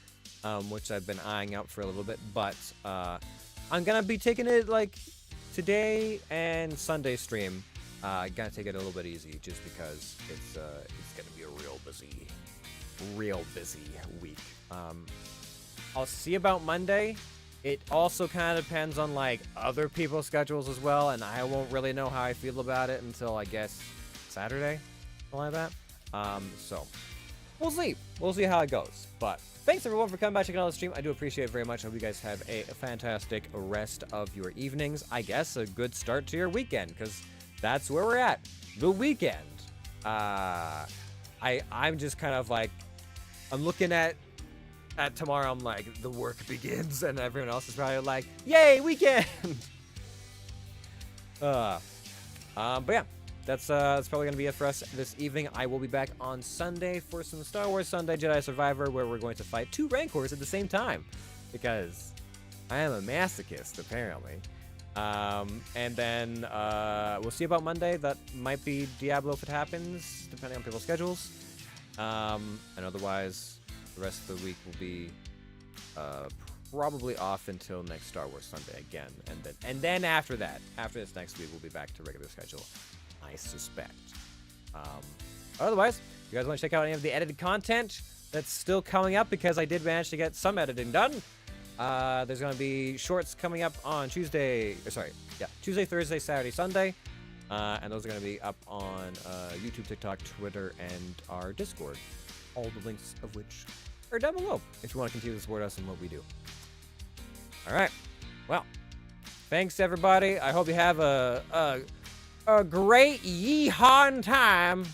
Speaker 1: which I've been eyeing out for a little bit. But I'm gonna be taking it like today and Sunday stream. Gonna take it a little bit easy just because it's gonna be a real busy week. I'll see about Monday. It also kind of depends on like other people's schedules as well, and I won't really know how I feel about it until I guess Saturday, something like that. So we'll see. We'll see how it goes. But thanks everyone for coming by checking out the stream. I do appreciate it very much. I hope you guys have a fantastic rest of your evenings. I guess a good start to your weekend, because that's where we're at. The weekend. I'm just kind of like, I'm looking at tomorrow. I'm like, the work begins, and everyone else is probably like, yay, weekend. But yeah, that's probably gonna be it for us this evening. I will be back on Sunday for some Star Wars Sunday Jedi Survivor, where we're going to fight 2 Rancors at the same time, because I am a masochist apparently. And then we'll see about Monday. That might be Diablo if it happens, depending on people's schedules. And otherwise, the rest of the week will be probably off until next Star Wars Sunday again, and then after that, after this next week, we'll be back to regular schedule, I suspect. Otherwise, if you guys want to check out any of the edited content that's still coming up, because I did manage to get some editing done. There's going to be shorts coming up on Tuesday, Thursday, Saturday, Sunday. And those are going to be up on YouTube, TikTok, Twitter, and our Discord. All the links of which are down below if you want to continue to support us in what we do. All right. Well, thanks, everybody. I hope you have a great yeehaw time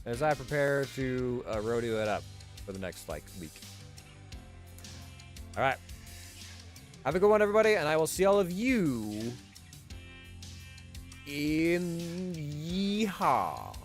Speaker 1: as I prepare to rodeo it up for the next, week. All right. Have a good one, everybody, and I will see all of you in yeehaw.